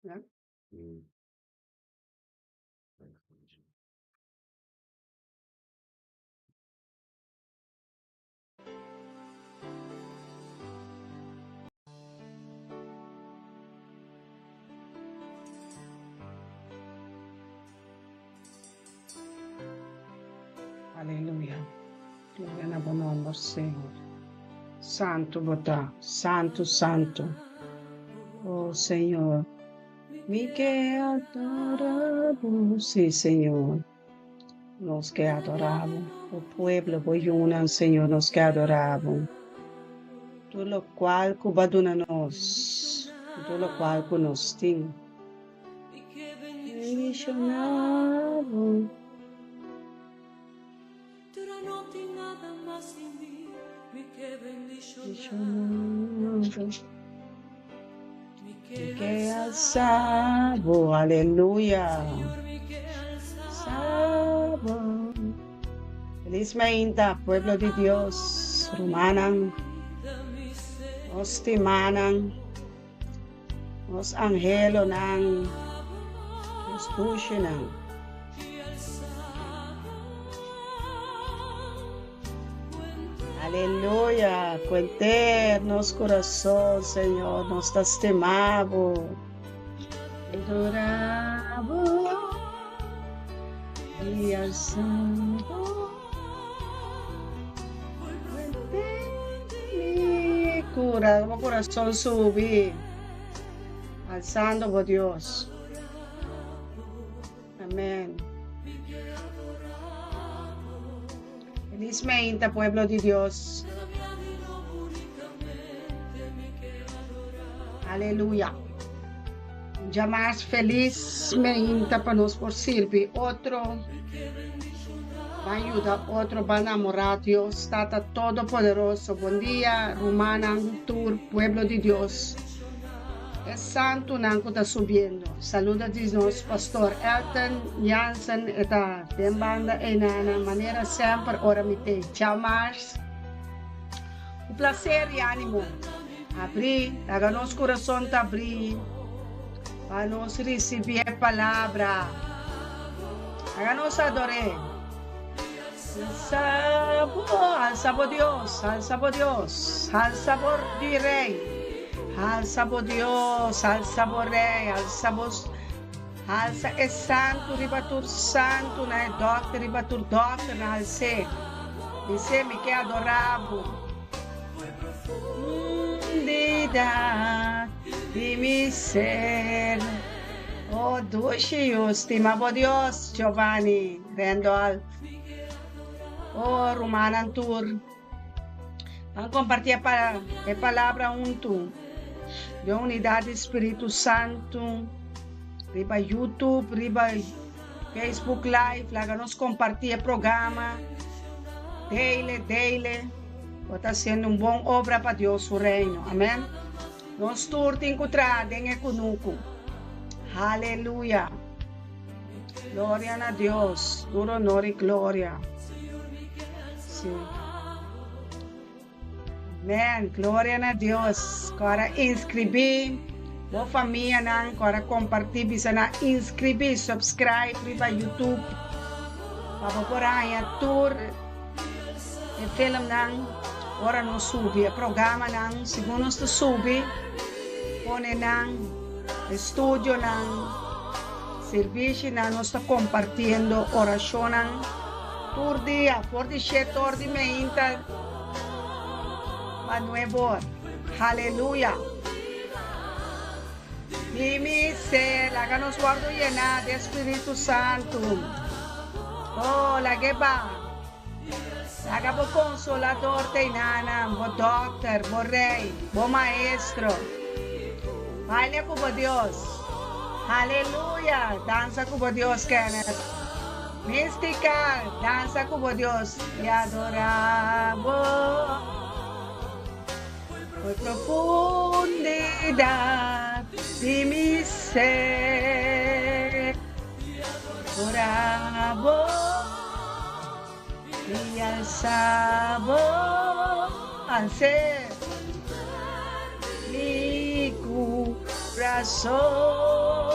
¿Ya? Aleluia. Glória na bom nome do Senhor. Santo botá, santo, santo. Oh Senhor, me que adoramos. Sí, Senhor. Nos que adoramos. O pueblo, boyunan, Senhor, nos que adoramos. Tu lo qual cubaduna nos. Tu lo qual nos tem. Missionado. Que alzabo, aleluya. Salvo. Feliz Mainta, pueblo de Dios, Rumanan, os timanan, os angelonan, os pushinan. Aleluya, cuenternos corazón, Señor, nos estimamos, adoramos y alzamos. Mi cura, como corazón subir, alzando por Dios. Amén. Feliz Mainta, pueblo de Dios. Aleluya. Ya más feliz Mainta para nos por servir. Otro va a ayudar, otro va a enamorar a Dios. Tata Todopoderoso. Buen día, Rumana, Tour, pueblo de Dios. Es santo, Nanco está subiendo. Saluda de nos, pastor Elton Jansen, está bien banda e nana, maneira sempre, ora me tem. Tchau, Mars. Um prazer e ânimo. Abrir, haga nosso coração tá abrir, para nós receber a palavra. Haga nos adorar. Al sabor Dios, al sabor Dios, al sabor de Rei. Al sabor Dios, al sabor Rei, al sabor, alça é santo, ribatur santo, né? Doctor, ribatur doctor, né? Alce, dice me que adoravo. Dida de mi ser, oh dushi, estimavo Dios, Giovanni, Rendol, oh Rumanan Tour. Vamos compartilhar a palavra junto. De unidade Espírito Santo, riba YouTube, riba Facebook Live, lá nos compartilha programa, daily, está sendo bom obra para Deus o reino, amém? Nós todos encontrar em conosco, aleluia, glória a Deus, todo honor e glória, sim. Amém, glória a Deus. Agora inscrever, boa família, agora compartilhar, bisa na inscrever, subscribe para YouTube, para por aí a tour, o filme agora não sube, o programa segundo nós sube, põe estúdio serviço nós está compartilhando oração por dia, por 17 horas de manhã. Nuevo, aleluya. Y mi ser, háganos guardo llena de Espíritu Santo. Oh, la que va. Haga bo consolador te nana, bo doctor, bo rey, bo maestro. Baile como Dios. Aleluya. Danza como Dios, Kenneth. Mística, danza como Dios. Y adoramos. Por profundidad de mi ser, oramos y alzamos al ser mi corazón.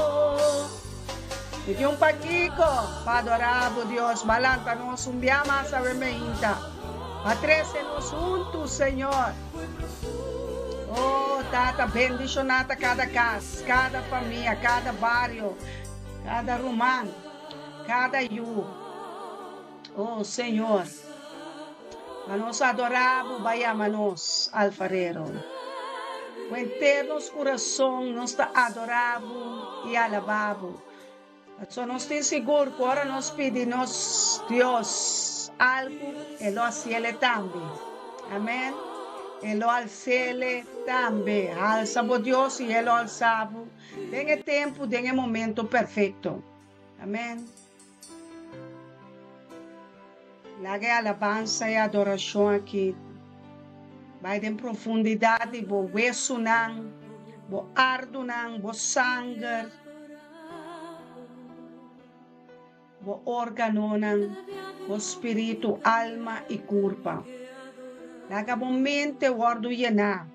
E um paquico para adorar o Deus. Balan para nós mais a remeinta. Patrece-nos juntos, Senhor. Oh, Tata, bendicionata cada casa, cada família, cada bairro, cada romano, cada yu. Oh, Senhor. A nós adoramos, vayamos alfarero. Com internos coração, nós adoramos e alabamos. Só nós temos seguro que agora nós pedimos Deus algo e lo cielo também. Amém? E lo al cielo também. Alçamos Deus e Ele alçamos. Tem tempo, tem momento perfeito. Amém? Laga alabança e adoração aqui. Vai em profundidade, bo hueso não, bo ardo não, bo sangue, bo órgano não, bo espírito, alma e corpo. Laga bo mente, ordo llenar.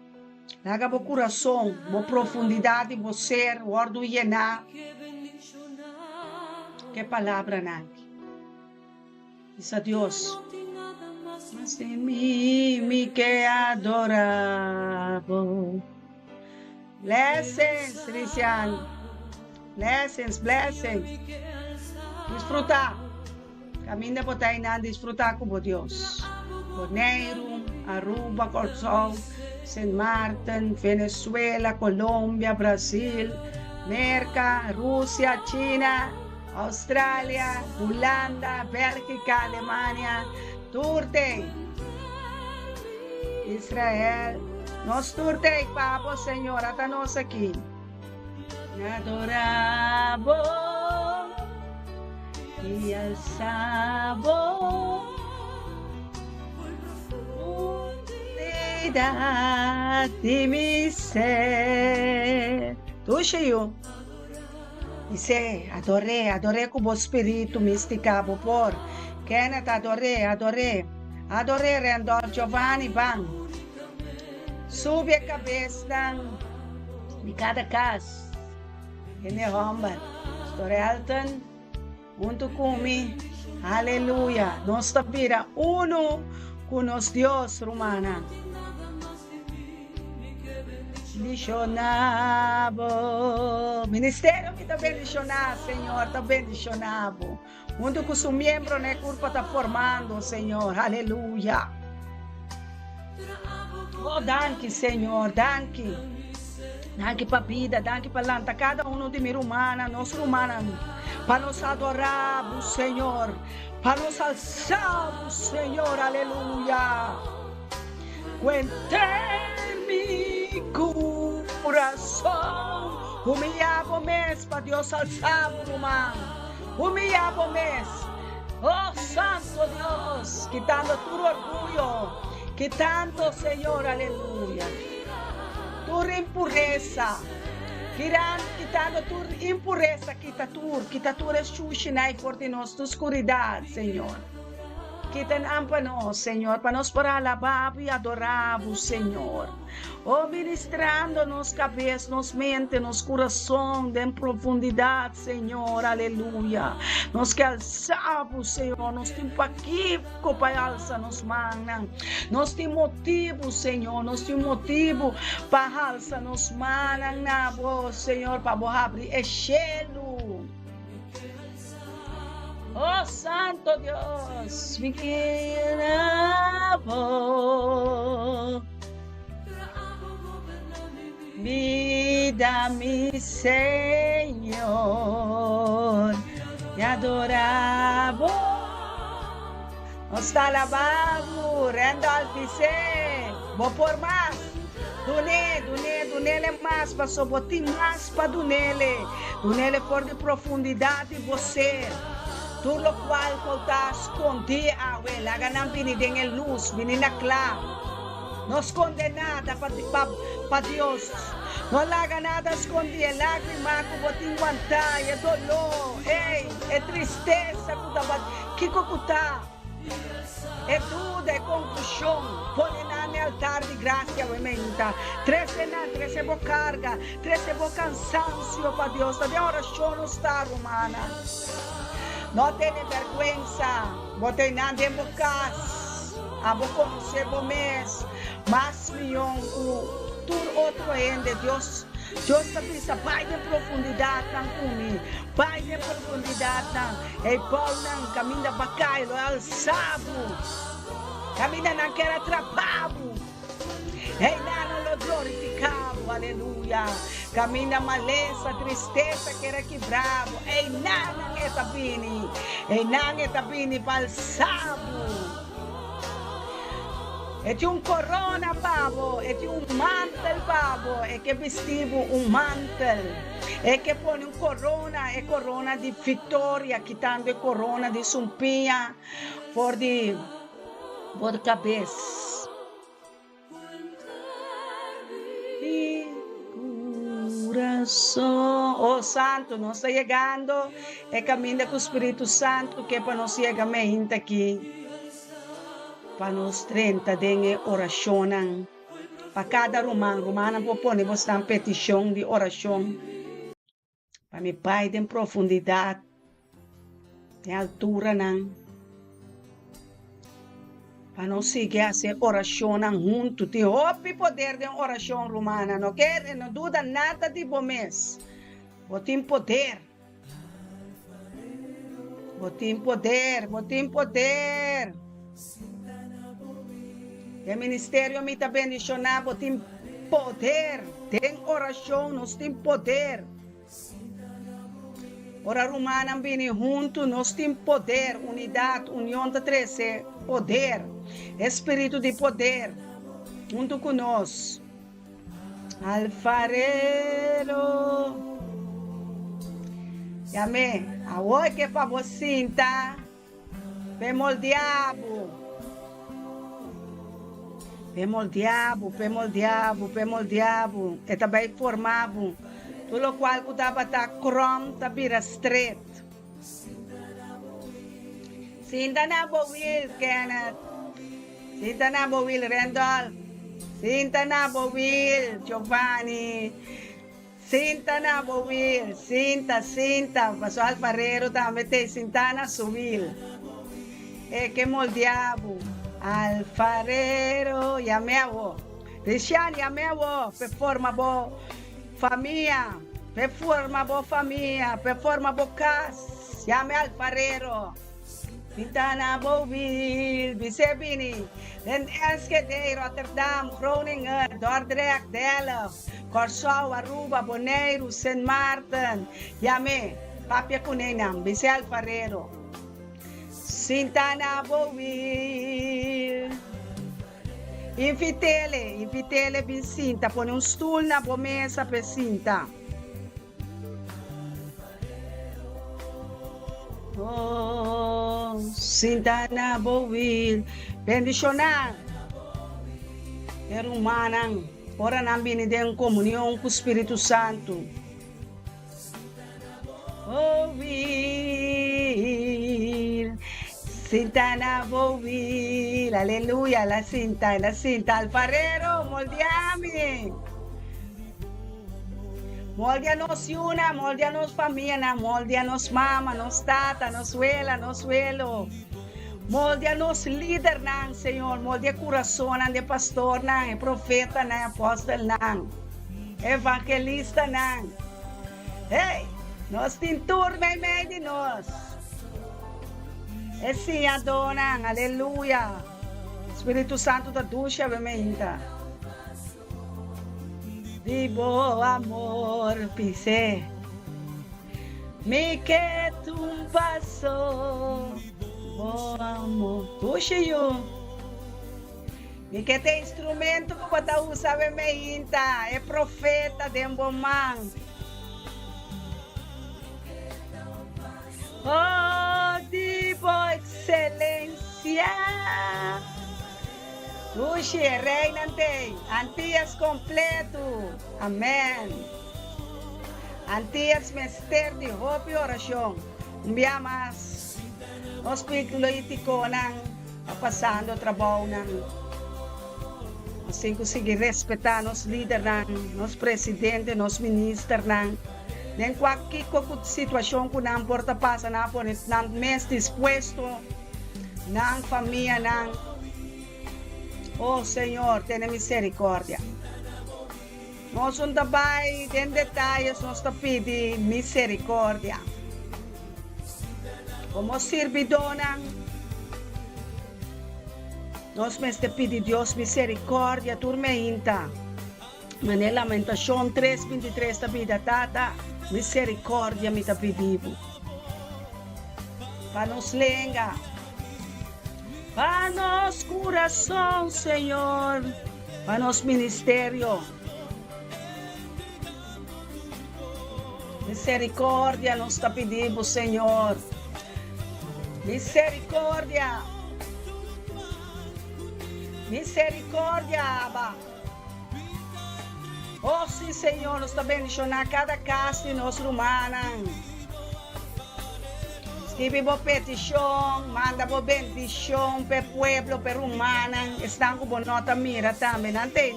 Laga bo coração, bo profundidade, bo ser, ordo llenar. Que palavra não? Diz a Deus. Mas de mim me que adoravo. Blessings, Cristiano. Blessings. Desfrutar. Caminha por Tainan, desfrutar com Deus. Bonaire, Aruba, Corsol, Saint Martin, Venezuela, Colômbia, Brasil, América, Rússia, China, Austrália, Holanda, Bélgica, Alemanha, Turte, Israel, nós turte, Papo, Senhor, até nós aqui. Adorabo e alçabo unidade me ser. Tu cheio. Dice, adoré como espírito místico por Kenneth, adoré, Randolph, Giovanni, van. Sube a cabeça de cada casa. Ele romba. Story Alton, junto comigo. Aleluia. Nós estamos uno com nós Deus, Romana. Bendicionado. Ministério que está bendicionado, Senhor, está bendicionado. Junto com seu membro, né, corpo está formando, Senhor, aleluia. Oh, danke, Senhor, danke. Danke para a vida, danke para lanta, cada um de mim romana, nós romana, para nos adorar, Senhor, para nos alçar, Senhor, aleluia. Cuente-me coração, humilhava mesmo para Deus alçar o humano, humilhava mesmo, oh Santo Deus, quitando todo orgulho, quitando, Senhor, aleluia, toda impureza, quitando toda impureza, quita toda chuchinai por de nossa escuridade, Senhor. Quitan para nós, Senhor, para nós para alabar e adorar o Senhor. Oh, ministrando nos cabeça, nos mente, nos coração, em profundidade, Senhor, aleluia. Nós que alçamos, Senhor, nós temos aqui para alçar nos manos. Nós temos motivo, Senhor, nós temos motivo para alçar nos manos, na voz, Senhor, para abrir o cielo. Oh, Santo Deus, me amo. Vida-me, Senhor, me adoravo. Nós te alabamos, Randolph, vou por mais. Do nele mais, passou, botei mais para do nele for de profundidade você. Tudo o qual está escondido, a ganhar vinha em luz, vinha claro. Não esconde nada para Deus. Não larga nada escondido, é lágrima que vou te aguentar, é dolor, é tristeza que está. É tudo, é confusão. Põe na minha altar de gracia, mementa. Trece bo carga, trece bo cansancio, para Dios. De oración está, romana. No tiene vergüenza, no tiene nada de bocas. Abo conocer bo mes, mas millón, tur outro ende, Deus está pensando, Pai de profundidade não comigo, Pai de profundidade não, e Paulo não caminha bacai, lo alçado, caminha não quer atrapado, e não lo glorificado, aleluia, caminha maleza, tristeza, quer quebrado, e não é tabini, balsado. E tinha corona, pavo, e tinha mantel, pavo, e que vestiva mantel, e que põe corona de vitória, quitando a corona de sumpinha por cabeça. E coração, oh Santo, nós está chegando, e caminha com o Espírito Santo, que para nós chegar mente aqui. Para nós 30 de oração, para cada romana propõe você uma petição de oração, para meu Pai de profundidade, de altura, para nós seguir a ser oração junto, tem o poder de oração romana, não quer, não duda nada de mês, tem poder, tem poder. O ministério me está bendicionado, tem poder, tem oração, nós temos poder. Ora romana vem junto, nós temos poder, unidade, união de 13, poder, espírito de poder, junto conosco. Alfarero. Amém. A hoje que para você, tá? Vemos o diabo. Pemo o diabo, e também formava, tudo o qual que estava crom, estava estreito. Sinta na bowil, Kenneth. Sinta na bowil, Randolph. Sinta na bowil, Giovanni. Sinta na bowil, sinta. Pastor Alfarero também tem sinta na subil. E que o diabo. Alfarero, yamewo. Cristiano, yamewo. Performa bo família. Performa bo família. Performa bo cas. Yame alfarero. Pintana bo wil. Bisebini. Den Enschede, Rotterdam, Groningen, Dordrecht, Delft, Curaçao, Aruba, Bonaire, Sint Maarten. Yame. Papia kunenam. Bise alfarero. Sintana bowil. Invitele bin sinta. Põe stoel na mesa para sinta. Oh, Sintana bowil. Bendicionar. Humana. Ora namin em comunhão com o Espírito Santo. Oh, will. Cinta na bowil, aleluya, la cinta, alfarero, moldeame. Moldeanos una, moldeanos familia, moldeanos mama, nos tata, nos suela, nos suelo. Moldeanos líder, Señor, moldea corazón de pastor, profeta, apóstol, evangelista, Hey, nos tinturme meio de nós. Esse adonan, aleluia. Espírito Santo da ducha, bementa. Vivo amor, pise. Me que tu passou. Oh amor, ducha eu. Me que tem instrumento que pode usar, bementa. É profeta de Mbomang. Oh, divo excelência. Uxe, reinante, antias completo. Amém. Antias mester de roupa e oração. Dia mais, nós piculoitico nang passando o trabalho nang. Nós temos que seguir respeitar nos líderes, nos presidentes, nos ministros, em qualquer situação que não importa passa, não mês disposto, não família, não. Oh Senhor, tenha misericórdia. Nós não vai em detalhes, nós pedimos misericórdia. Como servidora, nós pedimos Deus misericórdia, turmenta. Mas na Lamentação 3:23 da vida, tata, misericórdia me pedimos. Para nos lenga, para nos coração, Senhor, para nos ministério. Misericórdia nos pedimos, Senhor. Misericórdia. Misericórdia, Abba. Oh, sim, Senhor, nos bendicionar cada casa de nós humanos. Escreve boa petição, manda boa bendição para o povo, para o humano. Estão com boa nota mira também, não tem.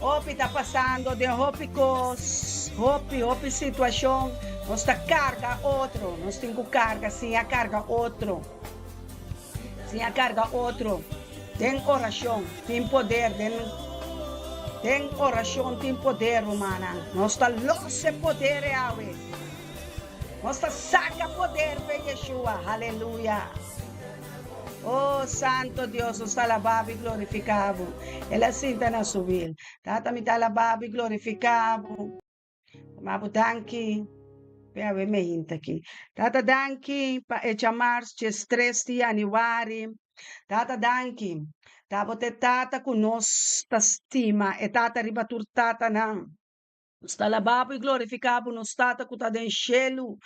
Hopi está passando de hopi situação, nós está carga outro, nós temos que carga, sim, a carga outro. Sim, a carga outro. Tem oração, tem poder, tem oração, tem poder, humana. Nós está loce poder, Yahweh. Nós está saca poder, Yeshua, aleluia. Oh, Santo Deus, nos alabado e glorificado. Ela sinta na subir. Tata me alabado e glorificado. Mabu danki. Pea me hinta aqui. Tata danki pa chamar ches 3 de januário. Tata danki. Tabo te tata conosco estima e tata ribatur tata não. Está alabado e glorificado nos tata que está em cielo.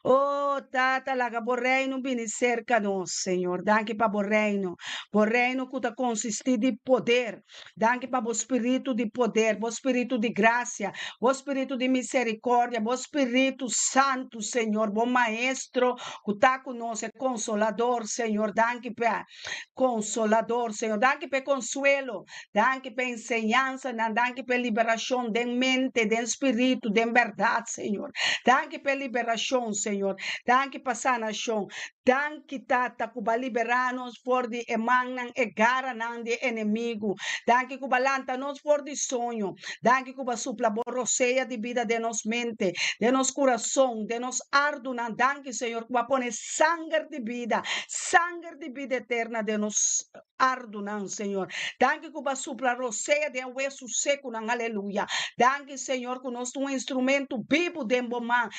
Oh, tata, laga borreino bini cerca nos, Senhor. Danke para borreino. Borreino que está consistido de poder. Danke para o espírito de poder, o espírito de graça, o espírito de misericórdia, o espírito santo, Senhor. Bom maestro que está conosco, consolador, Senhor. Danke para consolador, Senhor. Danke para consuelo. Danke para enseñança. Danke para liberação de mente, de espírito, de verdade, Senhor. Danke para liberação, Senhor. Danke para sanação. Danke, tata, kuba liberar-nos for de emanan e garanan de inimigo. Danke, kuba lanta-nos for de sonho. Danke, kuba supla borroseia de vida de nos mente, de nos coração, de nos ardunan. Danke, Senhor, kuba pone sangue de vida eterna de nos ardunan, Senhor. Danke, kuba supla roseia de hueso seco, nan, aleluia. Danke, Senhor, que nós um instrumento vivo de bomã,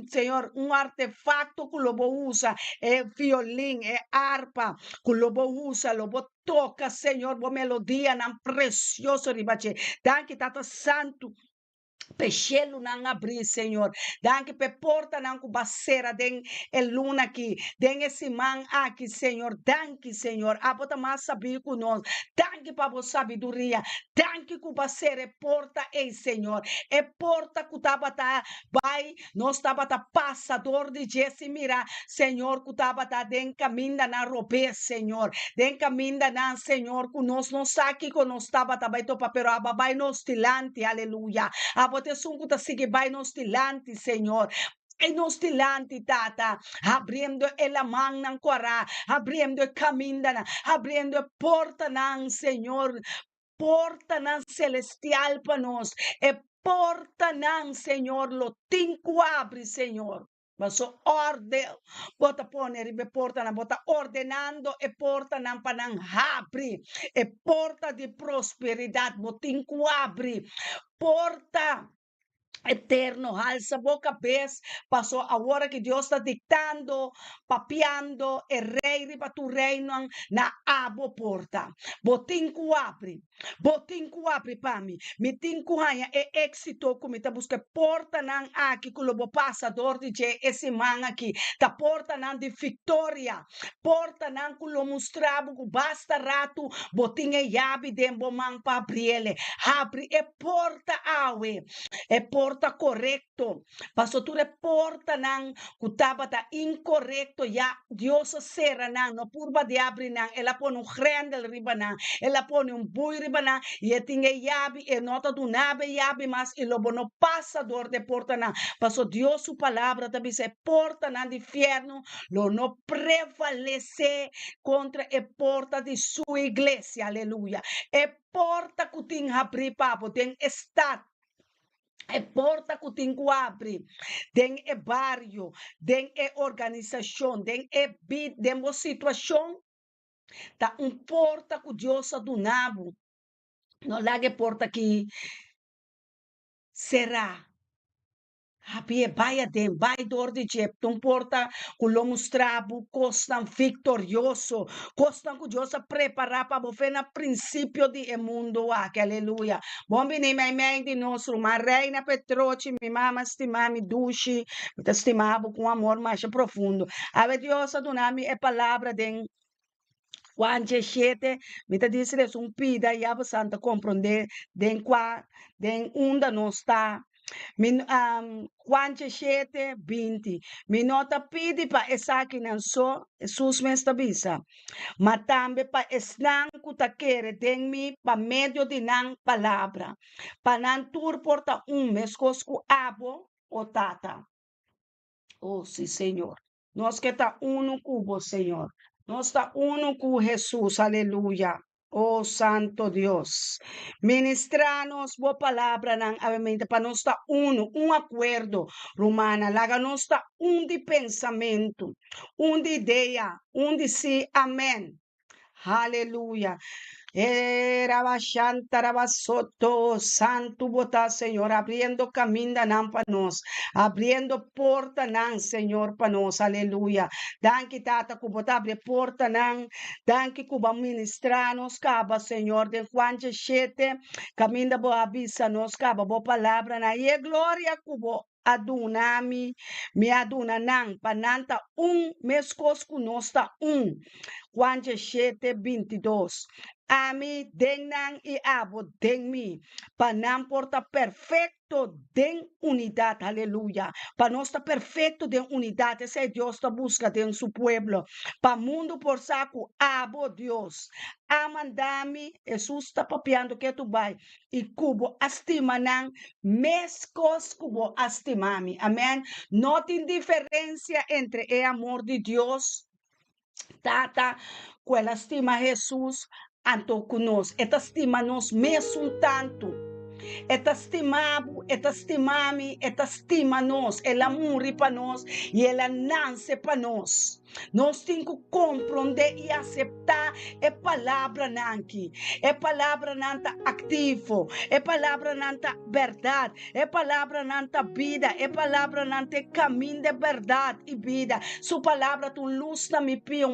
Senhor, um artefato que lobo usa, é violino, é harpa, que lobo usa, lobo toca, Senhor, boa melodia, não precioso, ribache. Danke, Tata Santo. Pechelo não abrir, Senhor. Danke pe porta não cubaceira den luna aqui, den esse man aqui, Senhor. Danke, Senhor. Abota mais saber conosco. Danke para a sabedoria. Danke cubaceira é porta, ei, Senhor. É porta que tabata vai, nós tabata passador de Jesse mira, Senhor, que tabata den caminha na robe, Senhor. Den caminha na, Senhor, conosco, nós aqui conosco tabata vai topa pero ababai nos tilante, aleluia. Abote sungu ta sige vai nos tilante, Senhor. E nos tilante, tata, abrindo la man ng kwara, abrindo el caminho, abrindo a porta ng Senhor, porta ng celestial para nós, e porta ng Senhor, lo tinco abre, Senhor. Mas ordem, bota pone ribe porta na bota ordenando e porta nan panang abre, e porta de prosperidade, botinco abre, porta eterno, alza boca cabeça, passou a hora que Deus está dictando, papiando, e rei riba tu reino na abo porta. Botinco abre para mim. Mitinco hanha é éxito, como está busca porta nan aqui, que o passador de esse man aqui, da porta nan de vitória, porta nan que o mostrava, que basta rato, botinha yabe dembo man para abrir ele, abre, é porta awe, é porta porta correcto. Pastor, tu reporta nang kutaba ta incorrecto ya Dios será nang no purba de abrir nang ela pone un grendel riba nang ela pone un bui riba nang e tinha yabi e nota do nabe yabi mas e lobo no passador de porta nang. Pastor, Dios su palabra também se porta nang de inferno lo no prevalece contra a porta de sua igreja, aleluia. É porta que tem abrir papo, tem estar. É porta que tem que abrir, tem é barrio, tem é organização, tem é bid, tem uma situação, tá porta que Deus ha donado, não lague porta que será. Apie baia dem, bai dor de jep, tum porta cu lomus trabu, costan victorioso, costan cu Diosa preparar para bofena princípio de mundo aqui, aleluia. Bom bini mai mai de nosso, ma reina Petroci, mi mama stimami dushi, te stimavo com amor mais profundo. Ave Diosa do nome é palavra den Juan 7, me te dice pida e a santa compreender den qua, den unda não está. Juan 7:20. Mi nota pidi pa esaki nan so, Jesus me estabisa. Matambe pa esnang kutakere den mi pa medio de nang palabra. Panan tur porta mes ku abo o tata. Oh, sí, Senhor. Nós que está uno cubo, Senhor. Nós está uno com Jesus, aleluia. Oh, Santo Deus. Ministranos boa palavra nang avamente para nós está uno, acordo, Romana. Laga nós está de pensamento, de ideia, de si, amém. Aleluia. Rabasoto, santo bota, Señor, abriendo camino nan para nos, abriendo porta nan, Señor, para nos, aleluya. Danke tata kubota abre porta nan, danke kuba ministrar nos caba, Señor, de Juan 7, camino bo avisa nos caba, bo palabra na e gloria kubo. Adunami, me aduna nang, pananta mescos cunosta Juan 7:22. Ami denang e abo den mi, panam porta perfecto den unidad, aleluya. Pa nosta perfecto den unidad, ese Dios está busca en su pueblo. Pa mundo por saco, abo Dios. Amandami, Jesus está papiando que tu vai. E cubo astimanang, mescos cubo astimami. Amém. Não tem diferença entre o amor de Deus, tata, com ela estima Jesus, anto conosco. Esta estima nos mesmo tanto. Esta estimabo, esta estimami, esta estima nos. Ela morre para nós e ela nasce para nós. Nós temos que compreender e aceitar a palavra nanki. A palavra nanta ativo. A palavra nanta verdade. A palavra nanta vida. A palavra nanta caminho de verdade e vida. Sua palavra tu luz na mi pia,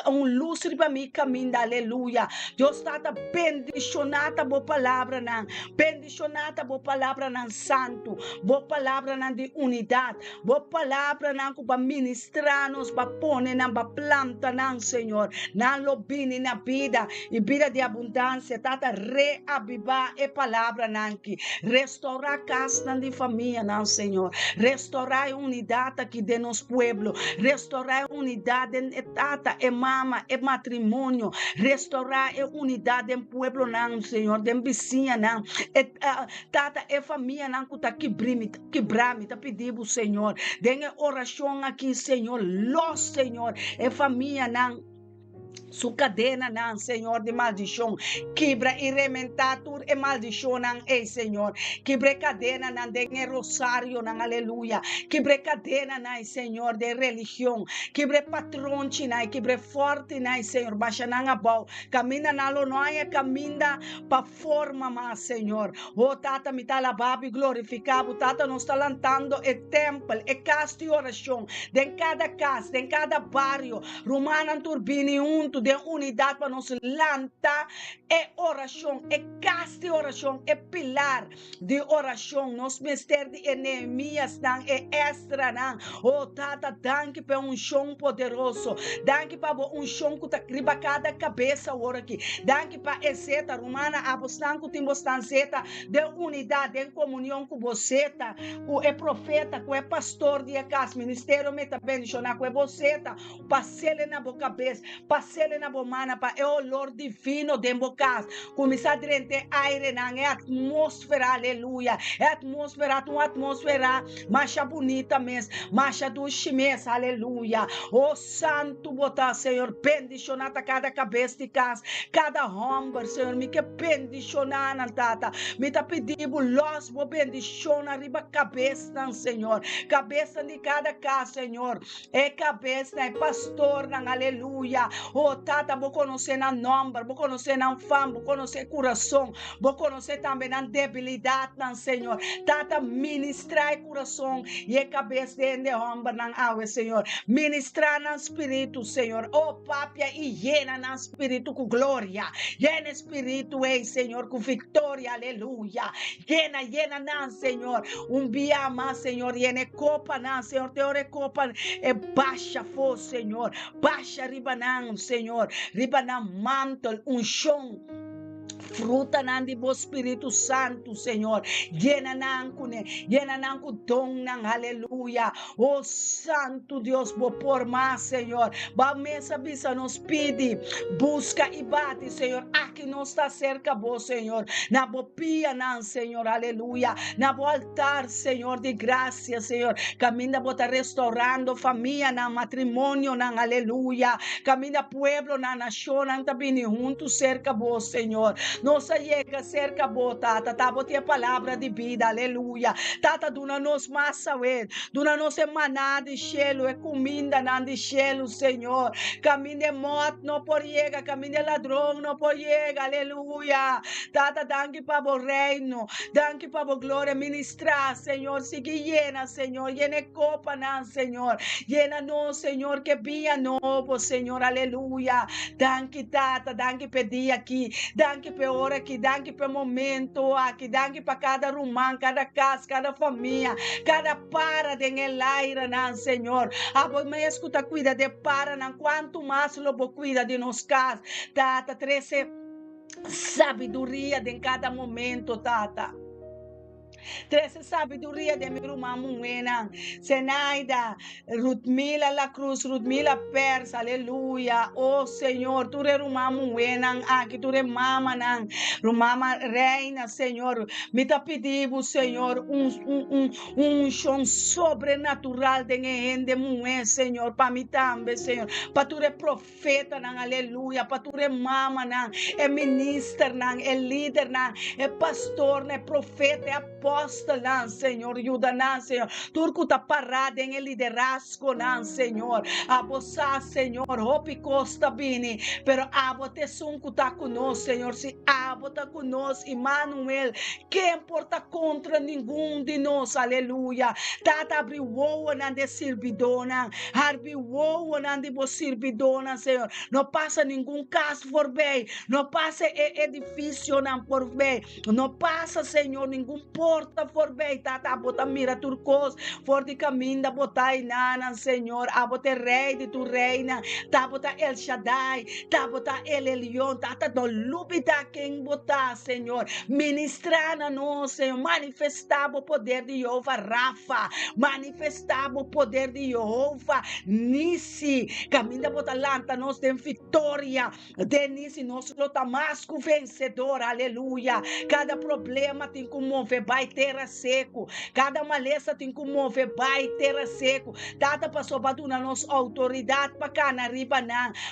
luz para mi caminho. Aleluia. Deus está bendicionada boa palavra nan. Bendicionada boa palavra nan santo. Boa palavra nan de unidade. Boa palavra nan para ministrar-nos, para pôr na planta nan Senhor, nan lobini na vida e vida de abundância, tata reavivar a palavra nanki, restaurar a casa de família nan Senhor, restaurar a unidade aqui de nos pueblo, restaurar a unidade em tata, e mama, e matrimônio, restaurar a unidade em pueblo nan Senhor, de vizinha nan, tata e família nan kuta quebrame, tá pedindo Senhor, dengue oração aqui Senhor, los Senhor, e família não sua cadena não, Senhor, de maldição. Quebra e rementar tudo e maldição não, ei, Senhor. Quebra cadena não de rosário não, aleluia. Quebra cadena não, Senhor, de religião. Quebra patrão não, quebra forte não, Senhor. Baixa não a bau. Camina não, não é caminha para forma mais, Senhor. O tata me tá lavado e glorificado. Tata nos está lantando o templo, e casa de oração. De cada casa, de cada barrio. Romana turbine junto. de unidade para nos lanta é oração, é caste oração, é pilar de oração. Nos mestre de Neemias não, é Esdra não. Oh, tata, danke para chão poderoso. Danke para chão que tá riba cada cabeça ora aqui. Danke para exeta romana, abostanco timbostanceta de unidade, em comunhão com você, tá? O é profeta, o é pastor de casa, ministério meta bendicionar, o é você, tá? Passele na boca cabeça, passele na bomana, para é olor divino de boca. Começar a dirente aire na é atmosfera, aleluia. É atmosfera, uma atmosfera, marcha bonita mesmo, marcha do chimes, aleluia. Oh santo botar, Senhor, bendicionar cada cabeça de casa, cada homem, Senhor, me que bendicionar na tata, me tá pedindo los, vou bendicionar riba cabeça, Senhor, cabeça de cada casa, Senhor, é cabeça, é pastor, não, aleluia. Oh tata, vou conhecer na nome, vou conhecer na fama, vou conhecer coração, vou conhecer também na debilidade, não, Senhor, tata, ministrar coração e é cabeça de homem, não, água, Senhor, ministrar no espírito, Senhor, oh papia e llena no espírito com glória, llena espírito, ei, Senhor, com vitória, aleluia, llena, não, Senhor, biama, Senhor, llena copa, não, Senhor, teore copa, é baixa força, Senhor, baixa ribanão, Senhor, ribanão mantle, chão, fruta nandi bo Espírito Santo, Senhor, llena nanco dom nang, aleluia, oh Santo Deus, bo por mais, Senhor, ba mesa bisa nos pede, busca e bate, Senhor, aqui não está cerca, bo Senhor, na bo pia nan, Senhor, aleluia, na bo altar, Senhor, de graça, Senhor, caminha bota restaurando família, na matrimônio, nan, aleluia, caminha pueblo, na nação, nan, tabini junto, cerca, bo Senhor, nossa chega cerca bo tata, tata a palavra de vida, aleluia, tata duna nos massa duna nos maná de cielo, é comida nan de cielo, Senhor, caminho de morte não por chega, caminho de ladrão não por chega, aleluia, tata danke para o reino, danke para a glória ministrar, Senhor, siga llena, Senhor, llena copa nan, Senhor, llena no, Senhor, que vinha novo, Senhor, aleluia, danke tata, danke pedir aqui, danke pe hora aqui, danke pe momento aqui, danke para cada rumã, cada casa, cada família, cada para de elaira, não, Senhor, me escuta, cuida de para, não, quanto mais lobo cuida de nos casa, tata, trece sabedoria de cada momento, tata. Trece sabedoria de meu irmão Muena, Zenaida, Rudmila La Cruz, Rudmila Persa, aleluia, oh Senhor, tu eres irmão Muena, aqui tu eres mama, mama reina, Senhor, me tá pedindo, Senhor, chão sobrenatural de gente, Muena, Senhor, para mim também, Senhor, para tu eres profeta, aleluia, para tu eres mama, é ministra, é líder, é pastor, é profeta, é apóstolo, Senhor, ajuda, Senhor, turco tá parado em liderazgo, Senhor, a você, Senhor, hope costa bini, pero abo te sunco tá conosco, Senhor, se abo tá conosco, Emmanuel, quem importa contra nenhum de nós, aleluia, tata abriu o na de servidona, abriu o na de bo servidona, Senhor, não passa nenhum caso por bem, não passa edifício não por bem, não passa, Senhor, nenhum porta por bem, tata, bota mira turcos, for de caminho da bota inana, Senhor, a bota rei de tu reina, tá bota El Shaddai, tá bota El Elyon, tata, do lubida quem bota, Senhor, ministrar na nós, Senhor, manifestar o poder de Jeová, Rafa, manifestar o poder de Jeová, Nisi, caminho da bota lanta, nós tem vitória, de Nisi, nós luta mais que vencedor, aleluia, cada problema tem como mover, vai ter a seco, cada maleza tem como mover, vai ter a seco, tata passou, baduna nos autoridade, para cá na riba,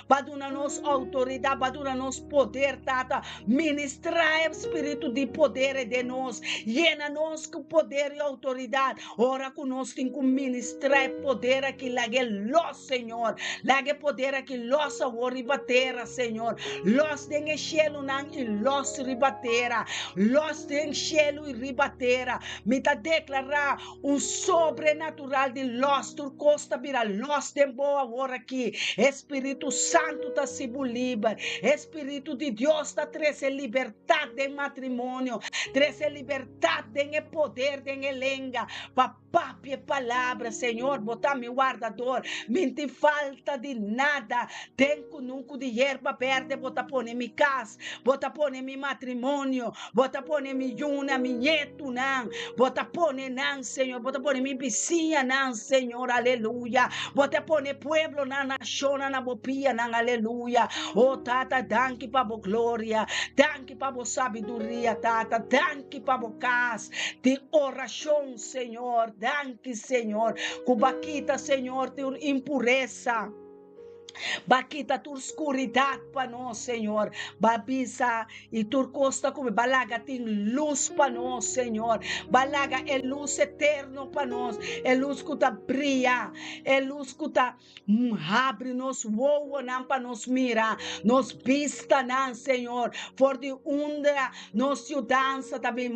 baduna nos autoridade, baduna nos poder, tata, ministrar o espírito de poder de nós, llena nós com poder e autoridade, ora conosco tem que ministrar poder aqui, lague los, Senhor, lague poder aqui, los a ribatera, Senhor, los den cielo nan e los ribatera, los den cielo e ribatera, poder. Me tá declarar sobrenatural de luz, tu costa vira luz de boa hora aqui. Espírito Santo tá se buliba. Espírito de Deus tá trazendo liberdade de matrimônio, trazendo liberdade de poder, de lenga. Papá, e palavra, Senhor, botar meu guardador. Mente falta de nada. Tenho nunca de erva verde, botar pôr em minha casa, botar pôr em meu matrimônio, botar pôr em minha juna, minha neto, não. Bota pone nan, Senhor. Bota pone mi vizinha nan, Senhor. Aleluia. Bota pone pueblo na nação, na bopia nan, aleluia. Oh, tata, danke pa bo glória. Danke pa bo sabedoria, tata. Danke pa bo cas de oração, Senhor. Danke, Senhor. Cubaquita, Senhor, de impureza. Baquita tu escuridade para nós, Senhor. Babisa e tu costa como balaga tem luz para nós, Senhor. Balaga é luz eterno para nós. É luz que tá brilha. É luz que tá abre nos voa não para nos mirar. Nos vista não, Senhor. For de onda nos dança também.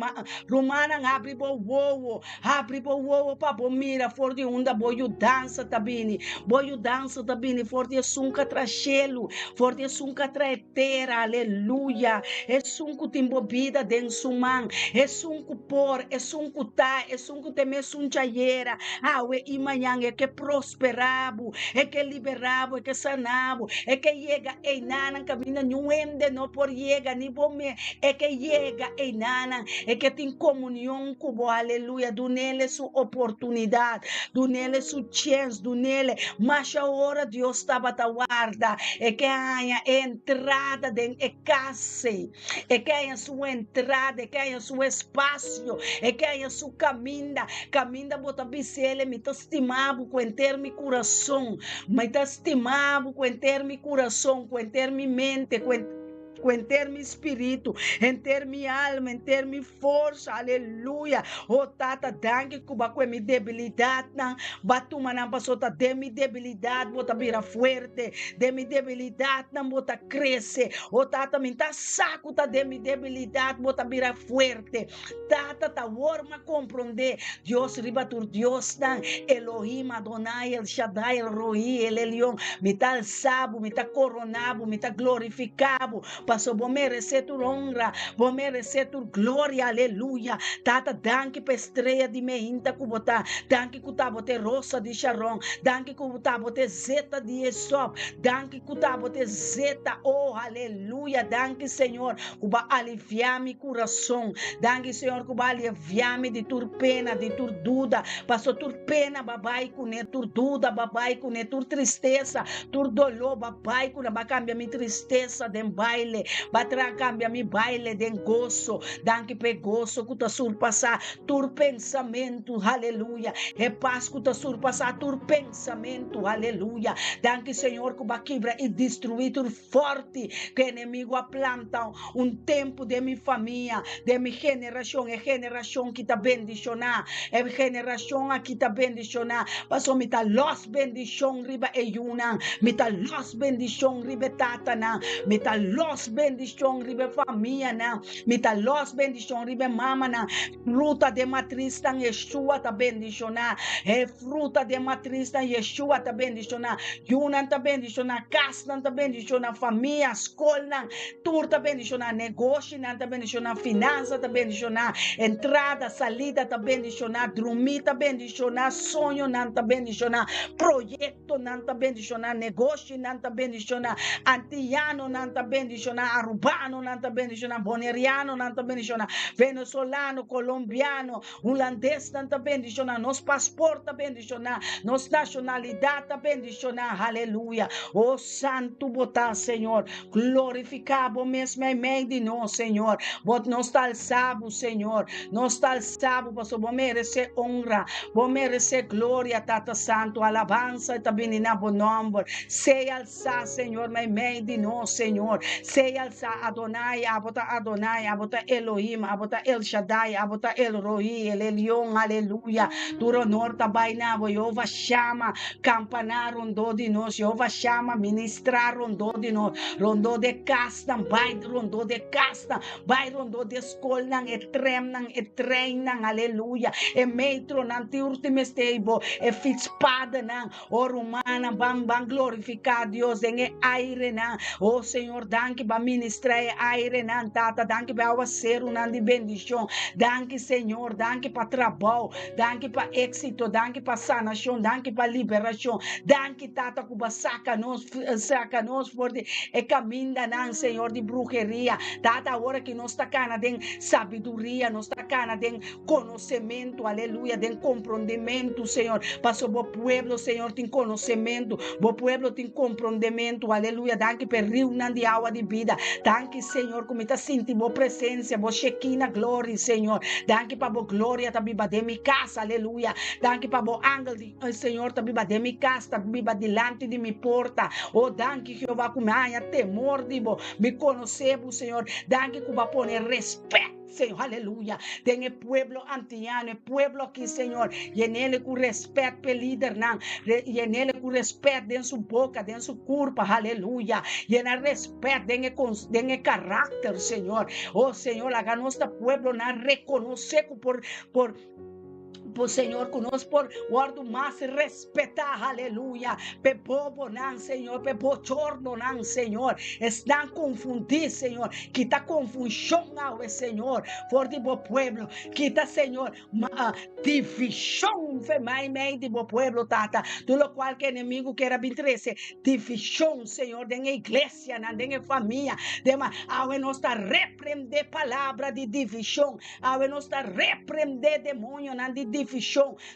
Romana abre bo voa. Abre bo voa para bo mira. For de onda boio dança também. Boio dança também. For de sunca trachelo, for de sunca traetera, aleluia. É sunco timbobida den suman, é sunco por, é sunco tá, é sunco teme sunchayera. Awe imanhang é que prosperabo, é que liberabo, é que sanabo, é que llega e nana caminha nuende no por llega ni bome, é que llega e nana, é que tem comunhão com aleluia, do nele sua oportunidade, do nele sua chance, do nele, mas a hora Deus estava guarda, é que há entrada de casa, é que há sua entrada, é que há seu espaço, é que há sua caminha bota bisele, me tá estimado com ter meu coração, me tá estimado com ter meu coração, com ter minha mente, em ter meu espírito, em ter minha alma, em ter minha força, aleluia. Oh, tata, danke kuba com minha debilidade, não, batuma não passou, tá de minha debilidade, bota vira forte, de minha debilidade, não bota cresce, oh, tata, me tá saco, tá de minha debilidade, bota vira forte, tata, tá orma compreender, Deus riba tur Deus, não, Elohim, Adonai, El Shaddai, El Roi, El Elion, me tá alçado, me tá coronado, me tá glorificado, Pastor, vou merecer tua honra, vou merecer tua glória, aleluia. Tata, danke para estreia de meinta que botar, danke que tá botar rosa de Sharon, danke que tá botar zeta de Esop, danke que tá botar zeta, oh, aleluia, danke, Senhor, que vai aliviar meu coração, danke, Senhor, que vai aliviar-me de tua pena, de tua dúvida, Pastor, tua pena, babai, com tua dúvida, babai, com tua tristeza, tua dolor, babai, com vai cambiar minha tristeza de baile, batra cambia mi baile de gozo, danke pe gozo que tá surpassar tur pensamento, aleluia, é paz que tá surpassar tur pensamento, aleluia, danke, Senhor, que vai quebrar e destruir tur forte que o inimigo planta tempo de minha família, de minha geração, é geração que tá bendicionar, é geração que tá bendicionar, passou me tá los bendição riba e una, me tá los bendição riba tatana, me tá los bendição ribe família na, me tá los bendição ribe mama na, fruta de matriz tan Yeshua ta bendicionar, é fruta de matriz tan Yeshua ta bendicionar, yuna ta bendicionar, casa ta bendicionar, família, escola, tur ta bendicionar, negócio ta bendicionar, finança ta bendicionar, entrada, salida ta bendicionar, dormir ta bendicionar, sonho ta bendicionar, projeto ta bendicionar, negócio ta bendicionar, antiano ta bendicionar, arubano nanta bendicionar, boneriano nanta bendicionar, venezolano, colombiano, holandês nanta bendicionar, nos passaporte bendicionar, nos nacionalidade bendicionar, aleluia. Oh santo botar, Senhor, glorificado mesmo em meio de nós, Senhor, bot nós tal sábado, Senhor, nós tal sábado, pastor, vou merecer honra, vou merecer glória, tata santo, alabança, também na bom nome, sei alçar, Senhor, em meio de nós, Senhor, sei sei alça Adonai, abota Elohim, abota El Shaddai, abota El Roi, El Elion, aleluia. Turo norta bainabo, Jehová chama, campanar rondou de nós, Jehová chama, ministrar rondou de nós, rondou de casta, vai rondou de casta, vai rondou de escola, e treinam, aleluia, e metro, nan ti ultime stable, e fitzpada, nan, o romana, bam, glorificar Deus, em aire, nan, oh Senhor, danke para ministrar aire, nan, tata, danke para o ser nan de bendição, danke Senhor, danke para trabalho, danke para êxito, danke para sanação, danke para liberação, danke tata, cuba saca nos forte, e caminha, nan, Senhor, de bruxeria, tata, agora que nós está cana, den sabedoria, nós está cana, den conhecimento, aleluia, den compreendimento, Senhor, para o pueblo, Senhor, tem conhecimento, o pueblo tem compreendimento, aleluia, danke per rio de água de vida, danke, Senhor, como está sentindo a presença, a Shekinah glória, Senhor, danke para a glória, tá biba de minha casa, aleluia, danke para o ángel, Senhor, tá biba de minha casa, tá biba delante de minha porta, oh, danke, Jeová, como há temor de me conhecer, Senhor, danke, que vai pôr respeito, Senhor, aleluia. Tem pueblo antiano, pueblo aqui, Senhor, e nele com respeito pelo líder, não, e nele com respeito dentro sua boca, dentro sua corpo, aleluia, e na respeito dentro caráter, Senhor, oh Senhor, haga nosso pueblo não reconhecer por Senhor, conosco por guardo mais respeitar, aleluia, pe povo não, Senhor, pe bochorno não, Senhor, estão confundidos, Senhor, quita confusão, Senhor, for de bo pueblo, quita, Senhor, divisão, meio de bo pueblo, tata, tudo qual que inimigo queira interesse, divisão, Senhor, dentro da igreja, dentro da família, ao nós está repreender palavra de divisão, ao nós está repreender demônio, de divisão,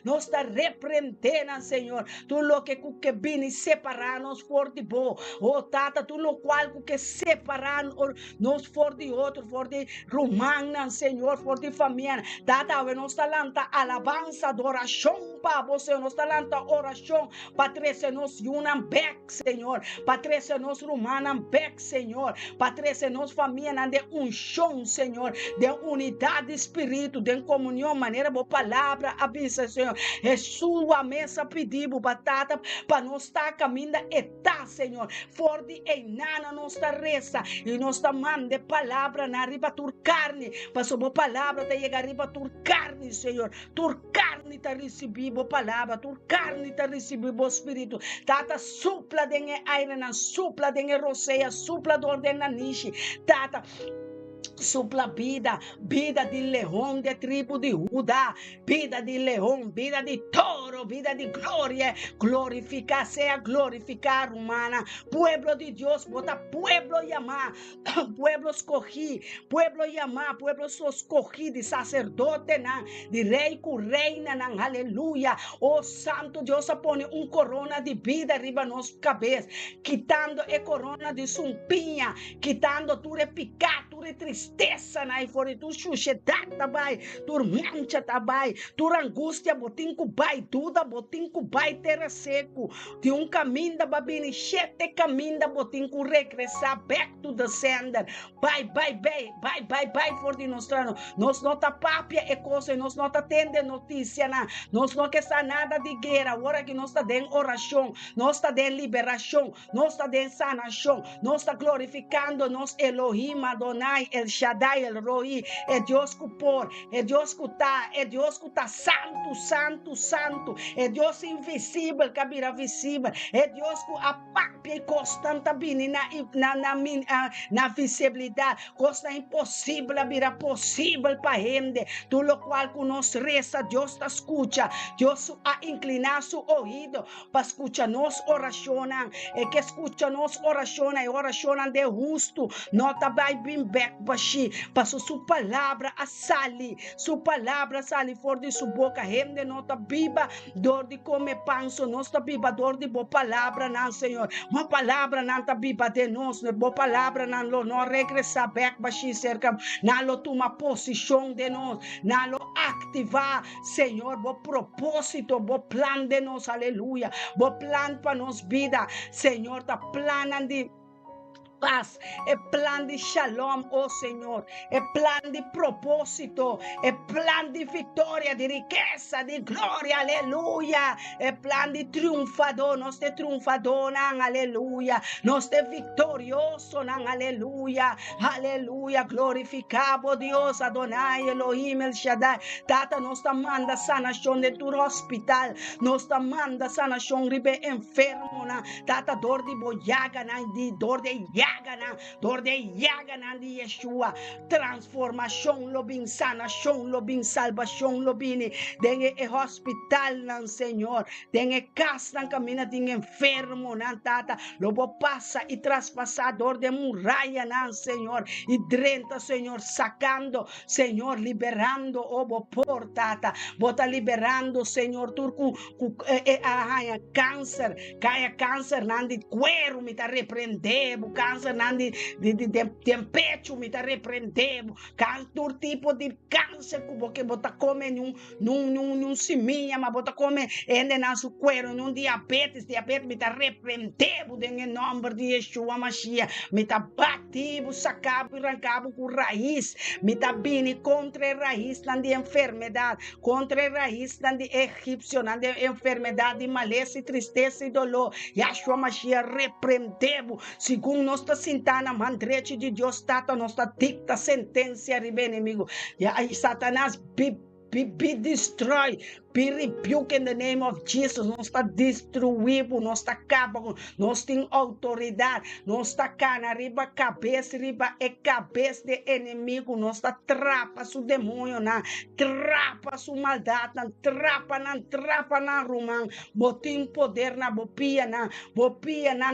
nós está repreendendo, Senhor, tudo que vem separar-nos for de bom, oh tata, tudo qual que separar-nos for de outro, for de romana, Senhor, for de família, tata, nós está lanta alabança, adoração, para você, nós está lanta oração, para trazer nos unam back, Senhor, para trazer nos romanam back, Senhor, para trazer nos família de unção, Senhor, de unidade de espírito, de comunhão, maneira boa palavra, avisa, Senhor, é sua mesa pedido, batata, para nós estar caminhando etá, Senhor, for de enana nossa reza, e nós manda palavra na riba tur carne, para sua palavra te chegar riba tur carne, Senhor, tur carne te recebido palavra, tur carne te recebido espírito, tata supla dengue aire na supla dengue roceia, supla dor dengue nishi, tata supla vida de leão de tribo de Judá, vida de leão, vida de touro, vida de glória, glorificar, sea glorificar, humana, pueblo de Deus, bota pueblo llamar, pueblo escogido, pueblo llamar, pueblo escogido, de sacerdote, de rei com reina, aleluia, oh santo Deus, pone corona de vida arriba nos cabeça, quitando a corona de sumpinha, quitando tu pecado, tu tristeza, fora tu suciedade, tabai, tu mancha, tabai, tu angústia, botim cubai, tudo botim cubai, terra seco, de caminho da babini, sete caminho da botim cu regressar back to the sender, bye, for de nós nota papia e coisa, nós nota tende notícia, nós não quer nada de guerra, agora que nós está dando oração, nós está dando liberação, nós está dando sanação, nós está glorificando, nós Elohim, Adonai, El Shaddai, El Roi, é Deus que por, é Deus que tá santo, santo, santo, é Deus invisível, que vira visível, é Deus que a papia e constante bini na visibilidade, coisa impossível, vira possível para gente, tudo qual que nós reza, Deus está escuta, Deus a inclinar seu ouvido para escutar nos orações, é que escuta nos orações, e orações de justo, nota vai bem back baixi, passou sua palavra a sali, sua palavra sali fora de sua boca, gente nota biba, dor de comer panso, nossa biba, dor de boa palavra, não, Senhor, uma palavra não tá biba de nós, boa palavra não regressar back baixi, cerca, não toma posição de nós, não activar, Senhor, bom propósito, bom plano de nós, aleluia, bom plano para nós vida, Senhor, tá planando paz, el plan de shalom, oh Señor, el plan de propósito, el plan de victoria, de riqueza, de gloria, aleluya, el plan de triunfador, nos de triunfador, aleluya, nos de victorioso, aleluya, aleluya, glorificado Dios, Adonai, Elohim, El Shaddai, Tata, nos manda sanación de tu hospital, nos manda sanación, ribe enfermo, Tata, dor de boyaga, dor de yaga, de Yeshua, transformação, lobin, sanação, lobin, salvação, lobin, dengue e hospital, nan, Senhor, dengue casa, nan, camina, de enfermo, nan, tata, lobo passa e traspassador de muralha, nan, Senhor, e drenta, Senhor, sacando, Senhor, liberando, obo portata, bota liberando, Senhor, turco, câncer, caia câncer, nan, de cuero, me tá repreendendo, câncer, nan, de pecho, me tá repreendendo, todo tipo de câncer, porque bota come num siminha, mas bota come ende na su cuero, num diabetes, me tá repreendendo, em nome de Yeshua Mashiach, me tá batido, sacado e arrancado com raiz, me tá vindo contra a raiz de enfermidade, contra a raiz de egípcio, de enfermidade, maleza, tristeza e dolor, Yeshua Mashiach repreendemos, segundo nossa sintana, mandrete de Deus, tata, nossa dicta sentença, ribe inimigo, e aí Satanás be destroyed, be rebuked in the name of Jesus. Nós está destruído, nós está acabando, nós tem autoridade, nós está cana, riba cabeça de inimigo, nós está trapa su demônio, trapa su maldade, trapa na rumang, botim poder na bopia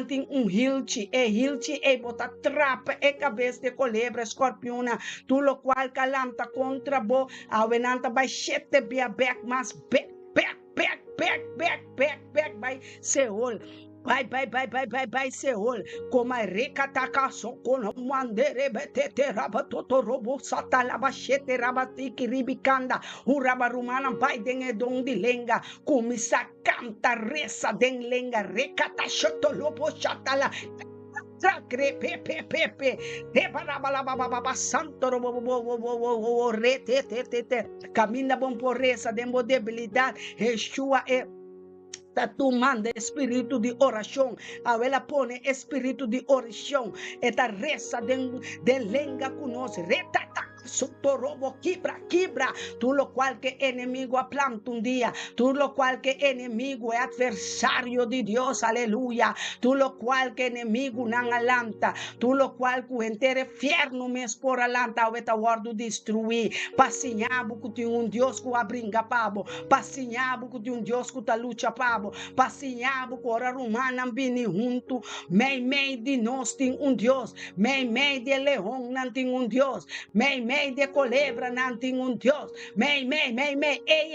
tem hilti bota trapa cabeça de culebra, escorpiona, tu lo qual calanta contra bo, avenanta vai shete bia back, mas back by Seol. Vai Seol, como a recataca socono mandere betete rabatoto robo satalaba shete rabatiki ribicanda, urabarumana vai dengedon di lenga, kumisa canta resa den lenga, recata shoto lobo chatala. Caminha bom por essa debilidade, Yeshua é tu manda espírito de oração, ela põe espírito de oração, esta reza de lenga conosco, retata. Sotorobo quibra, tu lo qual que inimigo aplanta un día, tu lo qual que inimigo es adversario de Dios, aleluya, tu lo qual que inimigo não alanta, tu lo qual que entere fierno mes por alanta, o eta guardo destruir, passinhabo que tem um Deus que abringa pabo, passinhabo que tem um Deus que ta luta pabo, passinhabo que ora romana bini junto, mei de nós tem um Deus, mei de leão não tem um Deus, mei de culebra não tem um Deus, mei,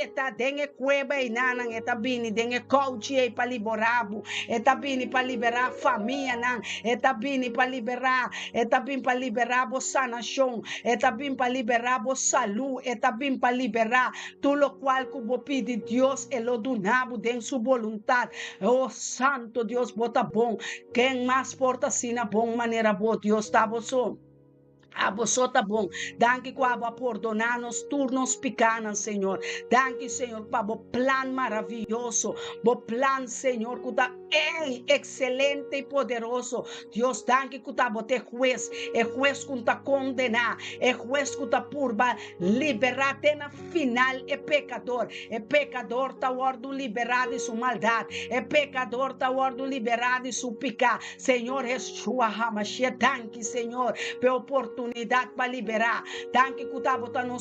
eta dengue cueva e nanang, eta bini dengue coach e para liberabo, eta bini para liberar família nan, eta bini para liberar, eta bini para liberar bo sanação, eta bini para liberar bo saúde, eta bini para liberar tudo lo qual que bo pede Deus e lo donabo den su voluntade, oh santo Deus bota bom, quem mais porta sina bom maneira bo Deus tá so. Tá bom, danke que aba perdonar-nos turnos picanas, Senhor, danke Senhor para o plan maravilhoso, o plan Senhor que está excelente e poderoso, Deus danke que está bote juez, juez que está condenar, juez que está purba, liberar na final pecador está ordo liberado de sua maldade, pecador está ordo liberado de seu pecado, Senhor Yeshua HaMashiach, danke Senhor, pela oportunidade para liberar, danke que está botando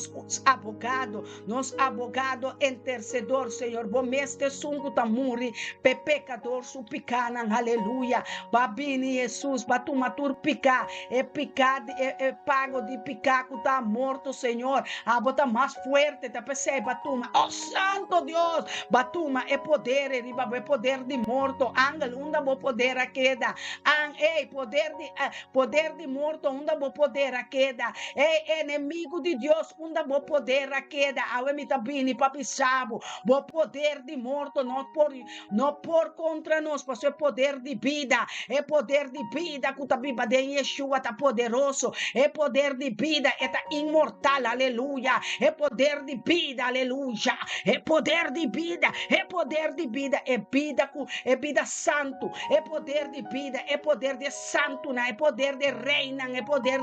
nos abogado intercedor, Senhor, bom este sungo tá muri, pecador su picana, aleluia, babini Jesus, batumatur picar, picado, pago de picar que tá morto, Senhor, bota mais forte, tá pensei, batuma, oh santo Deus, batuma, poder, é poder de morto, angel, unda bo poder a queda, poder de morto, unda bo poder, poder a queda. É inimigo de Deus, unda bo poder a queda. Awe mi tabini papisabo, bo poder de morto, não por contra nós, mas é poder de vida, é poder de vida, que biba de Yeshua tá poderoso, é poder de vida, é tá imortal, aleluia, é poder de vida, aleluia, é poder de vida, é poder de vida, é vida santo, é poder de vida, é poder de santo, é poder de reina, é poder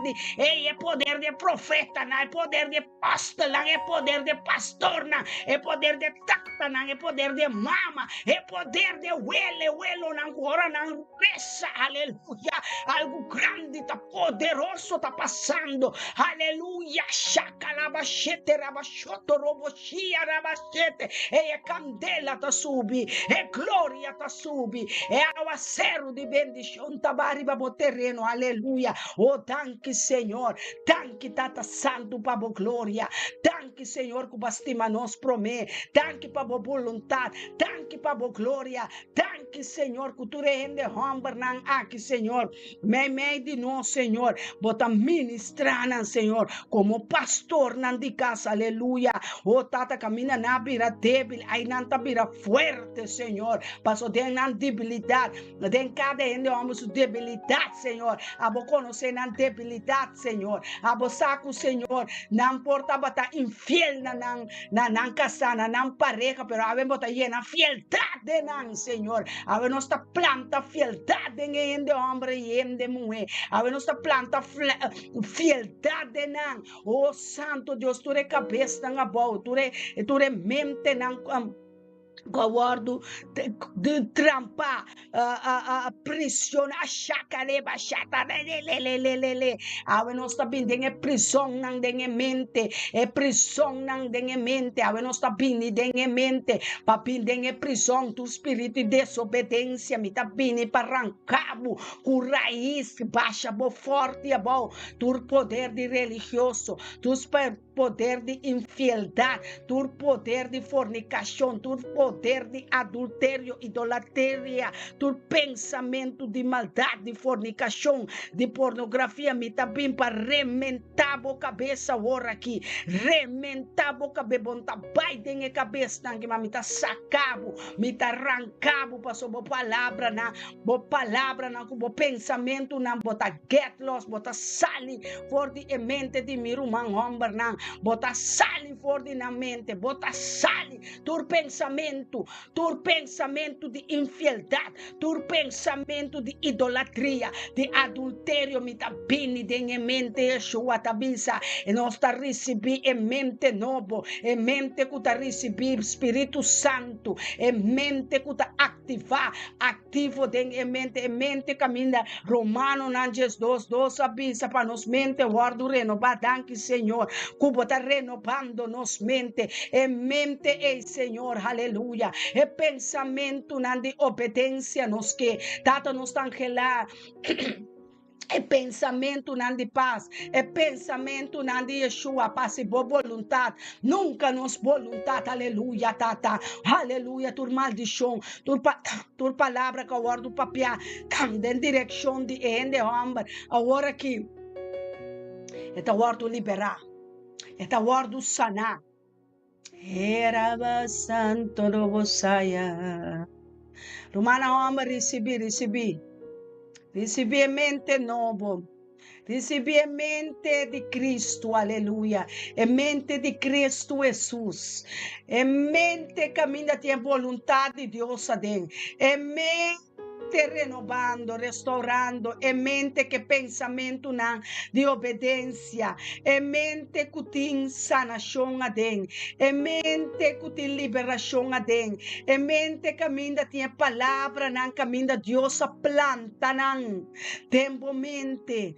de profeta, é poder de apóstolo, é poder de pastor, é poder de tata, é poder de mama, é poder de huelo, agora não peça, aleluia, algo grande, tá poderoso, tá passando, aleluia, chacarabachete, rabachoto, robochia, rabachete, é candela tá subi, é glória tá subi, é aguacero de bendição, tá bariba bo terreno, aleluia, oh, danke Senhor, danke Tata Santo para a glória, danke Senhor que bastima nos promete, danke para a vontade, danke para a glória, danke Senhor que tu rende homem não aqui Senhor, me de nós Senhor, bota ministrar Senhor, como pastor nan de casa, aleluia, oh Tata camina na bira débil, aí não tá bira forte Senhor, passou de nan debilidade, de cada homem sua debilidade Senhor, abo conhecer nan debilidade Senhor, abo saco Senhor, não porta bata infiel na casa, na pareja, pero ave bota llena fieldade nan Senhor, ave nossa planta fieldade em de homem e em de mulher, ave nossa planta fieldade nan, oh santo Deus, tu re cabeça na boa, tu re mente nan guardo de trampa a prisión a chacareba chata lele ave nós tá bem é prisão não tem mente é prisão não tem mente ave nós tá bem tem mente papi tem prisão do espírito de desobediência me tá bem para arrancabo com raiz baixa bo forte a bo do poder de religioso dos poder de infidelidade do poder de fornicação do poder de adultério, idolatria, do pensamento de maldade, de fornicação, de pornografia, me tá bem para rementar a cabeça agora aqui, rementar a cabeça, bonta bai tem a cabeça, que me tá sacabo, me tá arrancabo, passou boa palavra na, com pensamento na, bota get lost, bota sali, for de mente de miruman homem na, bota sali for de na mente, bota sali, tur pensamento de infidelidade, tur pensamento de idolatria, de adultério, me tá bem em mente Yeshua tabisa, e nós tá receber em mente novo, em mente que tá receber Espírito Santo, em mente que tá ativo em mente caminha Romano Nanges 2 abisa para nos mente guardo renovar, danke Senhor, cubo tá renovando nos mente, em mente ei Senhor, aleluia, e pensamento na de obediência nos que tata nos angelar é pensamento não de paz, é pensamento não de Yeshua, paz e boa vontade, nunca nos vontade, aleluia, tata, aleluia, tur maldição, tur palavra que agora do papel, em direção de ende homem, agora que é hora de liberar, é hora de sanar, era santo no saia, Romana homem recebi mente novo, recebi mente de Cristo, aleluia, mente de Cristo Jesus, mente caminha tem vontade de Deus adentro, mente renovando, restaurando, mente que pensamento não de obediência, mente que tem sanação adentro, mente que tem liberação adentro, mente caminha tem palavra não caminha Deus a planta não, tempo mente,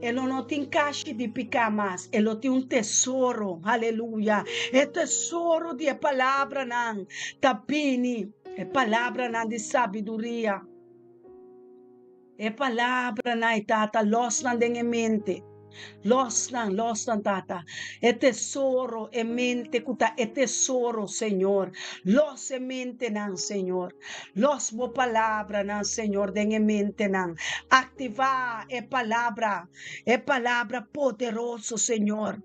ele não tem caixa de picar mais, ele tem tesouro, aleluia, é tesouro de palavra não, tapini, é palavra não de sabedoria, é palavra não tata los não tem mente, Los nan tata. É tesouro, é mente kuta, é tesouro, Senhor. Los é mente nan, Senhor. Los bo palavra nan, Senhor, den mente nan. Activar é palavra poderoso, Senhor.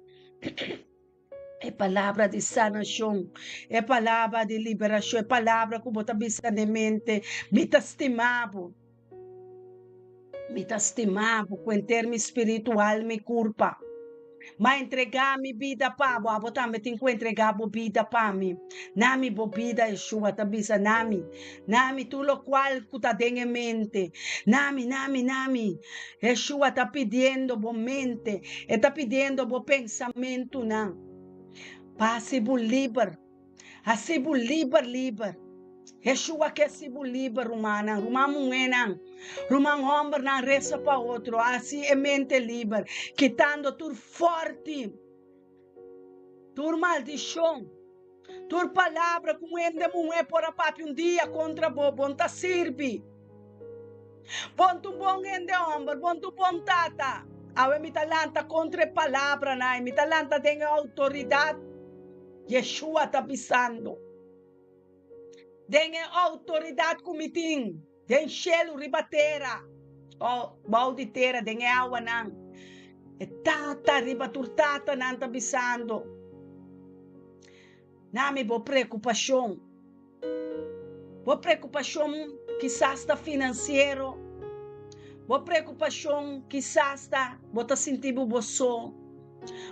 É palavra de sanação, é palavra de liberação, é palavra que bota bisa de mente, me estimavo, com termo espiritual me culpa. Mas entregar minha vida para a botar me tem que entregar a vida para mim. Nami bo vida Yeshua tabisa nami tu lo qual kuta em mente. Nami. Yeshua está pedindo bo mente, está pedindo bo pensamento não. Passivo liber, asibo liber. Yeshua que asibo liber rumana, rumamungenang, rumangomber na reza para outro, assim é mente liber, quitando tur forte, tur maldição, tur palavra como ende mulher por a papi dia contra bom ta sirvi, bom tu bom ende homem, bom tu bom tata, awe mi talanta contra palavra na, mi talanta tem autoridade. Yeshua está pisando. Tem autoridade comitim. Tem chelo ribatera. Oh, bauditeira, tem água não. E tata ribaturtata não está pisando. Nami bo preocupação. Bo preocupação quizás está financeiro. Bo preocupação quizás está bota sentido boço.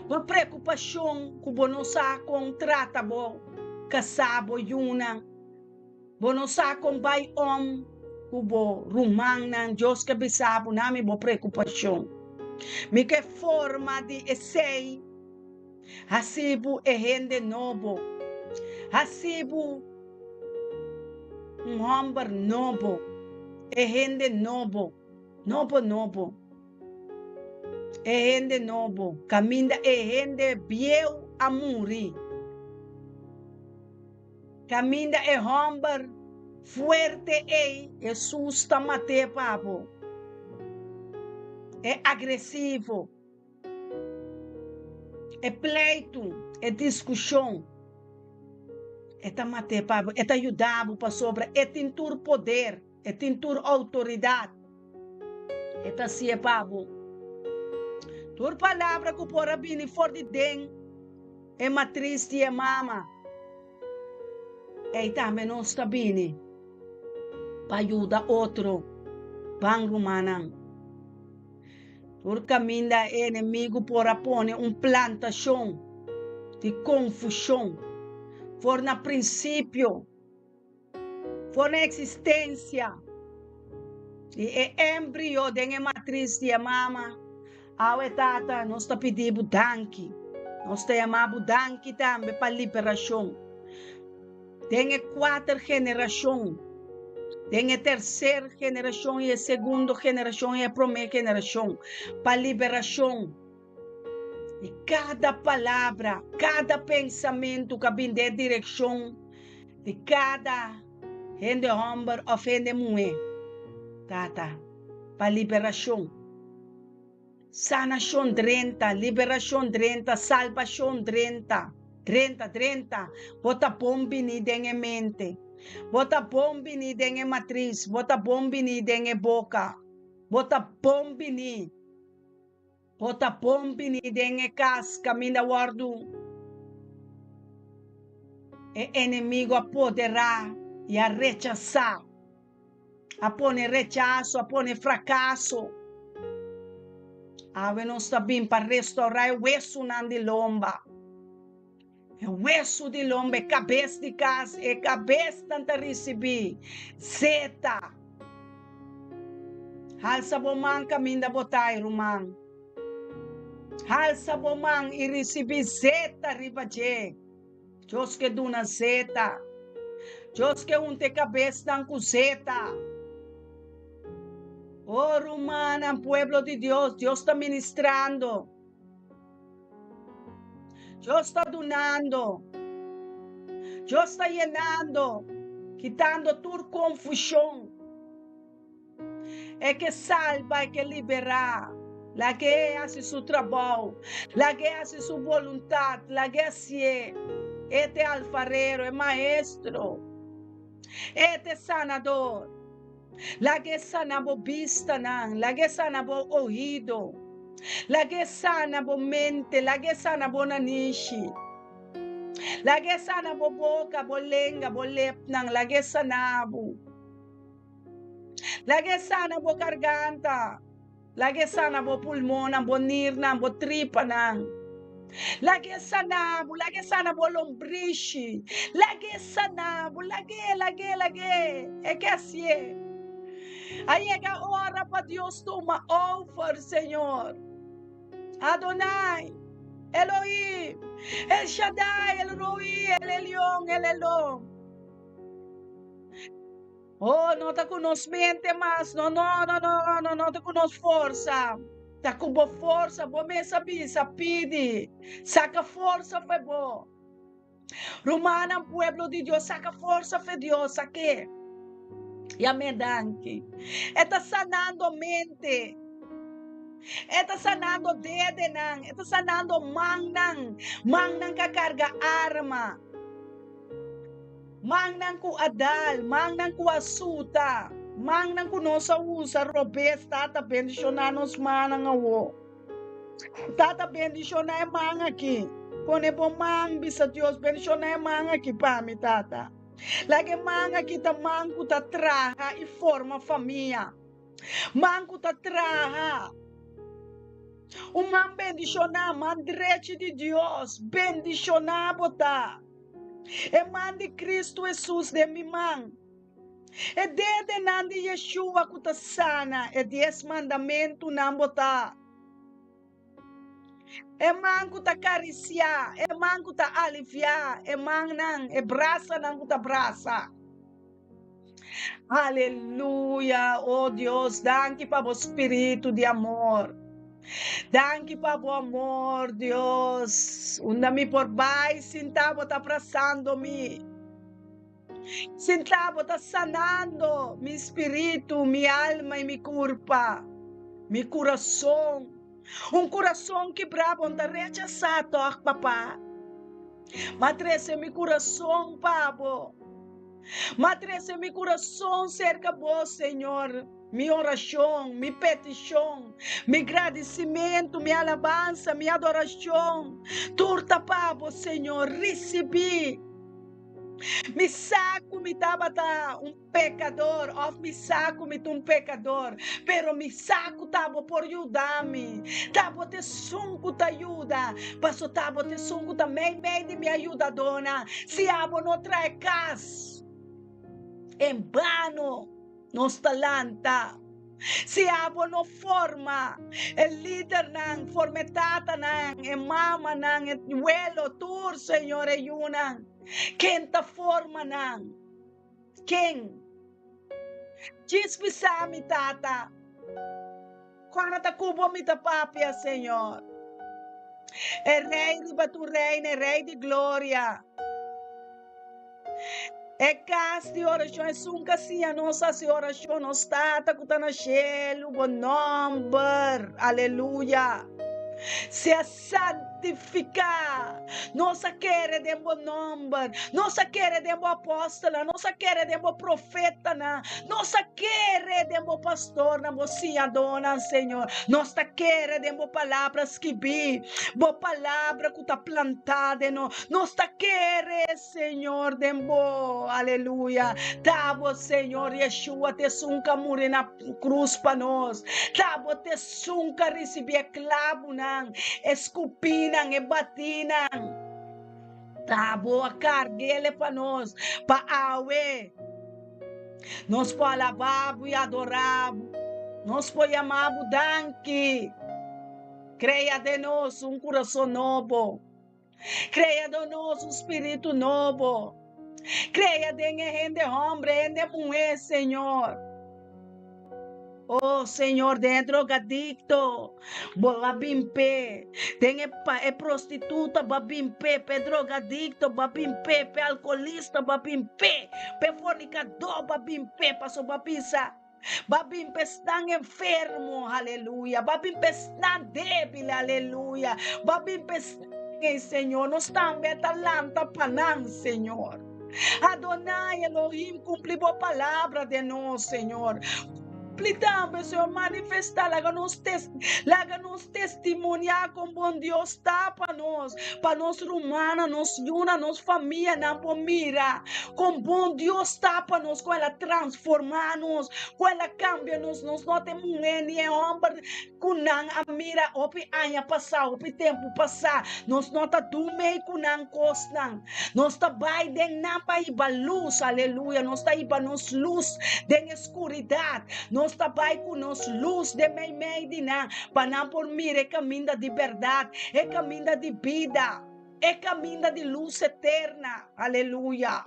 Por preocupação que você não sabe contrata bo casabo yuna, você não sabe com bai que bo rumang nan Deus que bisabo nami bo preocupação. Me que forma de essay, hasibu e rende novo, hasibu homem novo, e rende novo. É gente novo, caminha é gente bieu a morrer. Caminha é homem forte é susta mate papo. É agressivo. É pleito, é discussão. É ta mate papo, é ta ajudar para sobre, é tintur poder, é tintur autoridade. É ta se papo. Por palavra que por abini for de den, é matriz de mama. E também não está bem, para ajudar outro, bang rumanang. Por caminho é inimigo por apone plantação de confusão, for na princípio, for na existência, e é embrião de matriz de mama. Awe tata, nós está pedindo danke. Nós está chamando danke também para liberação. Tem 4 gerações. Tem a 3ª geração e a 2ª geração e a 1ª geração. Para liberação. E cada palavra, cada pensamento que vem de direção de cada gente homem ou gente mulher. Tata, para liberação. Sanação 30, liberação 30, salvação 30. Bota bombi ni dengue mente. Bota bombi ni dengue matriz. Bota bombi ni dengue boca. Bota bombi ni dengue casca. Minda guardo. E inimigo apoderar e a rechazar. Apone rechazo, apone fracasso. Ave não está bem para restaurar o hueso de lomba. O hueso de lomba é cabeça de casa, é cabeça tanta receber. Zeta. Halsa bomang caminho botai rumang. Halsa bomang e receber zeta ribaje. Deus que duna zeta. Deus que unte cabeça dan com zeta. Oh, Romana, pueblo de Dios, Dios está ministrando. Dios está donando. Dios está llenando, quitando toda confusão. É que salva, é que liberar. La que hace su trabajo, la que hace su voluntad, la que hace este alfarero, el maestro, este sanador, la que sana bo vista, la que sana bo oído, la que sana bo mente, la que sana bo nanishi, la que sana bo boca, bo lenga, bo lep, la que sana bo, la que sana bo garganta, la que sana bo pulmón, bo nirna, bo tripa, la que sana bo lombrici, la que sana bo, la que, é que assim é. Aí é que a hora para Deus toma over, Senhor. Adonai, Elohim, El Shaddai, El Roi, El Elyon, El Elon. Oh, não está conosco mente mais, não está conosco força. Está com boa força, boa mesa bisa, pide. Saca força, foi bom. Romana, pueblo de Deus, saca força, foi Deus, saque. E a medanque. Está sanando a mente. Está sanando dedo, está sanando mangnan. Mangnan que carga arma. Mangnan ku adal, mangnan ku asuta. Mangnan ku nosa usa robes, tata bendicionar nos manang awo. Tata bendicionar mang aqui. Pone bom mang bisa Deus bendicionar mang aqui para mi tata. Lagi mang aqui ta mangu ta traha e forma família. Mangu ta traha. O man bendicionar, man direito de Deus, bendicionar botar. É man de Cristo Jesus de mi man. É de nan de Yeshua que ta sana, é 10 mandamento nan botar. É man que ta acariciar, é man que ta aliviar, é man nan, é braça nan que ta braça. Aleluia, oh Deus, danke para o espírito de amor. Danke para o amor, Deus. Unda-me por baixo, sentado está abraçando-me. Sentado está sanando meu espírito, minha alma e minha corpo. Meu coração. Coração quebrado, está rechaçado, papá. Matrece meu coração, pabo. Matrece meu coração cerca vos, Senhor. Minha oração, minha petição, meu agradecimento, minha alabança, minha adoração. Turta pabo, Senhor, recebi. Me saco, me tabata pecador, of me saco, me pecador, pero me saco tabo por ajudar-me, tabo te sunco te ajuda, passo tabo te sunco também, de me ajuda, dona, se abo não trai cas, em vano, nos talanta. Se abo no forma, el líder nang, formetata nang, e mama nang, e huelo, tur, Senhor, e yunang. Quem ta forma nang? Quem? Dispisa mi tata. Quando ta cubo mi ta papia, Senhor. É rei de batu reina, é rei de glória. É casa de oração, é sunca sim, a nossa oração, não está, tá cutando chelo, bom nome, aleluia. Se santificar, nossa quer de bom nome, nossa quer de bom apóstola, nossa quer de bom profeta, nossa quer de bom pastor, na mocinha dona, Senhor, nossa quer de bom palavras que vi, boa palavra que está plantada, nossa quer, Senhor, de bom, aleluia, tabo, Senhor, Yeshua, te sunca morrer na cruz para nós, tabo, te sunca receber clavo, escupinang, e batinang. Tabo a carguele para nós, para awe. Nós po alababo e adorabo. Nós po amabo danke. Creia de nós coração novo. Creia de nós espírito novo. Creia de gente homem, gente mulher, Senhor. Oh, Senhor, de drogadicto, babimpe, é prostituta, babimpe, pe drogadicto, babimpe, pe alcoolista, babimpe, pe fornicador, babimpe, passo babisa. Babim están enfermo, aleluya. Babim están débil, aleluya. Babim Senhor, nós também talanta panam, Senhor. Adonai Elohim, cumpre a palavra de nós, Senhor. Plitamos, Senhor, manifestar, láganos testemunhar como bom Deus está para nós rumana, nos yuna, nos família, na pomira, como bom Deus está para nós, com ela transformar-nos, com ela cambia-nos, nós não temos homem, kunang amira, opi anya passar, opi tempo passar, nós não tá dumei kunang kosnang, nós tá bai den napa iba luz, aleluia, nós tá iba nos luz den escuridade, nós trabalha com nós luz de meio de nã, para não por mim é caminho de verdade, é caminho de vida, é caminho de luz eterna, aleluia.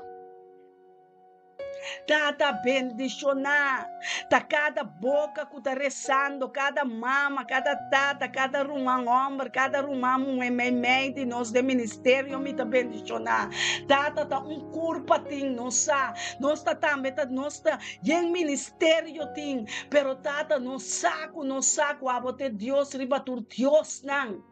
Tata bendicionar, tá cada boca que tá rezando, cada mama, cada tata, cada rumão homem, cada rumão meio de nós de ministério me tá bendicionar. Tata tá corpo tem nós tá também nós tá em ministério tem, pero tata nós saco a bote Deus ribatur Deus não.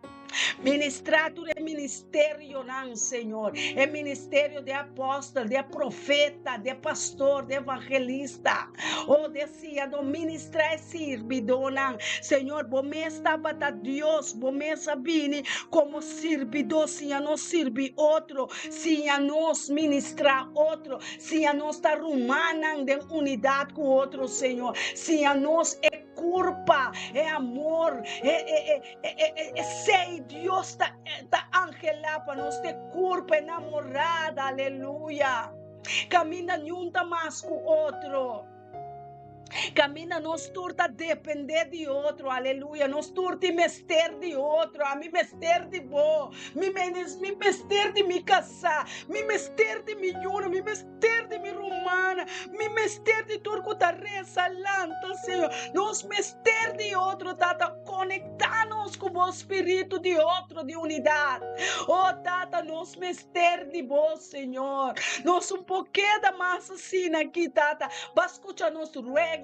Ministrado é ministério, não, Senhor. É ministério de apóstolo, de profeta, de pastor, de evangelista. Oh, decía, do ministrar é servidor, não. Senhor, você estava a Deus, você sabine como servidor, se a nós servir outro, se a nós ministrar outro, se a nós estar rumana de unidade com outro, Senhor. Se a nós é culpa, é amor, sei Deus está angelado para nós ter culpa enamorada, aleluia. Caminha junto mais com outro. Camina, nós turta depender de outro, aleluia. Nós turta mester de outro, a mim mester de bo, me mester de me casar, me mester de me juro, me mester de me romana, me mester de turco da reza lanta, Senhor. Nós mester de outro, tata, conectar-nos com o espírito de outro, de unidade. Oh, tata, nós mester de vós, Senhor. Nós pouquinho da massa assim aqui, tata, para escutar nosso ruego,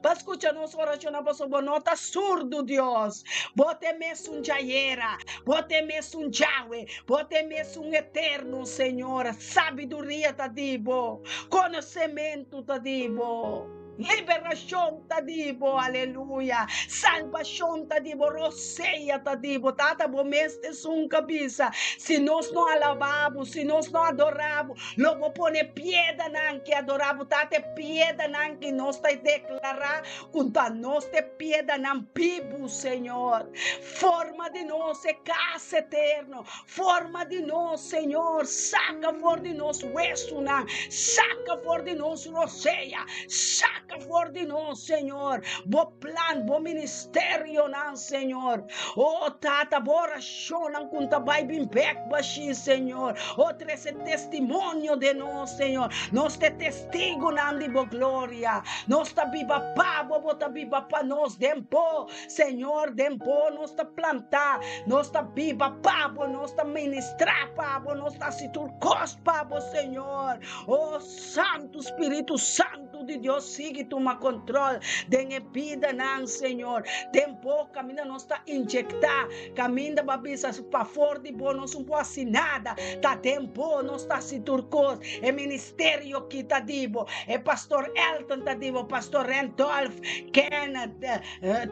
para escutar nossa oração, nossa bonota surdo, Deus. Bote mesmo um jaira, bote mesmo um Yahweh, bote mesmo um eterno, Senhor. Sabedoria, tadibo, conhecimento, tadibo. Liberação, tadibo, aleluia. Salvação, tadibo, roceia, tadibo. Tata, bomeste um cabeça. Se nós não alabamos, se nós não adoramos, logo pone piedra nan que adoramos. Tata, piedra nan que nós te declarar, conta nós te piedra nan pibu, Senhor. Forma de nós é casa eterno. Forma de nós, Senhor. Saca fora de nós hueso nan. Saca fora de nós roceia. Saca fora de nós, Senhor. Bo plan, bo ministério, não, Senhor. Oh, tata, bora choram com tabai bimbek baixi, Senhor. Outro esse testemunho de nós, Senhor. Nós te testigo, não, de bo glória. Nós ta biba pa, bo ta biba pa nós, dempo, Senhor, dempo, nós ta plantar. Nós ta biba pa, bo nós ta ministrar pa, bo nós ta siturcos pa, bo, Senhor. Oh, Santo Espírito Santo de Deus, siga toma controle de vida, não, Senhor. Tempo, caminha, nós está injectar, caminha, babisa, para fora de boa, nós não pode nada. Tá tempo, nós está se turcos, é ministério que tá dibo, é pastor Elton tá dibo, pastor Randolph, Kenneth,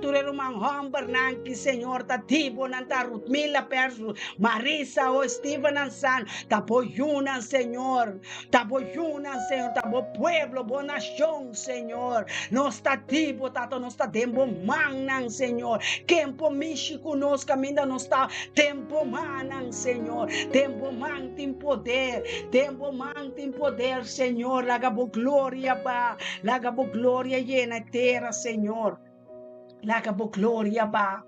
Tureruman Humber, não, que Senhor tá dibo, não tá Rutmila Perso, Marisa, ou Steven Ansan, tá boiuna, Senhor, tá boiuna, Senhor, tá bo pueblo, boa nação, Senhor. Nós está tipo, tato, nós está tempo manan, Senhor. Tempo mishi conosco, ainda nós está tempo manan, Senhor. Tempo man tem poder, tempo man tem poder, Senhor. Lagabo glória, ba, lagabo glória llena terra, Senhor. Lagabo glória, ba.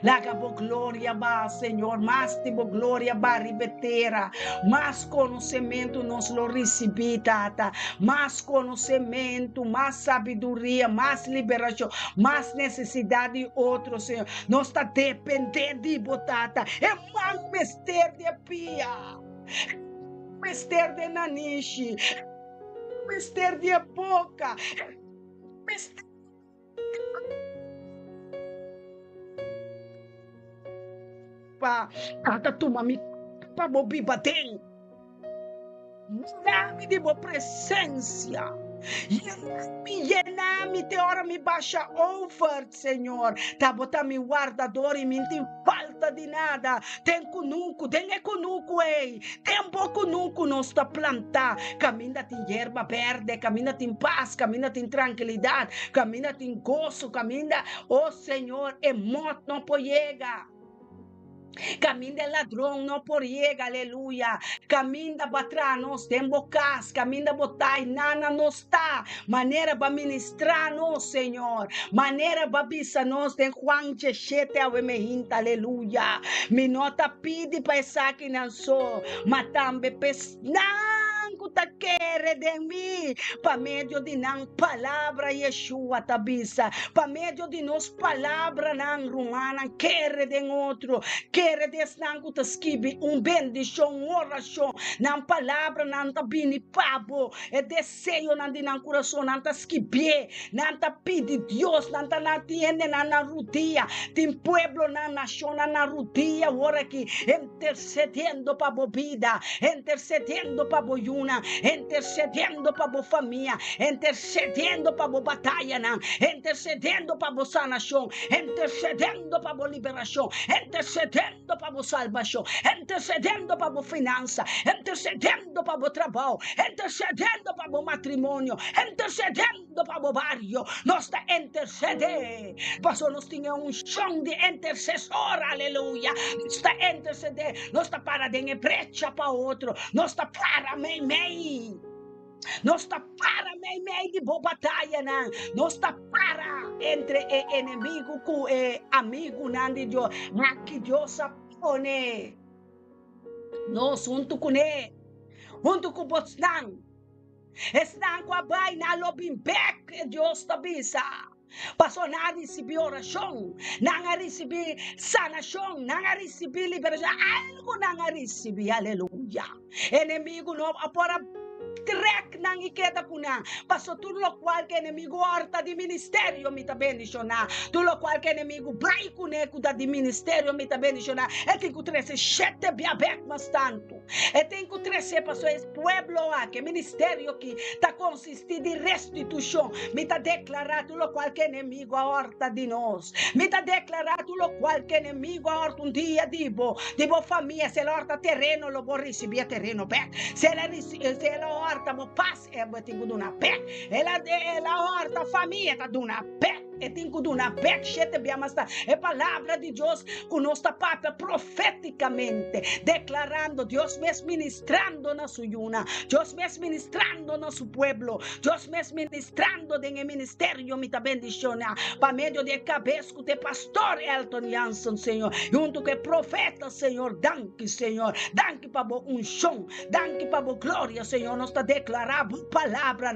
Lagabo glória, ba, Senhor, mais tipo glória, ba, ribetera, mais conhecimento nós lo recebi, tata, mais conhecimento, mais sabedoria, mais liberação, mais necessidade de outro, Senhor, nós está dependendo de botata, é mais mestre de pia, mestre de nanishi, mestre de boca, Tata tuma mi pa bobi baten. Nami di bo presença. Yenami te ora mi baixa over, Senhor. Tá bota mi guardador e me tem falta de nada. Tem cunuco, tem econuco, ei. Tem pouco nuco nos tá plantar. Caminha em erva verde, caminha em paz, caminha em tranquilidade, caminha em gozo, caminha, oh Senhor, e morte não pode chegar. Caminho de ladrão não por chega, aleluia. Caminho da batrá, nós temos casa. Caminho da botai, nana não está. Maneira para ministrar, nós, Senhor. Maneira para bisa, nós tem Juan Chechete, aleluia. Aleluia. Me nota pide para essa que não sou. Matambe pesnan. Ta quere de mim, para meio de não palavra Yeshua tabisa, para meio de nos palavra não romana, quere de outro, quere de não ta skibi bendição, oração, não palavra não ta bini pabo, e desejo não de não coração não ta skibi, não ta pidi Deus, não ta não tiene na rutia, tem pueblo na nação na rutia, ora que intercedendo para bobida, intercedendo para boyuna, intercedendo para a família, intercedendo para a batalha, intercedendo para a sanação, intercedendo para a liberação, intercedendo para a salvação, intercedendo para a finança, intercedendo para o trabalho, intercedendo para o matrimônio, intercedendo para o bairro. Nós está intercedendo, pastor, nós tínhamos chão de intercessor, aleluia. Nós está intercedendo, nós está para de brecha para outro, nós está para meio. Nós está para meio de boa batalha, não. Nós está para entre inimigo com amigo, não de Deus. Aqui Deus apone. Nós junto com ele, junto com você, estão com a bai na lobimbek, Deus está bisa. Passou não receber oração, não receber sanação, não receber liberação, algo não receber, aleluia. Inimigo não apora trek nang ikeda kuna, passou tudo lo qual que inimigo horta de ministério me tá bendicionar, tudo lo qual que inimigo vai cuneco da de ministério me tá bendicionar, e tem que trazer sete biabek mas tanto, e tem que trazer passou esse pueblo que ministério que tá consistindo de restituição, me tá declarar tudo lo qual que inimigo a horta de nós, me tá declarar tudo lo qual que inimigo a horta dia dibo família, se la horta terreno lo vou receber terreno back, se la horta mo paz é tenho de uma pé, ela horta família tá de uma pé. E tenho de uma pé, é palavra de Deus com nossa papa profeticamente, declarando Deus mesmo ministrando na sua yuna, Deus mesmo ministrando no seu pueblo, Deus mesmo ministrando em ministério me tá bendicionar, para meio de cabeça de pastor Elton Jansson, Senhor, junto com profeta, Senhor, danke, Senhor, danke para a unção, danke para a glória, Senhor, nós está declarando palavra,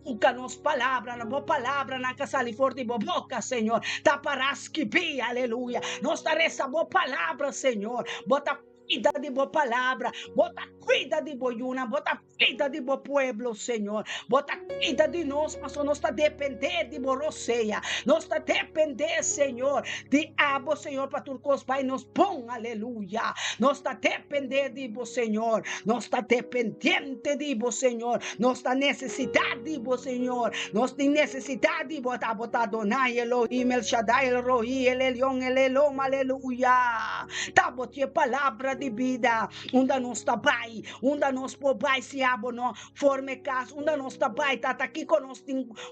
nunca nos palavra, na boa palavra, na casa forte, boca, Senhor, tá para esquivar, aleluia, nós está essa boa palavra, Senhor, bota cuida de boa palavra, bota cuida de boiuna, bota cuida de bo pueblo, Senhor, bota cuida de nós, mas nós está depender de boroceia, nós está depender, Senhor, de abo, Senhor, para turcos vai nos pão, aleluia, nós está depender de bo, Senhor, nós está dependente de bo, Senhor, nós está necessidade de bo, Senhor, nós tem necessidade de botar Adonai, Elohim, El Shaddai, El Roi, El Elyon, El Elom, aleluia, tá botie palavra de vida, onde nós está pai, onde nós pobai se abo não forme casa, onde nós está pai, tata aqui conosco,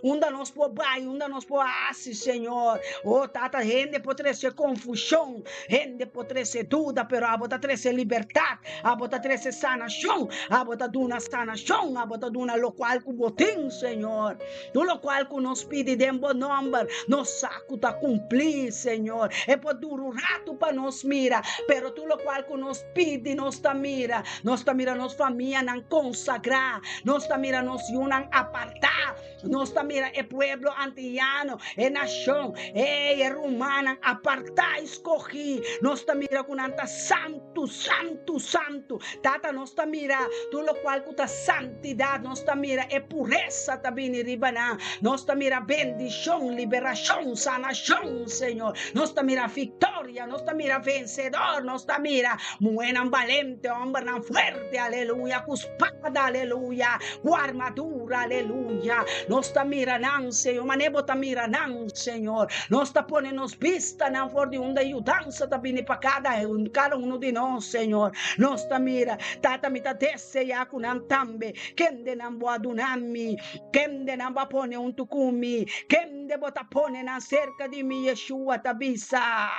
onde nós pobai, onde nós poasi, Senhor, oh tata, gente pode ser confusão, gente pode ser dúvida, pero a bota trazer liberdade, a bota trazer sanação, a bota duna sanação, a bota duna lo qual que botem, Senhor, do lo qual que nos pede de bom número, nos saco tá cumprir, Senhor, é por duro rato para nos mira, pero tu lo qual que nos nos pide, nos mira, nos familia nan consagrar, nos mira, nos yunan apartar, nos mira el pueblo antillano, el nación, el rumana apartar, escogí, nos mira con anta santo, santo, santo, tata nos mira, tú lo cual con santidad, nos mira e pureza también ribana, nos mira bendición, liberación, sanación, Señor, nos mira victoria, nos mira vencedor, nos mira buena, valente, hombre fuerte, aleluya, cuspada, aleluya, armadura, aleluya, nos mira nan, Señor, manebo mira nan, Señor, nos pone nos vista nan for de una ayudanza también para cada uno de nós, Señor, nos mira, tata mita desse ya kunan tambe, kende nan boadunami, kende nan pone un tukumi, kende bota pone nan cerca de mi Yeshua tabisa.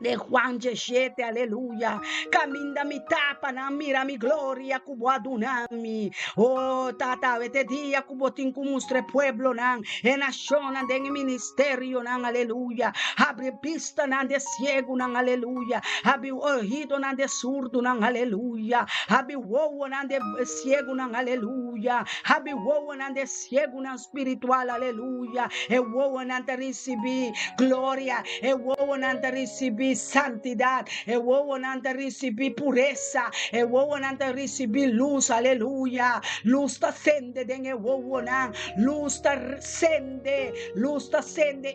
De Juan 17, aleluya. Caminda mi tapa, na mira mi gloria, cubo adunami. Oh, tata, vete dia, cubo tincumustre pueblo, nan. En ashona, den ministerio, nan, aleluya. Abre pista, nan, de ciego, nan, aleluya. Abre oído, nan, de surdo, nan, aleluya. Abre wowo, nan, de ciego, nan, aleluya. Abre wowo, nan, de ciego, nan, espiritual, aleluya. E wowo, nan, te recibi gloria. E wowo, nan, te recibi santidad, e wowo nanta recibi pureza, e wowo nanta recibi luz, aleluya, luz ta sende den e wowo nan, luz ta sende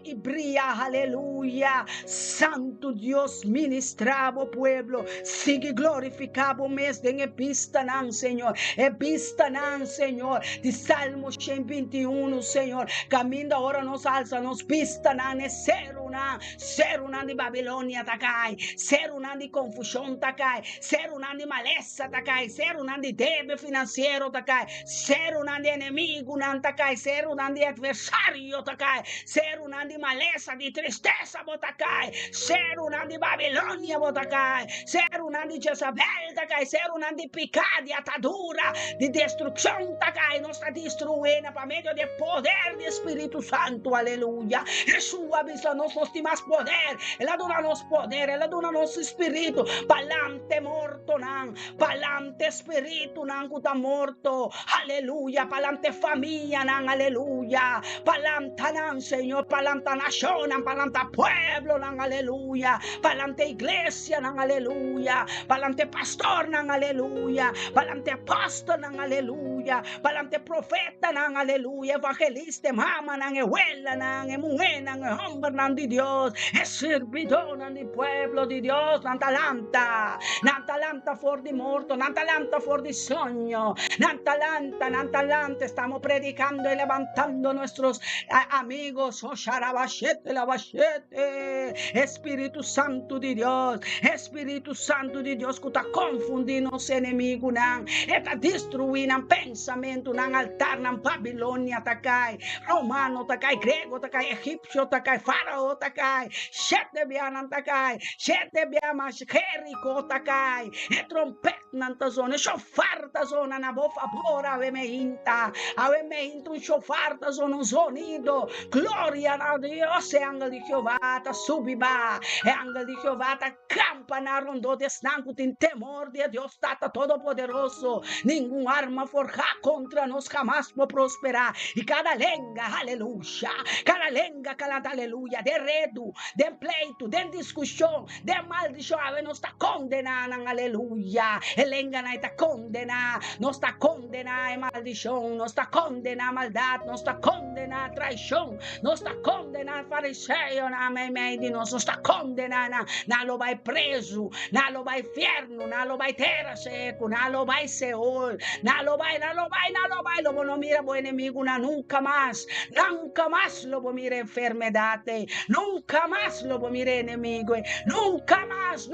y brilla, aleluya, santo Dios, ministrabo pueblo, sigue glorificado mes den e pista nan, Señor, de Salmo 121, Señor, caminda ahora nos alza, nos pista nan, e ser una de Babilonia takai, ser una de confusión takai, ser una de maleza takai, ser una de debe financiero takai, ser una de enemigo nan takai, ser una de adversario takai, ser una de maleza, de tristeza botakai, ser una de Babilonia botakai, ser una de Jezabel takai, ser una de picada, de atadura, de destrucción takai, nos está destruindo por medio de poder de Espíritu Santo, aleluya. Jesús avisa nos tem mais poder, ela dona nos poder, ela dona nosso espírito, palante morto nan, palante espírito nan que tá morto, aleluya, palante família nan, aleluya, palante nan, Senhor, palante nação nan, palante pueblo nan, aleluya, palante igreja nan, aleluya, palante pastor nan, aleluya, palante apóstolo nan, aleluya, palante profeta nan, aleluya, evangelista, mama nan, abuela nan, mujer nan, hombre nan de Dios, es servidor nan de pueblo de Dios, nan talanta for de morto, nan talanta for de sueño, nan talanta, estamos predicando y levantando nuestros amigos, oh Sharabashete, Labashete, Espíritu Santo de Dios, que está confundindo os inimigos, está destruindo pensamento, altar, Babilônia, takai, romano, takai, grego, takai, egípcio, takai, faraó, takai, Shetebianan, takai, Shetebiamas, Jerico, takai, e trompete nanta zona, shofar ta zona, na boa favor, ave meinta, un shofar ta zona, un sonido, gloria a Dios, e ángel de Jehová, ta subiba, e ángel de Jehová, ta campa na rondo de estanco, tem temor de Deus, tata todo-poderoso, nenhum arma forjar contra nós jamás vai prosperar, e cada lenga, aleluia, cada lenga, cada aleluia, de redo, de pleito, de discussão, de maldição, ave nos está condenando, aleluia, lenga na está condenando, nos está condenando maldição, nos está condenando maldade, nos está condenando traição, nos está condenando fariseu, amém, de nós está condenando, não lo vai preso, não lo vai inferno, não lo vai terra seco, não lo vai Seol, não lo vai, lo não mira o inimigo, nunca mais lo vou mira enfermidade, nunca mais lo vou mira inimigo, nunca mais,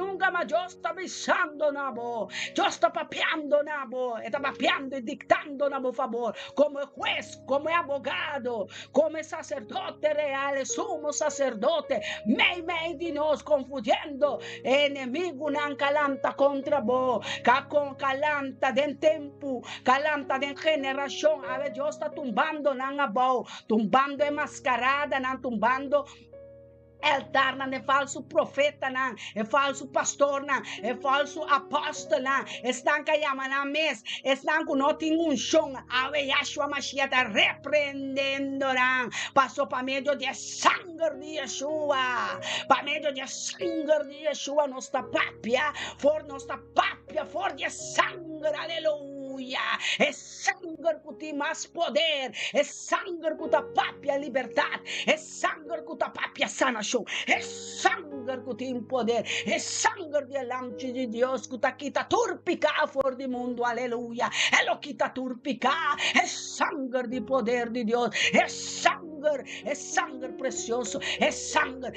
Deus está avisando na boa, Deus está papeando na boa, está papeando e dictando na boa favor, como é juez, como é abogado, como é sacerdote real, é sumo sacerdote, meio de nós, confundindo, inimigo não calanta contra bo, calanta de tempo, calanta de geração, a ver, Deus está tumbando na boa, tumbando é mascarada, não tumbando Torna é falso profeta, não, é falso pastor, não, é falso apóstolo, não, estão que chamam mes, estão com não tem unção, a Yeshua Mashiach está repreendendo, não, passou para meio de sangue de Yeshua, para meio de sangue de Yeshua, nossa papia, for de sangue, aleluia, é sangue que tem mais poder, é sangue que dá papia liberdade, é sangue que dá papia sanação. É sangue que tem poder, é sangue delante de Deus que está quita turpicar fora do mundo, aleluia. É o que está turpicar, é sangue de poder de Deus, é sangue precioso, é sangue,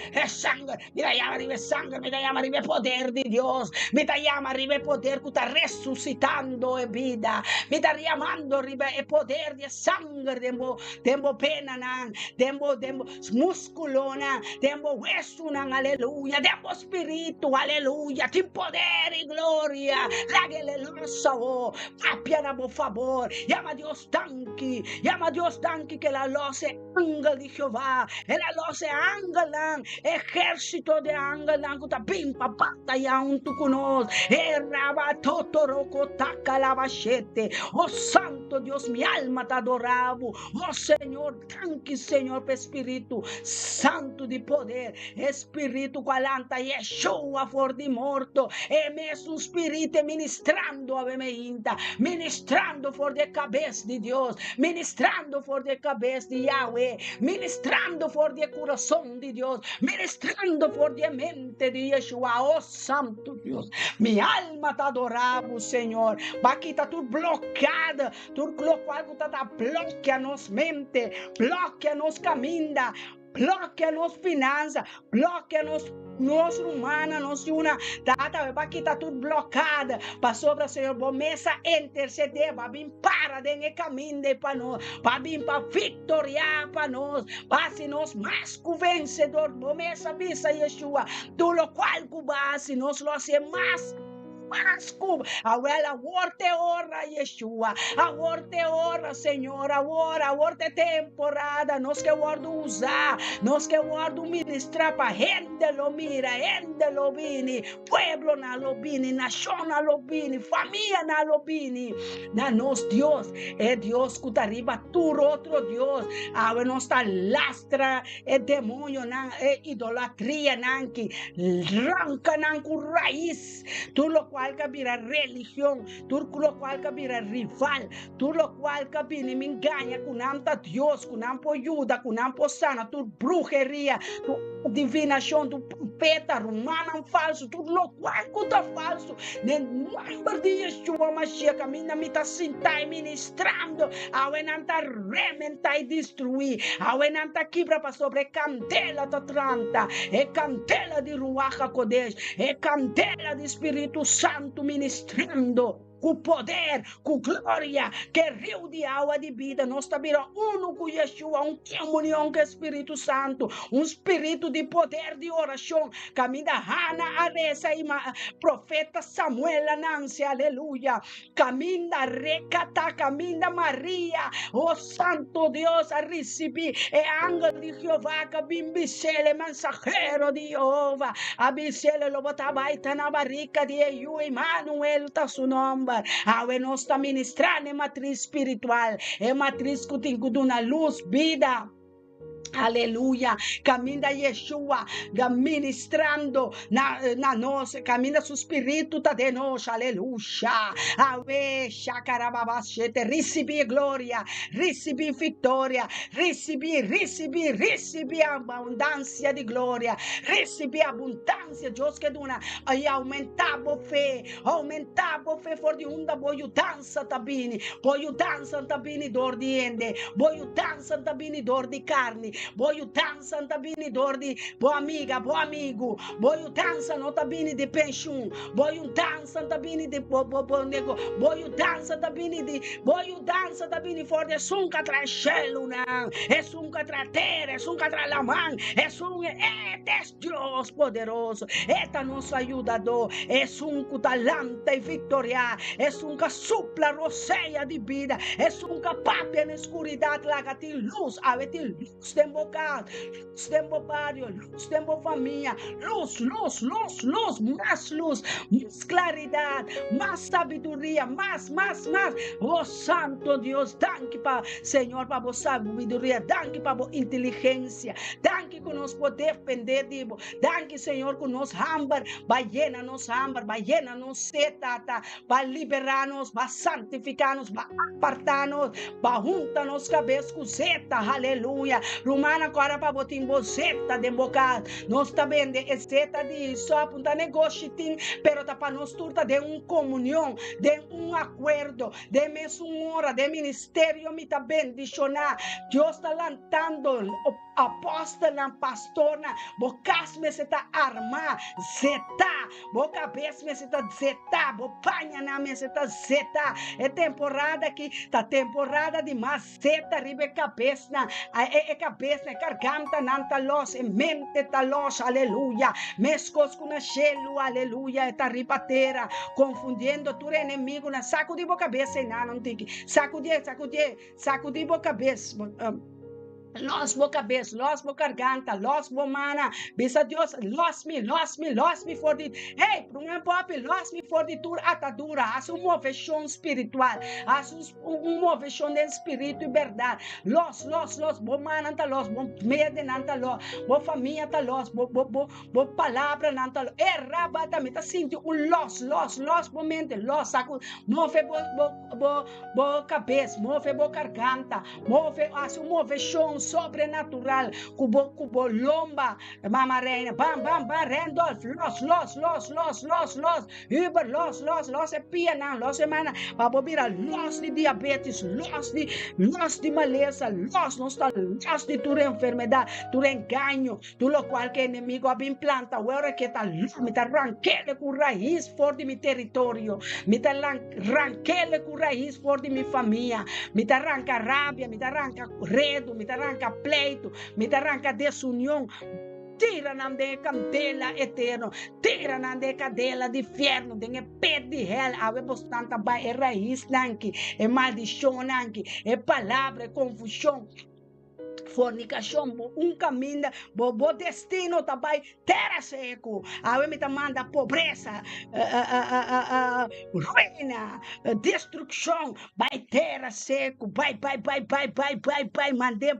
me dá arriba sangue, me dá arriba poder de Deus, me dá arriba poder que está ressuscitando a vida, me dá chamando arriba o poder de sangue, tempo pena, tempo músculo, tempo hueso, aleluia, tempo espírito, aleluia, tem poder e glória, lágale loso, papia por favor, llama Dios tanque que la loce ángel de Jehová, la loce ángel, ejército de ángel, que ta pimpa pata ya un tu conos, rabatotoroco taca la bachete, oh santo Dios, mi alma te adoraba, oh Señor, tanque Señor, espírito santo de poder, espírito qualanta Yeshua for de morto, e mesmo espírito ministrando a meinta, ministrando for de cabeça de Deus, ministrando for de cabeça de Yahweh, ministrando for de coração de Deus, ministrando for de mente de Yeshua, oh santo Deus, minha alma te adorava, Senhor, aqui está tudo bloqueado, tudo algo está bloqueia nos mente, bloqueia nos caminha, bloqueia nos finanças, bloqueia nos humanos, nos una, aqui está tudo bloqueado, para sobre Senhor, começa a interceder, para vir para dentro caminho para nós, para vir para vitoriar para nós, para se nós mais que vencedor, começa a visa Yeshua, do qual se nós lo hacemos mais aorte ora Yeshua, aorte ora Senhor, aorte temporada, nós que guardo usar, nós que guardo ministrar para gente lo mira, gente lo vini, pueblo na lo vini, nação na lo vini, família na lo vini, na nós Deus, é Deus que arriba tu outro Deus, a nossa lastra, é demônio, é idolatria, que arranca com raiz, tu lo cual que vira religião, tudo lo cual que vira rival, tudo lo cual que vira me engaña com anta Deus, com ampo ajuda, com ampo sana, tu brujeria, tu divinação, tu peta romana falso, tudo lo qual que tá falso, no nome de Yeshua Mashiach, caminha me tá sentar ministrando, awenanta rementar e destruir, awenanta quebra para sobre candela da tranta, é candela de Ruach Kodesh, é candela de Espírito Santo ministrando com poder, com glória, que rio de água de vida, nós também uno com Yeshua, comunhão com o Espírito Santo, espírito de poder de oração, caminha Hannah, Aresa e profeta Samuel, Nancy, aleluia, caminha Recata, caminha Maria, oh Santo Deus, a receber, ángel de Jeová, que bimbicele, mensajero de Jeová, a bicele lo botava na barrica de Eyu, Emmanuel, tá seu nome. Nós está ministrando matriz espiritual, é matriz que tem que dar luz, vida. Aleluia, caminha Yeshua, ministrando na nós, caminha seu espírito tá de nós, aleluia, ave, chacarababachete, recebi glória, recebi vitória, recebi abundância de glória, recebi abundância, Deus que dona, aí aumentar a fé for de onda, boio dança também dor de ende, boio dança também dor de carne, boio dança também dor de boa amiga, boa amigo, boio dança não também de pensão, boio dança também de nego, boio dança também de for de sunca tra cielo, não, é sunca tra terra, é sunca tra la man, é Deus poderoso, é nosso ajudador, é sunca talanta e vitória, é sunca supla roceia de vida, é sunca papia na escuridade, lá tem luz, a ver tem luz de dembo casa, luz dembo barrio, luz dembo familia, luz, luz, luz, luz, más luz, más claridad, más sabiduría, más. Oh Santo Dios, danke para Senhor, para vos sabiduría, danke para vos inteligencia, danke que nos poder depender de vos, danke Senhor que nos hambar, vai llenar-nos hambar, vai llenar-nos sede, vai liberar-nos, vai santificar-nos, vai apartar-nos, vai juntar-nos cabeça com zeta, aleluia. Romana agora para botar em zeta de boca, nós também de zeta de só apontar negócio, pero tá para nós turta de comunhão, de acordo, de mesura, de ministério, me tá bendicionar. Deus está lantando apóstola, pastora, bocas me se tá armar, zeta, boca cabeça me se tá zeta, bopanha na me se tá zeta. É temporada que tá temporada de mais zeta, ribe cabeça, cabeça, garganta, nanta los, mente tá los, aleluia. Mescos com a chelo, aleluia, tá ribatera, confundindo tu inimigo na saco de boca cabeça, não tem que saco de boca cabeça. Los bo cabeça, los bo garganta, los bo mana. Bisa Deus, lost me for the. Hey, para um pop, lost me for the tour atadura. Haz moveção espiritual, haz moveção de espírito e verdade. Los, bo mana tá los, bo medo nanta los, bo família tá los, bo palavra nanta los. Erraba também tá sentindo los momento, los saco, move bo cabeça, move bo garganta, move haz moveção sobrenatural, cubo lomba, mama reina, bam, Randolph, über los, piana, los semana, babobira, los de diabetes, los de maleza, los de tu enfermedad, tu engaño, tu lo cual que enemigo ha implanta, ahora que tal, me te arranquele con raíz for de mi territorio, me te arranquele con raíz for de mi familia, me te arranca rabia, me te arranca redo, me te arranca pleito, me te arranca desunião. Tira na de candela eterno, tira na de cadela de inferno, de pé de hell, ave bastante vai é raiz nanki, é maldição nanki, é palavra, é confusão. Fornicação, caminho, bo destino também, terra seco, a me manda pobreza, ruína, destruição, vai terra seco, vai, mandei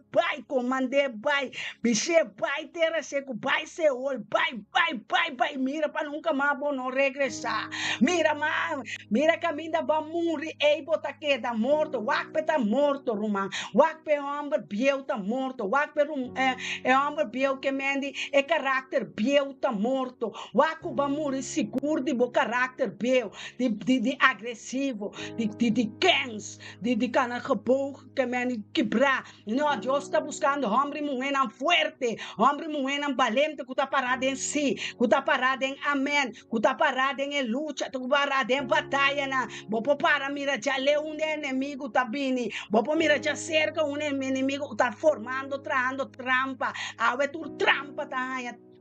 vai, biche vai terra seco, vai Seol, vai, mira para nunca mais não regressar, mira caminho, vai morrer, ei, bota que tá morto, wakpe tá morto, Romão, wakpe homem, biel tá morto, wakper homem biel que mende é caráter biel tá morto, waku ba morrer seguro de bo caráter biel, de agressivo, de cans, de cana geboog que mende quebrar. Não, Deus está buscando homem mulher forte, homem mulher valente que tá parado em si, que tá parado em amém, que tá parado em luta, que tá parado em batalha na, bopo para mira já leu inimigo tá bini, bopo mira já cerca inimigo tá formando trando trampa, ave tu trampa tá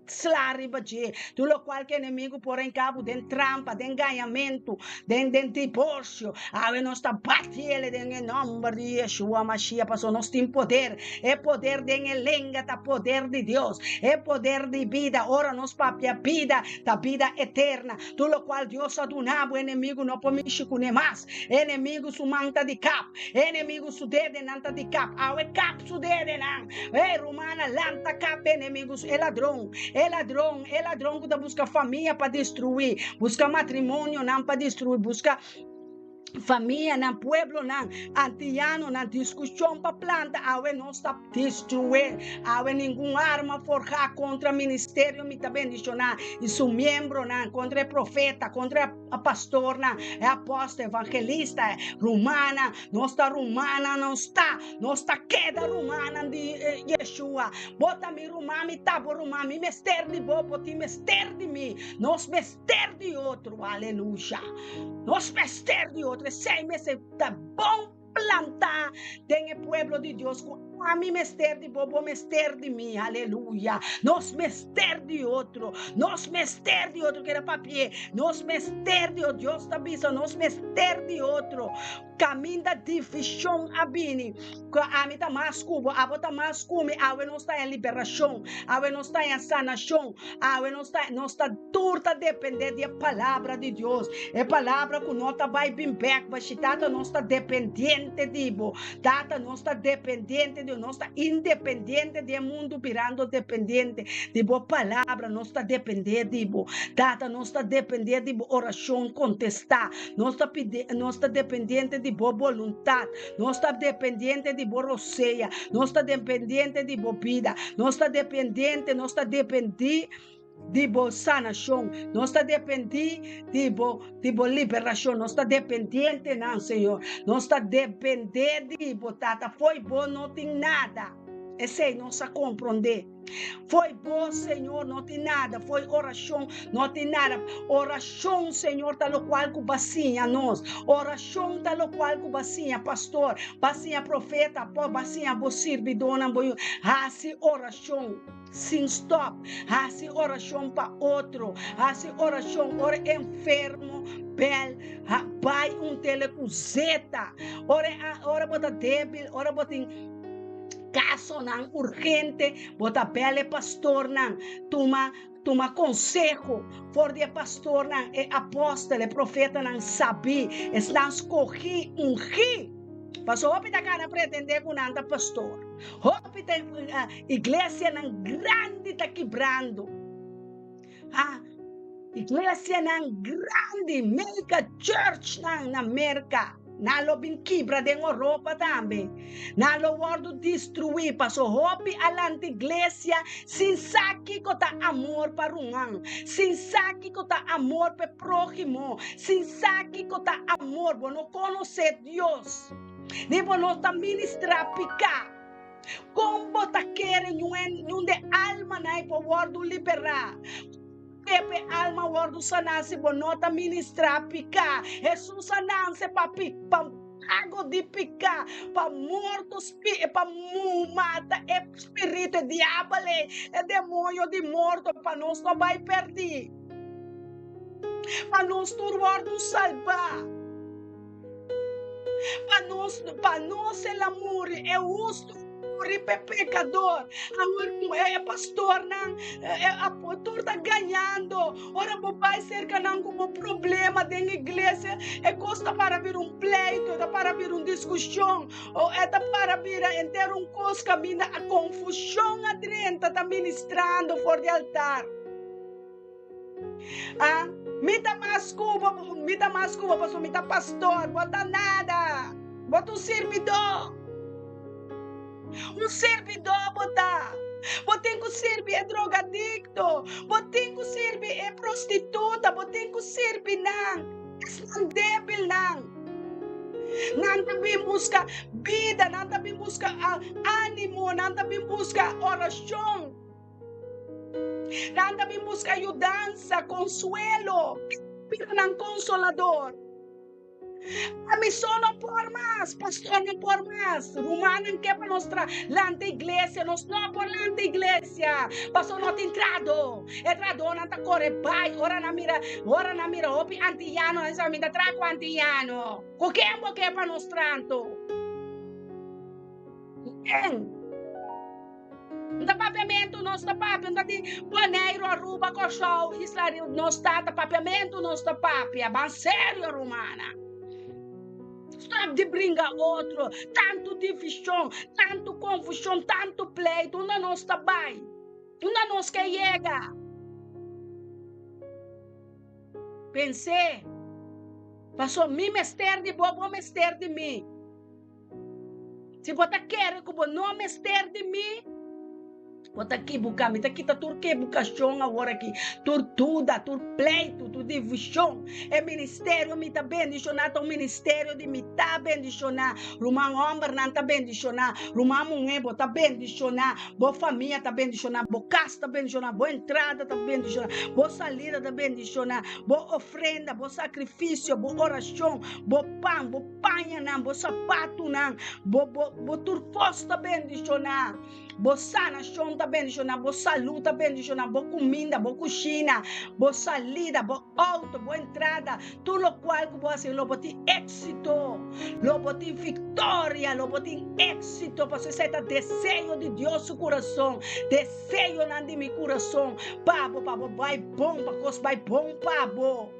slari baje, tu lo qual que inimigo por em cabo den trampa, den ganhamento, den divórcio, ave nós tá batele den nome de Yeshua Mashiach, passou nós tem poder, é poder den elenga, tá poder de Deus, é poder de vida, ora nos papia vida, tá vida eterna, tu lo qual Deus adunabo, inimigo não pode mexer com mais, inimigo su manta de cap, inimigo su dede nanta de cap, ave cap su dede nan, romana lanta cap, inimigos é ladrão que tá busca família para destruir, busca matrimônio não para destruir, busca família no pueblo não, antiano na discussão para planta, ave não está destruir, ave nenhuma arma forjar contra ministério me tá bendicionar, e seu membro não, contra o profeta, contra a pastor não, é apóstolo, evangelista, romana, não está queda romana de Yeshua, bota mi romana, me tabo romana, me mester de bobo, te mester de mim, nos mester de outro, aleluia, nos mester de outro, 6 meses tá bom plantar, tem o pueblo de Deus com A mim mester de bobo, mester de mim, aleluia. Nós mester de outro, nós mester de outro, que era papier, nós mester de outro, Deus está bisa, nós mester de outro. Caminho da divisão abini, a mim tá mais cubo, a bota mais cume, a não está em liberação, a não está em sanação, a não está turta depender da palavra de Deus. É palavra que não está vai bem back, mas data não está dependente de bo, data não está dependente de, não está independente do mundo virando dependente de boa palavra, não está dependente de bo, data não está dependente de oração contestar, não está dependente de boa vontade, não está dependente de boa roceia, não está dependente de boa vida, não está dependente de boa sanação, não está dependente de boa liberação, não está dependente não, Senhor, não está dependente de boa tata, foi bom, não tem nada. Esse não se compreender. Foi bom, Senhor, não tem nada. Foi oração, não tem nada. Oração, Senhor, tal qual que bacia nós. Oração, tal qual que bacia pastor, bacia profeta, bacia você, bidona, boio. Assim oração. Sem stop, assim oração para outro, assim oração, ora enfermo, bel, vai telecuzeta, ora bota débil, ora bota caso não urgente, bota pele pastor não, toma consejo, for de pastor não, é apóstolo, profeta não sabe, estão escolhi ungir. Pastor, hope da cara pretender com nada pastor. Hope da igreja não grande tá quebrando. Igreja não grande, mega church na América. Nalo bin quebra de Europa também. Nalo wordo destruir. Pastor, hope alante igreja sin saki kota amor para um sin saki kota amor para próximo, sin saki kota amor, não conhecer Deus. Devo não está ministrar picar. Como tá querendo um de alma na para wordo liberar. Pepe alma wordo sanase bo nota ministrar picar. Jesus sanase pa água de picar, para mortos, para mata, espírito, diabo, demônio de morto, para nós não vai perder. Para nós turvar salvar. Para nós el amor é justo. Pecador, é pastor, não, a pastor está ganhando. Ora, o pai cerca não como problema dentro da igreja, é costa para vir pleito, é para vir discussão, ou é para vir ter coisa, caminha a confusão adrenta, está ministrando fora do altar. Mita mais cuba, pastor, mita pastor, bota nada, bota servidor. Botar. Tem que servir é drogadicto. Tem que servir é prostituta. Tem que servir não débil não também busca vida, não também busca ânimo, não também busca oração, não também busca ajudança, consuelo, não consolador. A missão não por mais, pastor não por mais. Romano não quer para mostrar lá na igreja, nós não por lá na igreja. Pastor não tem entrado não está correndo, pai, ora na mira, opi antiano, nós vamos me trago antiano. O que é para nós tanto? Não papiamento, nós está papia, não tem boneiro, arruba, colchão, Israel, nós está papiamento, nós está papia, bem sério, romana. Stop de brincar outro, tanto divisão, tanto confusão, tanto pleito, não nós está bem, não nós que chega. Pensei, passou me mester de bobo, mester de mim. Se você quer que não mester de mim, Bota aqui bucami, tá aqui tá tur que bucação agora aqui, tur tuda, tur pleito, tur divisão. É ministério me tá bendicionar, tá um ministério de me tá bendicionar. Rumang homem não tá bendicionar, rumang mulher tá bendicionar, boa família tá bendicionar, boa casa tá bendicionar, boa entrada tá bendicionar, boa salida tá bendicionar, boa ofrenda, boa sacrifício, boa oração, boa panha não, boa sapato não, boa turfos tá bendicionar. Boa sanação tá bendicionar, boa saúde tá bendicionar, boa comida, boa cozinha, boa salida, boa auto, boa entrada, tudo o qual que você lobo tem êxito, lobo tem vitória, lobo tem êxito, porque você está desejo de Deus no coração, desejo não de meu coração, pabo, vai bom, porque vai bom, pabo.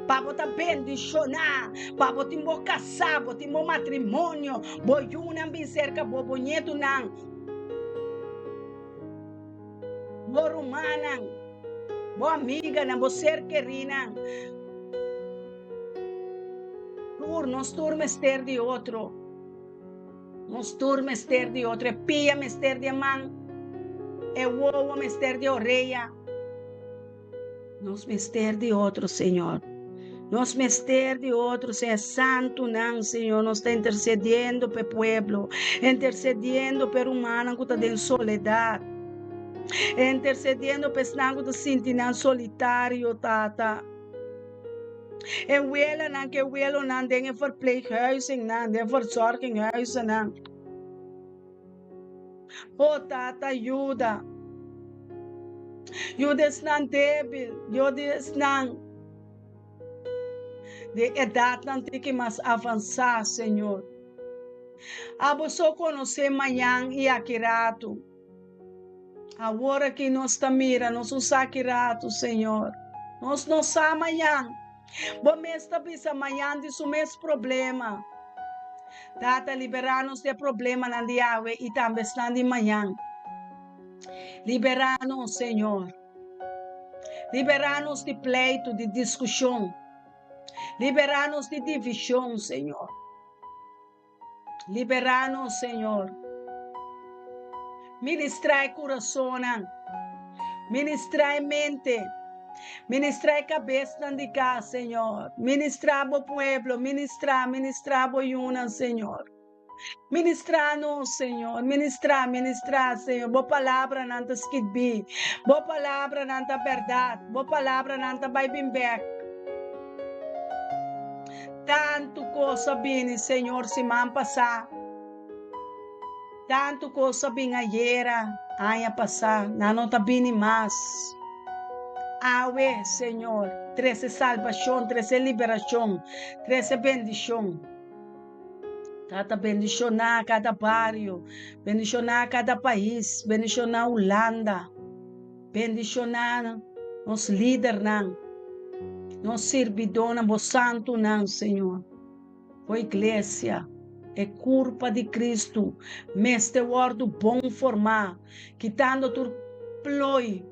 Pabo tá bendicionar, pabo tem bom casar, tem bom matrimônio, boa yuna bem cerca, boa bonito não. Boa romana, boa amiga, boa ser querida. Nós turmester de outro. Nós turmester de outro. É pia mester de mão. É uovo mester de orelha. Nós mester de outro, Senhor. Nós mester de outro, Senhor. Santo não, Senhor. Nós está intercedendo pelo pueblo. Intercedendo pelo humano que está em soledade. Intercedendo pesnango do sintinan solitário, tata. En wela nan ke welo nan dingen verpleeghuizen nan, den verzorginghuizen nan. Oh tata, ajuda. Judas nan débil, Judas nan. De edad nan tem que mais avançar, Senhor. Abo só conhecer amanhã e aquirato. Agora que nós está mira, nós usamos aquirato, Senhor. Nós não sabemos amanhã. Bom mês também amanhã de seu mesmo problema. Tata liberar-nos de problema na diawe e também na de manhã. Liberar-nos, Senhor. Liberar-nos de pleito, de discussão. Liberar-nos de divisão, Senhor. Liberar-nos, Senhor. Ministrar coração, ministrar mente. Ministrar cabeça de cá, Senhor. Ministrar o pueblo, ministrar o yuna, Senhor. Ministrar-nos, Senhor. Ministrar, Senhor. Boa palavra não está escrito. Boa palavra não está verdade. Boa palavra não está vai bimbeck. Tanto coisa bem, Senhor, se man passar. Tanto coisa bem ayer, aia passar. Não está bem mais. Awe, Senhor, 13 salvação, 13 liberação, 13 bendição. Tata bendicionar cada bairro, bendicionar cada país, bendicionar Holanda, bendicionar nos líderes, nos servidores, nos santos, Senhor. A igreja é culpa de Cristo, mas este word bom formar, quitando tu ploi,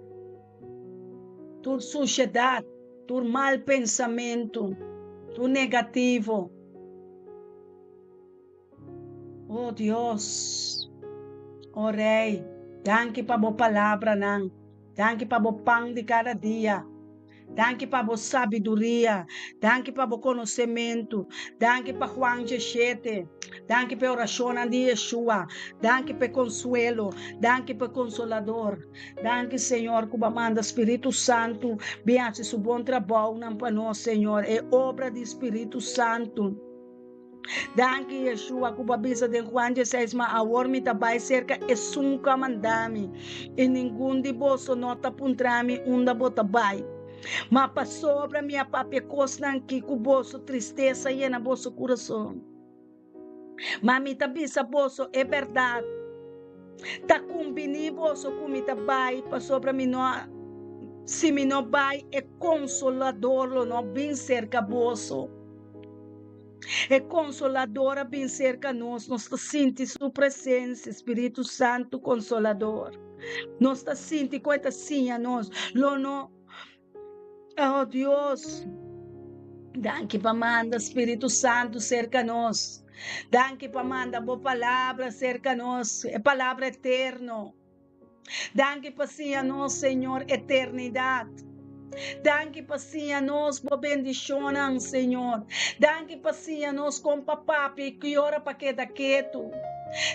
tu sociedade, tu mal pensamento, tu negativo. Oh Deus, oh Rei, danke para a palavra, danke para o pão de cada dia, danke para a sabedoria, danke para o conhecimento, danke para Juan 17, danke para a oração de Yeshua, danke para consuelo, danke para consolador, danke Senhor, que manda Espírito Santo, benhace seu bom trabalho para nós, Senhor, é obra do Espírito Santo. Danke Yeshua, que babisa de Juan 16, mas agora me trabalha cerca e sunca mandami, e nenhum de vós nota puntrami unda bota bai. Mas passou para minha papia cosnan que com vosso tristeza e na vosso coração. Mas me tabisa vosso é verdade. Tá combini vosso com me tabai, passou para mim não. Se me não vai é consolador, não bem cerca vosso. É consoladora bem cerca nós sentimos sua presença, Espírito Santo Consolador. Nós está sentindo coisa assim a nós. Oh Deus, danke para manda Espírito Santo cerca nós. Danke para manda boa palavra cerca nós. É palavra eterna. Danke para nós, Senhor, eternidade. Danke para nós, boa bendição, Senhor. Danke para nós com papá, que ora para queda quieto.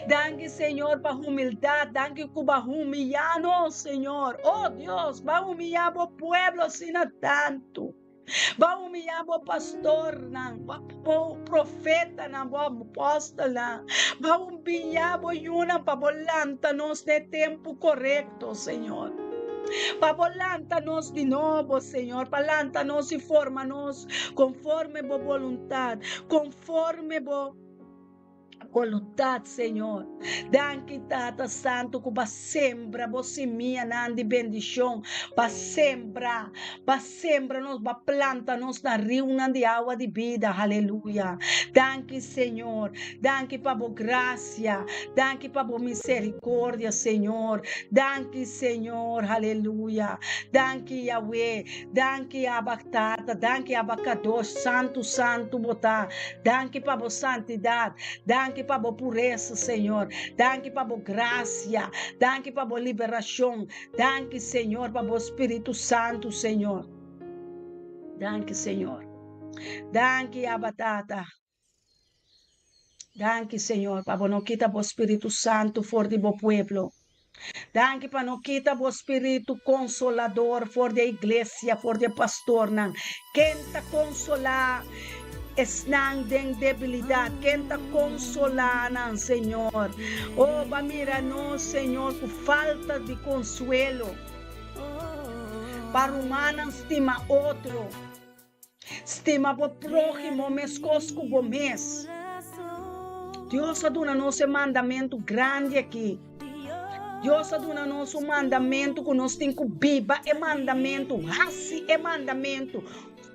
Danke, Senhor, para humildade. Danke que va humillar, Senhor. Oh, Deus, va humillar o pueblo sin tanto. Va humillar o pastor, o profeta, o apóstolo. Va humillar o yuna para volanta-nos de tempo correto, Senhor. Pavolanta-nos de novo, Senhor. Palanta-nos e forma-nos conforme a vontade, conforme a vontade, Senhor. Danke, Tata Santo, que va sembra, você minha de bendição, va sembra, nos va planta, nos na rio de água de vida, aleluia. Danke, Senhor. Danke para a graça, danke para a misericórdia, Senhor. Danke, Senhor, aleluia. Danke, Yahweh. Danke, Abatata. Danke, Abacadosh, Santo, Santo, botar. Danke para a santidade. Danke para a pureza, Senhor. Danke para a graça. Danke para a liberação. Danke, Senhor, para o Espírito Santo, Senhor. Danke, Senhor. Danke, Abatata. Danke, Senhor, para não quitar o Espírito Santo fora do pueblo. Danke para não quitar o Espírito Consolador fora da igreja, fora do pastor. Quem está consolar estão em debilidade. Quem está consolando, Senhor. Oh, para mirar nós, Senhor, por falta de consuelo. Para humano estima outro. Estima o próximo, mês cosco o mês. Deus ha dado nos um mandamento grande aqui. Deus ha dado nos um mandamento que nós temos que viver. É mandamento. Assim é mandamento.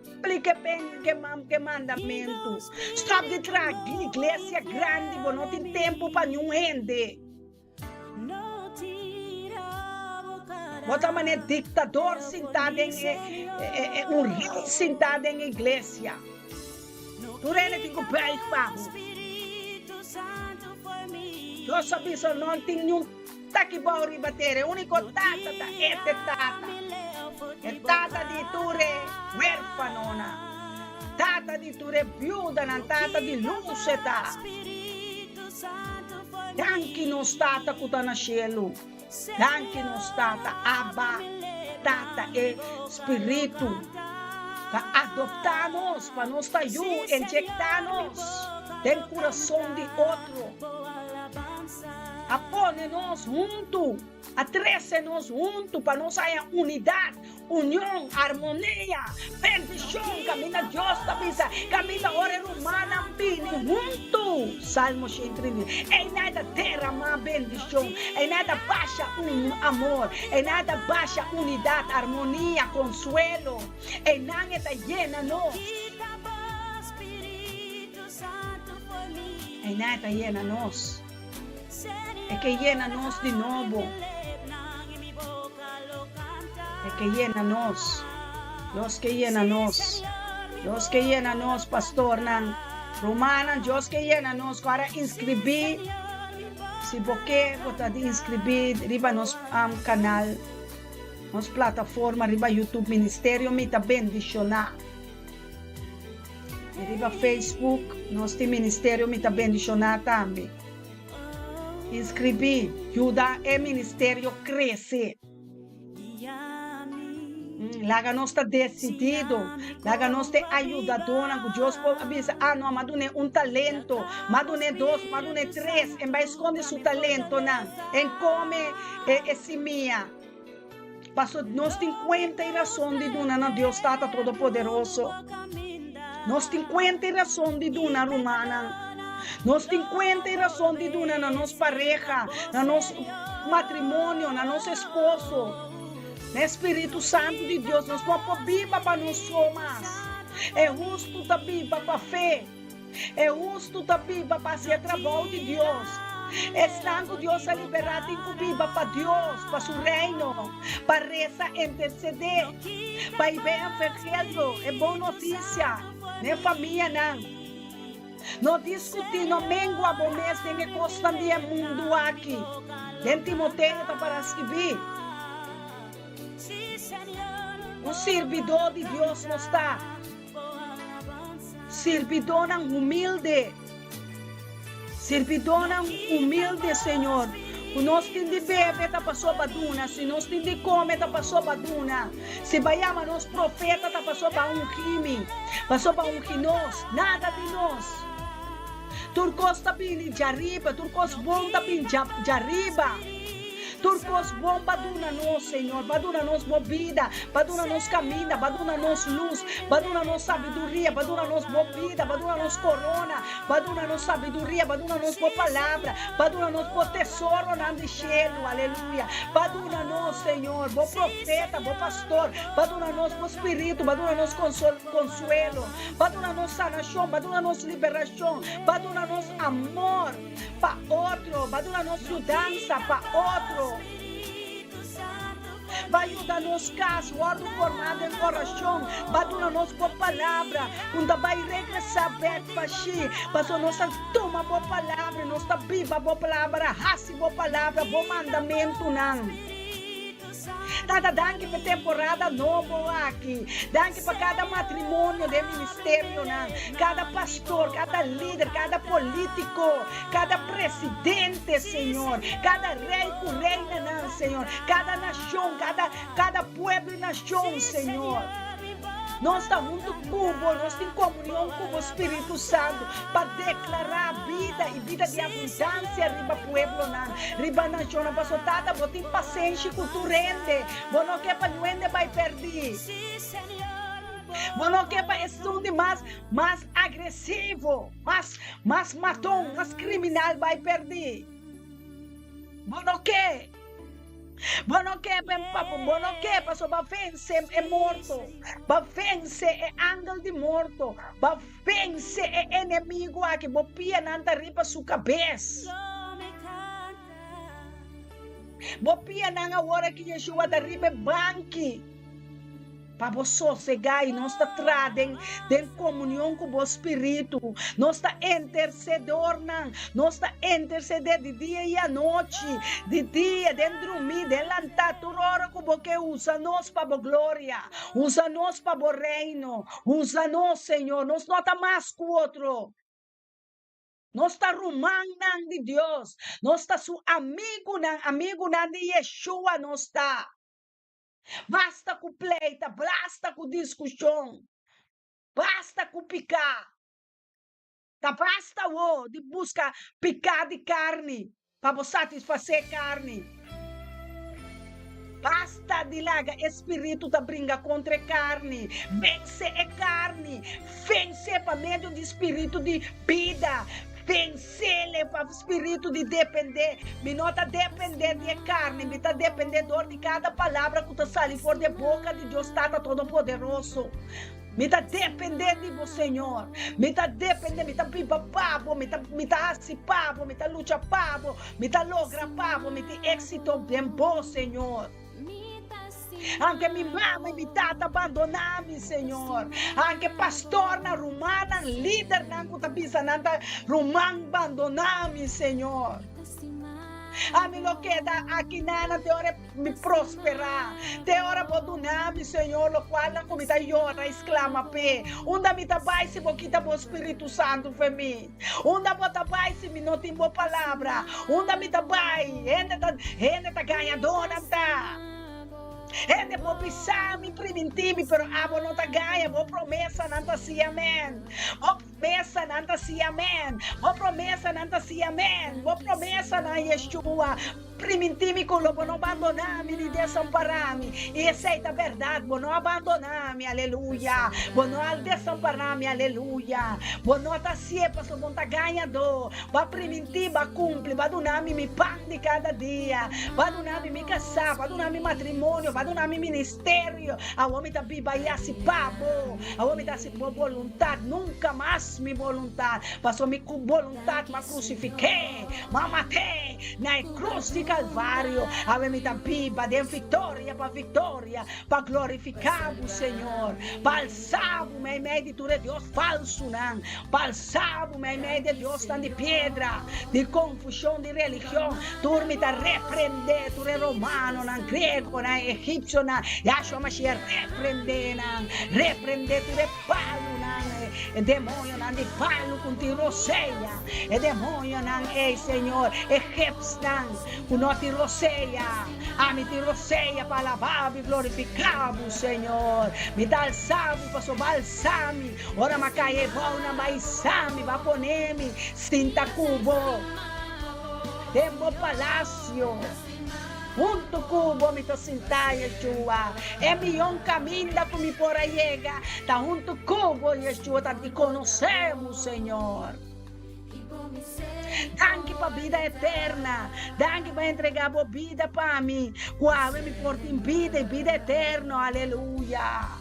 Explica bem que mandamento. Stop de trazer igreja grande, porque não tem tempo para nenhum gente. Bota maneira ditador sentado em rei sentado em igreja. Por ele tem que preocupar. Eu sabia que não tem nenhum taquibauri bater. O único tata é tata. É tata de ture huérfanona. Tata de ture viúda, tata de luceta. Danke nos tata que está no cielo. Danke nos tata, Abba, tata é espírito. Para adoptar-nos, para nos injetar-nos dentro do coração de outro. Apone-nos juntos, atrece-nos juntos para nós haver unidade, união, harmonia, bendição. Camina Deus, camina hora humana, bem juntos. Salmo 130. É nada derramar bendição, é nada baixa amor, é nada baixa unidade, harmonia, consuelo, é nada llena nós. É nada llena nós. É que llena nós de novo. É que llena nós. Deus que llena nós. Deus que llena nós, pastor. Romana, Deus que llena nós. Para inscrever. Se você pode inscrever, riba nos canal, nos plataforma, riba YouTube Ministério, me está bendicionar. Riba Facebook, nos Ministério, me está bendicionar também. Inscrever, ajuda o ministério crescer. Laga nós está decidido, laga nós está ajudadora, que Deus pode avisar, não, mas não é talento, mas não é 2, mas não é 3, em vai esconder seu talento, não, em come esse minha. Passou nós 50 razão de duna, não, Deus está todo poderoso. Nós 50 razão de duna, romana. Nós 50 razão de duna na nossa pareja, na nosso matrimônio, na nosso esposo. No Espírito Santo de Deus, nós vamos viva para nós somos. É justo estar viva para a fé. É justo estar viva para ser trabalho de Deus. É tanto Deus a liberar em viva para Deus, para seu reino, para rezar, interceder, para ir ver o evangelho. É boa notícia. Não é família, não. Não discutir, não mengua bom mês, tem que costar de mundo aqui. Dentro Timoteo está para escrever. O servidor de Deus não está. Servidor não humilde. Servidor não humilde, Senhor. Nós temos de beber, está passou baduna. Se nós temos de comer, está passou baduna. Se vayamos nós profeta, está passou para um crime. Passou para um que nós, nada de nós. Turcos está vindo de arriba, turcos bom está vindo de arriba. Turcos bom, baduna nós, Senhor, baduna nós vida, baduna nós caminho, baduna nós luz, baduna nós sabedoria, baduna nós vida, baduna nós corona, baduna nós sabedoria, baduna nós boa palavra, baduna nós bom tesouro na de cielo, aleluia, baduna nós, Senhor, bom profeta, bom pastor, baduna nós bom espírito, baduna nós consuelo, baduna nós sanação, baduna nós liberação, baduna nós amor para outro, baduna nós mudança para outro. Vai ajudar nos casos, ordem formada em coração, vai dar nos boa palavra, quando vai regressar para si, mas nós toma boa palavra, nós está viva boa palavra, raça boa palavra, bom mandamento não. Nada danke para temporada nova aqui, danke para cada matrimônio de ministério, não. Cada pastor, cada líder, cada político, cada presidente, Senhor, cada rei com reina, não, Senhor, cada nação, cada pueblo e nação, Senhor. Nós estamos junto com o nós temos comunhão com o Espírito Santo para declarar vida e vida de abundância riba pueblo não, riba nação, não passou nada, vou ter paciência com tu rende, vou não quer para rende vai perder, vou não quer para estude mais agressivo, mais matão, mais criminal vai perder, vou não quer. Bueno que pastor, va vencer é morto, va vencer é ángel de morto, va vencer é inimigo aqui, va pia nanta riba sua cabeça. Va pia nanga hora que Yeshua da riba banque. Para você sossegar e nós está trazendo em comunhão com o Espírito, nós está intercedor, nós está interceder de dia e à noite, de dia, de dormir, de lantar, toda hora que você usa nós para a glória, usa nós para o reino, usa nós, Senhor, nós não está mais com o outro. Nós está rumando de Deus, nós está seu amigo de Yeshua, nós está. Basta com pleita, basta com discussão, basta com picar, basta de buscar picar de carne, para satisfazer carne. Basta de larga espírito da brinca contra carne, vence é carne, vence para meio de espírito de vida. Vencer para o espírito de depender. Me não está depender de carne, me está dependendo de cada palavra que está saindo por de boca de Deus, está todo-poderoso. Me está dependendo de você, Senhor. Me está dependendo, me está pipa pavo, me está assim pavo, me está luta pavo, me está logra pavo, me está êxito bem bom, Senhor. Anche minha mamma e minha tata abandonar-me, Senhor. Anche pastor na romana, líder na cutabisa, nada romano abandonar-me, Senhor. A mim lo que da aqui nada de hora me prosperar, de hora abandonar-me, Senhor, lo qual na comida llora, exclama pé. Onde me tabai se boquita bo Espírito Santo para mim. Onde me tabai se me não tem boa palavra. Onde me tabai, ainda tá ganhadora, tá. É de vou pisar me preventivo, pero abo não tá ganha, vou promessa não tá assim, amém. Vou promessa não tá assim, amém. Vou promessa não tá assim, amém. Vou promessa na Yeshua. Preventivo com o não abandonar-me, nem desamparar-me. E essa é a verdade, vou não abandonar-me, aleluia. Vou não desamparar-me, aleluia. Vou não tá sempre, só vou tá ganhador. Vai preventivo, vai cumprir, vai donar-me me pão de cada dia. Vai donar-me me casar, vai donar-me matrimônio, vai donar-me ministério. A homem tá viva e assim, pabo. A homem tá assim, boa vontade, nunca mais me vontade. Passou me com vontade, mas crucifiquei, mas matei, na cruz de Calvário, avemita viva, de vitória para vitória, para glorificar o Senhor. Balsamo, meu meio de tudo Deus falso, não. Balsamo, meu meio de Deus de pedra, de confusão, de religião. Turmita repreender, tu é romano, não grego, não egípcio, não. Yahshua Mashiach repreender, não. Repreender, tu é palo, não. Demônio, não, de palo com tiroceia. Demônio, não, ei, Senhor. Egípcio, não. O não tiroceia. A me tiroceia para lavar e glorificar o Senhor. Me dá o sábio para so balsami. Ora macaie bom na baisami. Va ponemi. Sinta cubo. Demo palácio. Junto cubo me to sinta Yeshua. É milhão caminho da me por aí chega. Tá junto cubo Yeshua. Tá te conhecemos, Senhor. Danke para a vida eterna. Danke para entregar a vida para mim. Qual me porta em vida e vida eterna. Aleluia.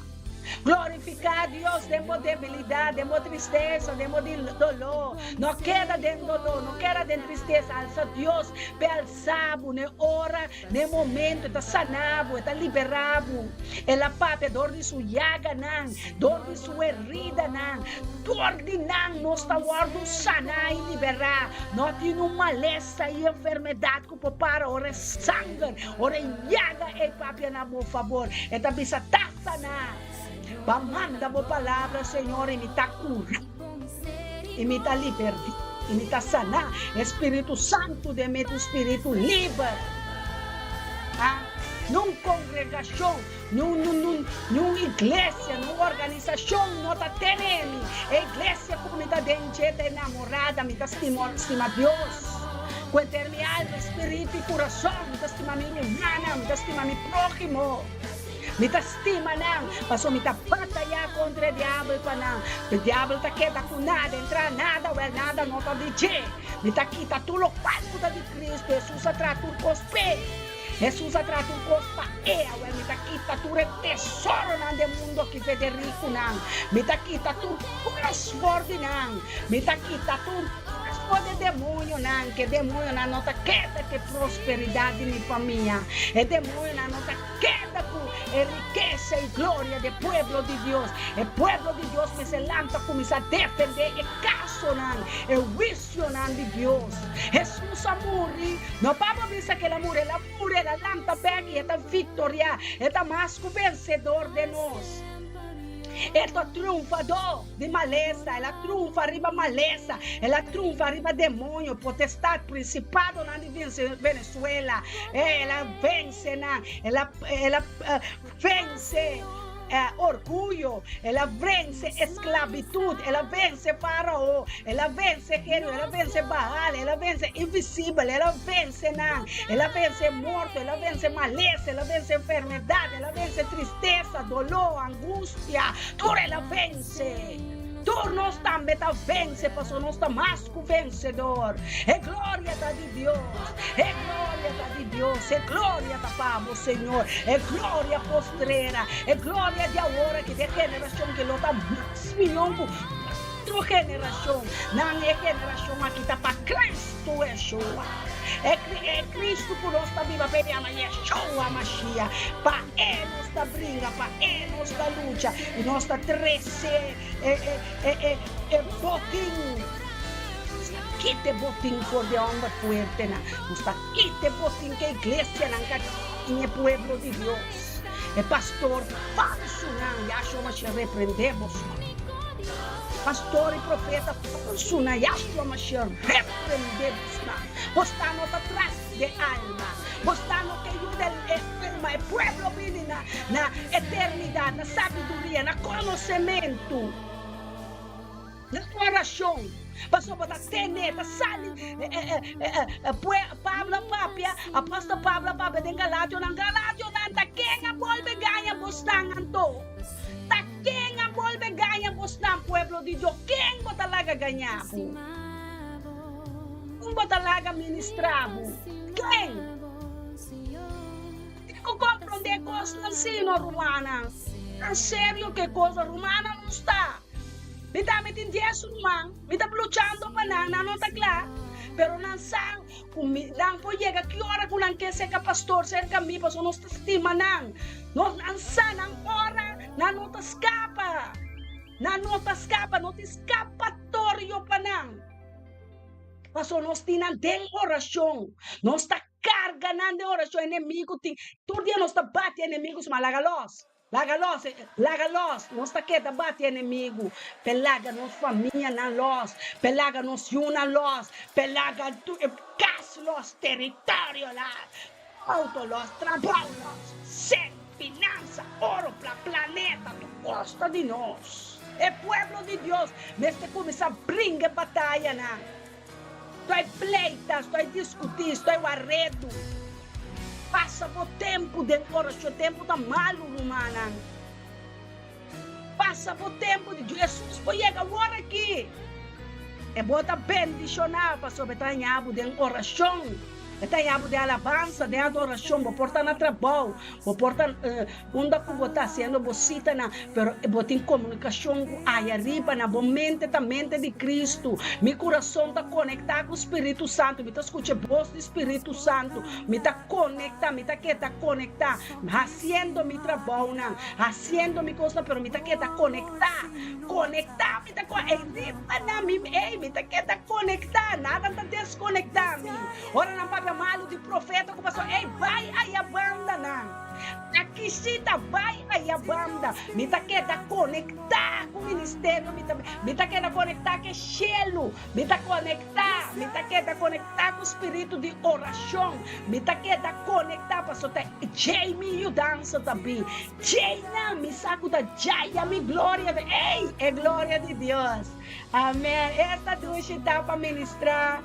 Glorificar a Deus, demos debilidade, demos tristeza, demos dolor. Não queda dentro dolor, não queda dentro tristeza. Alça Deus, alçado, ne hora, ne momento, está sanado, está liberado. Ela pape, dor de sua llaga, não, dor de sua herida, não. Dor de não está guardando sanar e liberar. Não tem uma lesa e enfermidade que para ora sangue, ora llaga, e pape, na meu favor. Esta bisa está sanar. Manda a palavra, Senhor, e me está cura, e me está liberando, e me está sanar. Espírito Santo, de mim, Espírito livre. Numa congregação, numa igreja, numa organização, não está tendo. A igreja, comunidade de gente enamorada, me está estimando Deus. Cuente minha alma, espírito e coração, me está estimando minha irmã, me está estimando meu próximo. Me está estima não, passou me está batalhar contra o diabo para não. O diabo está quieto com nada, entrar nada, ou nada, não está dizer. Me está aqui, está tudo o palco de Cristo, Jesus atrás tudo com os pés. Jesus atrás tudo com os pés, me está aqui, está tudo tesouro no mundo que vede rico não. Me está aqui, está tudo forte não. Me está aqui, está tudo de demônio não, que demônio não está queda que prosperidade na família. É demônio não está queda com riqueza e glória do povo de Deus. O povo de Deus que se lança começa a defender o caso não, o juízo de Deus. Jesus morre, não para pensar que ela morre, ela lança pega e esta vitória, esta mais que vencedor de nós. Ela triunfador de maleza, ela triunfa arriba maleza, ela triunfa arriba demônio, potestade, principado na Venezuela, ela vence, ela vence orgulho, ela vence esclavitud, ela vence faraó, ela vence Jericó, ela vence Baal, ela vence invisível, ela vence ela vence morte, ela vence maleza, ela vence enfermidade, ela vence tristeza, dolor, angústia, tudo ela vence. Tu não está meta vence, pastor, não está mais que vencedor. É glória da de Deus, é glória da de Deus, é glória da Pablo, Senhor, é glória postreira, é glória de agora que de geração que lo está mais milhão tua geração, não é geração aqui está para Cristo, Yeshua. É Cristo por nós está viva, para Yeshua Mashiach, para Ele nossa briga, para Ele nossa luta, e nós está 13 botinho. Quite botinho por de homem fuerte, nós está quite botinho que a igreja não é pueblo de Deus. É pastor falso, não, Yeshua Mashiach repreendemos. Pastor e profeta falso, não, Yeshua Mashiach repreendemos. Você está atrás de alma. Você está no que ajuda o pueblo vive na eternidade, na sabedoria, no conhecimento, na oração. Passou para ter sale Pablo Papia, apóstolo Pablo Papia de Galatio, na quem a volve ganha bostang anto. Ta quem a volve ganha bostang pueblo de Deus, quem bota laga ganhar? Quem bota laga ministravo? Quem? Dico compreender coisa assim no romana. É sério que coisa romana não está. Me está metendo isso, irmão. Me está lutando para não está claro. pero não sang, não pode chegar que hora que não quer ser pastor, cerca mim, pastor, não estima não. Não sang, não hora, não te escapa. Não te escapa, não te escapatório pa não. Pastor, nós temos de oração, nós está carga de oração, inimigo, todo dia nós está batendo inimigos, mas Laga-los, nós está querendo bater inimigo, pelaga nossa família na los, pelaga nos una los, pelaga los território lá, auto los, trabalho los, ser, finança, ouro para planeta, tu gosta de nós, é pueblo de Deus, mas te começa a brincar batalha, né? Estou pleitas, estou discutir, estou arredo. Passa o tempo de oração, o tempo está malo, humana. Passa o tempo de Jesus, pode chegar agora aqui. É bota bendicionar, pastor, está em abo de oração. Está em abo de alabança, de adoração, vou portar na trabalho, vou portar onde eu vou estar sendo bocita, pero vou ter comunicação aí arriba, na mente da mente de Cristo. Meu coração está conectado com o Espírito Santo, me está escutando a voz do Espírito Santo, me está conectado, me está conectado, fazendo meu trabalho, fazendo minha coisa, pero me está conectado, me está conectado, nada está desconectado. Ora na palavra malo de profeta que passou, ei, vai aí a banda, não. Aqui cita, vai aí a banda. Me tá querendo conectar com o ministério, me tá querendo conectar com o cielo, me tá querendo conectar com o espírito de oração, me tá querendo conectar, pastor, Jamie e dança também. Jaina, me saco da Jaya, me glória, ei, é glória de Deus. Amém. Esta ducha dá para ministrar.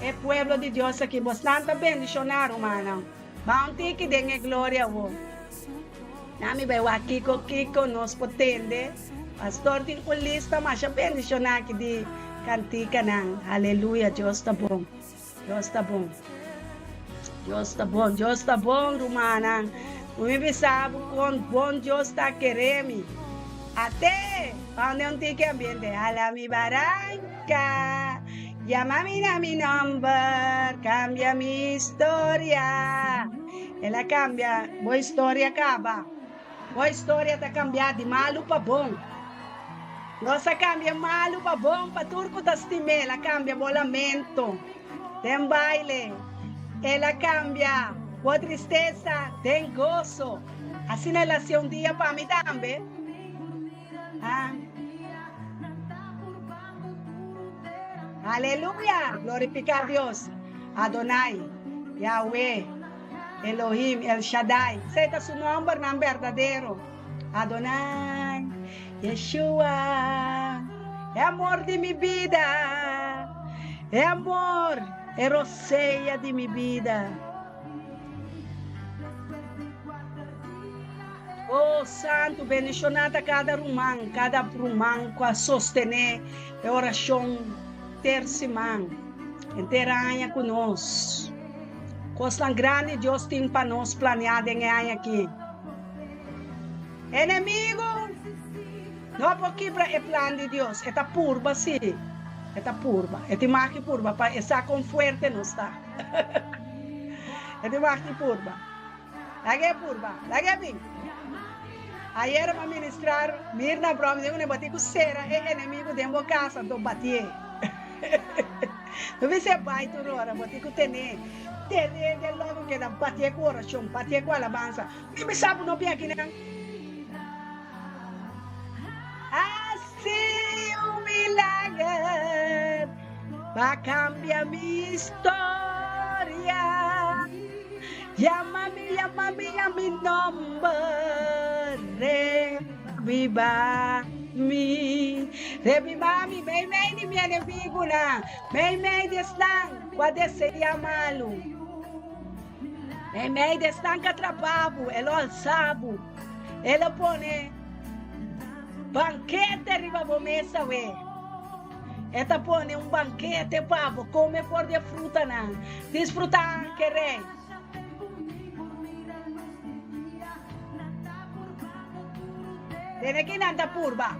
É pueblo de Deus aqui, bastante bendicionar, humana. Bounty que dengue glória, wo. Nami vai wa Kiko, nos potende. Pastor tem uma lista, mas já bendicionar aqui de cantica, não. Aleluia, Deus está bom. Deus está bom. Deus está bom, Deus está bom, humana. O meu sabe quão bom Deus está querendo. Até onde não tem que ambiente. Alami Barranca. Llámame a mi number, cambia mi historia. Ela cambia, boa história acaba. Boa história está cambiada de malo para bom. Nossa cambia malo para bom, para turco da estimé. Ela cambia bolamento, tem baile. Ela cambia, boa tristeza, tem gozo. Assim ela se um dia para mim também. Aleluya, glorificar a Dios, Adonai, Yahweh, Elohim, El Shaddai, seja su nombre verdadero, Adonai, Yeshua, é amor de minha vida, é amor, é roceia de minha vida. Oh, Santo, bendicionada cada rumão com a sostener a oração terça-semana, inteira conosco. Coisa grande Deus tem para nós planeado em aqui. Inimigo, não porque é plano de Deus, é purba, sim. É purba, é marca purba, para estar com forte não está. É marca purba. Lagi purba, lagi bem. Ayer para ministrar, mirna broma, eu não bati com cera, é inimigo de uma casa, do bater. Dove você vai toda hora, bati com tener de logo que dá bater com oração, bater com alabança. Me sabe não bem aqui, né? Assim um milagre vai cambiar minha história. Llama-me a mi nombre, reviva-me, bem de minha inimigo na, bem de estar, pode ser amá-lo, bem de estar que trabalho, ele alçado, ele põe banquete arriba da mesa, ele põe banquete para comer por de fruta, desfrutar, querer. Tiene que nada purba.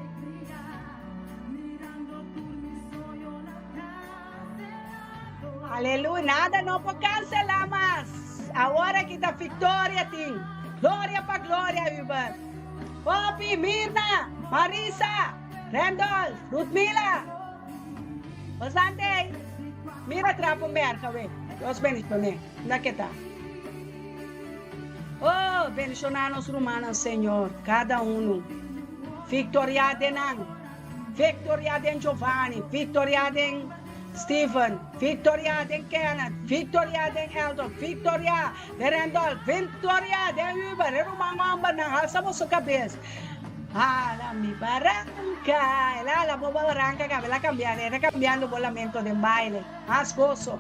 Aleluia. Nada não pode cancelar mais. Agora que está vitória, tem. Glória para glória, Uber. Poppy, Mirna, Marisa, Randolph, Ludmila. Bastante. Mira trapo merca, ve. Dios bendiciones. ¿Dónde que está? Oh, bendicionanos romanos, Señor, cada uno. Victoria de Nan, Victoria de Giovanni, Victoria de Stephen, Victoria de Kenneth, Victoria de Eldon, Victoria de Randolph, Victoria de Uber, Rumangamba, alza a cabeça. La mi barranca, la boba barranca que la cambiar, era cambiando volamento de baile, más gozo.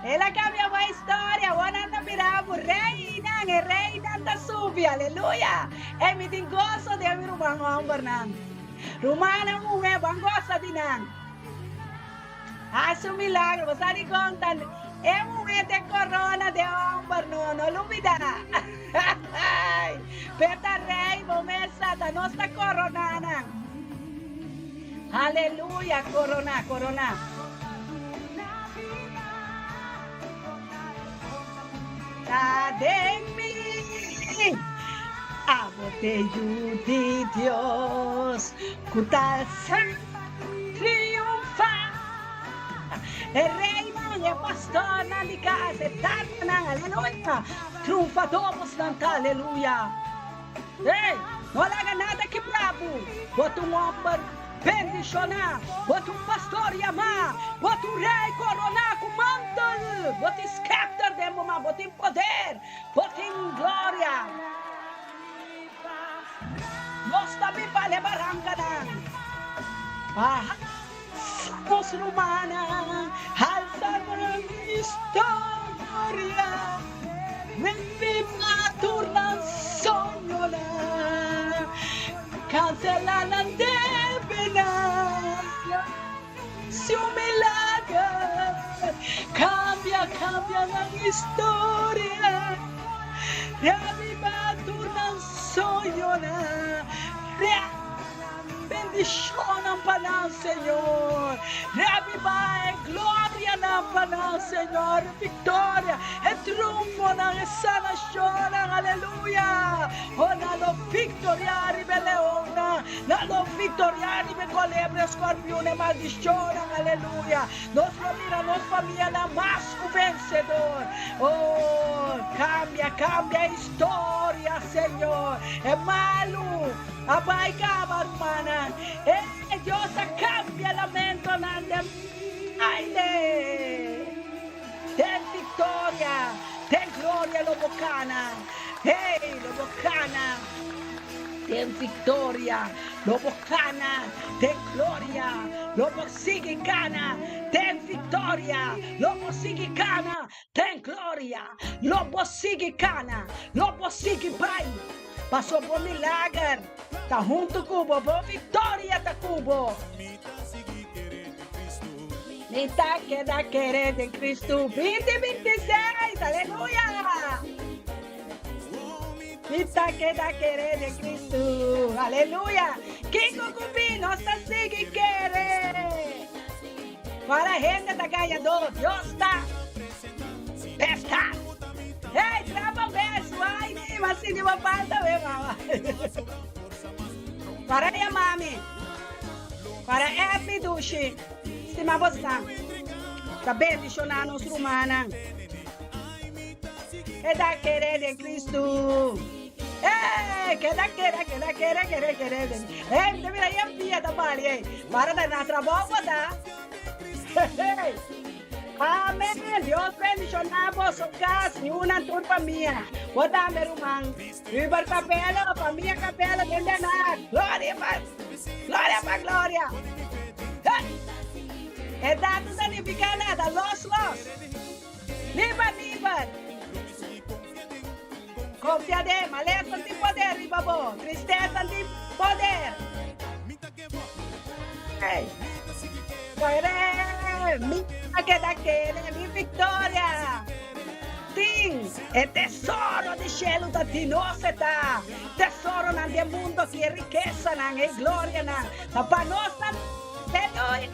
Ela cambiou a história, o Ananda Pirabu, reina da subi, aleluia. E me tem gosto de ouvir o Bangão Bernang. Rumana mulher, bangosa de Nang. Hace um milagre, você me conta, é mulher de corona de Ombar, não lubida. Peta rei, bomesa da nossa corona. Aleluia, corona. De mí, abordeio de Dios, cutal triunfa. El rey é pastor na minha casa, eterna, aleluia. Triunfador bastante, aleluia. Ei, não larga nada que brabo. Bota homem bendicionar, bota pastor amar, bota rei coronar com manto, bota scepter de mamãe, bota em poder, bota em glória. Nós também vale barranca somos romana, alza a história, viva turna sonho cancela na debena, se um milagre cambia a história, reaviva turna sonho bendición para nós, Senhor. Reaviva glória para nós, Senhor. Vitória e triunfo na essa nação, aleluia. Ona lo victoriare be leona, na lo victoriare be colebre, scorpione, maldição, aleluia. Nós mira nós família na mais o vencedor. Oh, cambia a história, Senhor. É malo. Abai cava, hermana. Dios cambia lamento nande. Ten victoria, ten gloria Lobocana. Hey, Lobocana. Ten victoria, Lobocana. Ten gloria, Lobosigicana. Ten victoria, Lobosigicana. Ten gloria, Lobosigicana. Lobosigipai. Passou por milagre, tá junto Cubo, boa vitória tá Cubo. Mita queda querer de Cristo, 2026, aleluia. Mita queda querer de Cristo, aleluia. Quem cucupi, nossa sigue querer. Para a gente da ganhador, Deus está. Festa. Ei, trava o verso, ai, mas se de uma parte também, mama. Para aí, mami. Para aí, duche. Se ma você tá bendicionando os romanos. É da querer de Cristo. Ei, que da querer. Ei, me vira aí a pia da bali, ei. Para da na trabalho, tá? Amém. Deus bendicionar vossa casa e uma turma minha. Vou dar meu irmão. Viva capela, família capela, bendenar. Glória para glória. É dado danificar nada. Los. Liba. Confia de maleza de poder, ribabo. Tristeza de poder. Ei. Minha que daquele, minha vitória. Sim, é tesouro de cielo da ti, nossa tá. Tesouro na de mundo que é riqueza, na é glória, na para nós, aleluia.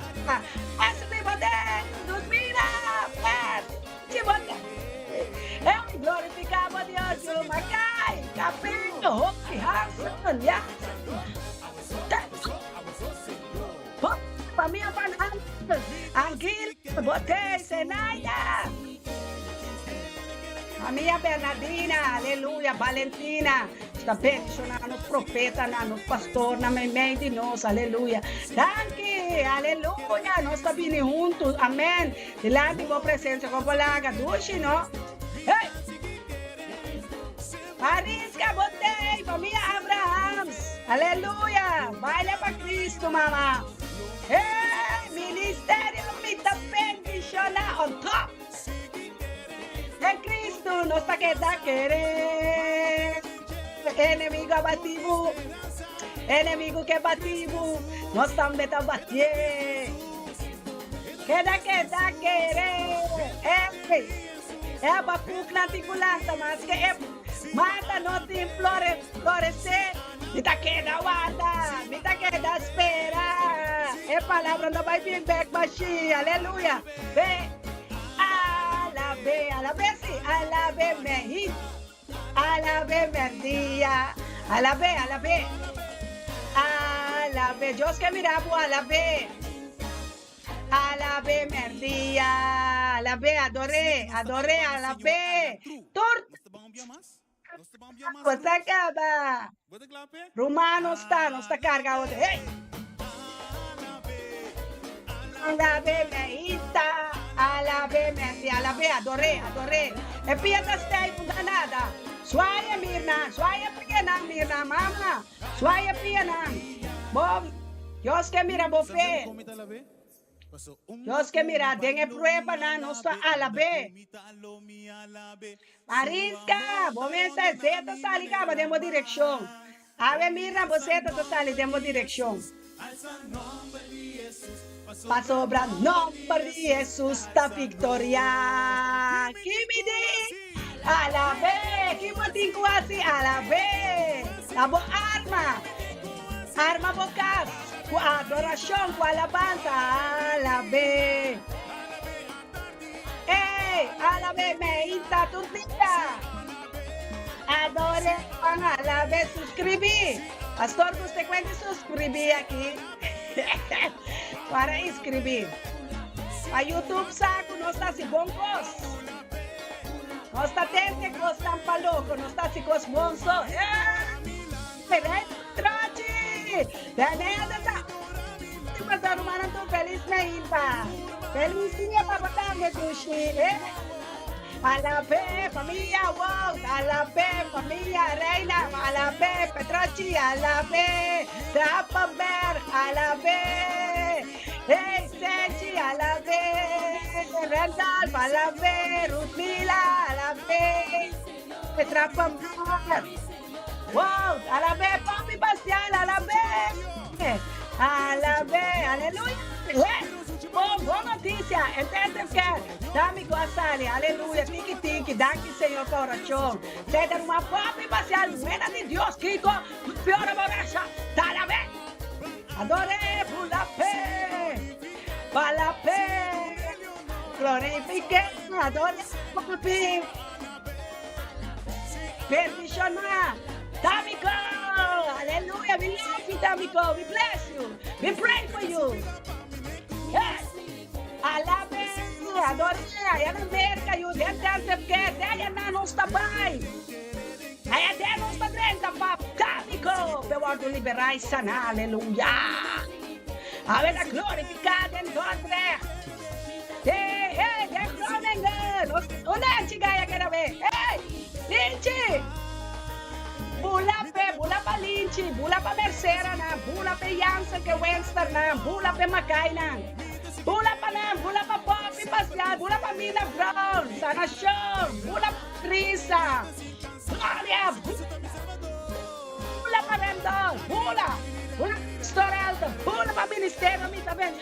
Esse de poder. Alabê, Hope, Hanson, Família Banana, Anguila, Botei, Senaya. Família Bernardina, aleluia, Valentina. Está bendicionando os profetas, os pastores, na meio de nós, aleluia. Danke, aleluia, nós estamos vindo juntos, amém. Delante de boa presença, com a palavra, duche, não? Hey! Marisca, Botei, família Abrahams, aleluia. Baila para Cristo, mamá. Hey, ministério me está bendicionando on top. En Cristo nos está queda querer. Enemigo abativo. Enemigo que bativo. Nós também está bater. Queda querer. É Abacuc na articulanta, mas que é mata não te florescer. Me tá queda guarda. Me tá queda espera. É palavra não vai vir back baixi. Aleluia. Vem. Alabé, sí, alabé Mehit, alabé Merdía, alabé, Dios que mirabo, alabé Merdía, alabé, adoré, alabé, pues acaba, Romano está cargado, hey, alabé Mehita. Alabé, adoré. Empieza stay punta nada. Suaya Mirna, Mirna, mama. Suaya pianang. Bom, Dios que mira bofe. Dios que mira, dengue prueba na nuestra alabé. Marisca, bomenta zeta saligaba demo dirección. Ave Mirna, boceta sali demo dirección. Pa sobra nombre de Jesus da victoria. Que me dê, alabé, que me digo assim, alabé. A boa arma bocas, com adoração, com alabanza, alabé. Ei, alabé, me inta turtita. Adore, alabé, suscrevi. Pastor, você quando suscrevi aqui? Para inscrever. A YouTube saco, não está se bom gosto. Não está tente gostam para louco, não está se gosto bom só. Peraí, trote. Danada tá. Tu passar uma não feliz na ilha. Felizinha para botar no duche. Alabé, família, wow, alabé, família, reina, alabé, Petrochi, alabé, Trapaber, alabé, hey, Sechi, alabé, Randolph, alabé, Rutmila, alabé, Trapaber, wow, alabé, Papi Bastian, alabé, aleluia. Boa notícia, entende que dá-me guasale, aleluia, tiki, danke Senhor coração, seja uma pobre baseada, buena de Deus, Kiko, pior borracha, tá lá bem, adorei, pala pé, glorifique, adorei, papi, permissionar, Tamiko, aleluia, we love you, Tamiko, we bless you, we pray for you. Yes. Alabé, adorei, aí na América, eu dentro porque até não está bem. Aí até não está dentro, papico, eu vou liberar e sanar, aleluia. A ver a glorificada em Godre. Ei, de onde é que ganha quero ver? Ei, Linchi. Bula pa Linchi, bula pa Mercera na, bula pa Jansen que Webster na, bula pa Macay na. Bula pa Poppy Pascal, bula pa Mina Brown, Sanación, bula pa Trisa, Gloria, bula pa Rendon, bula pa Storelto, bula pa Ministerio, mi saben,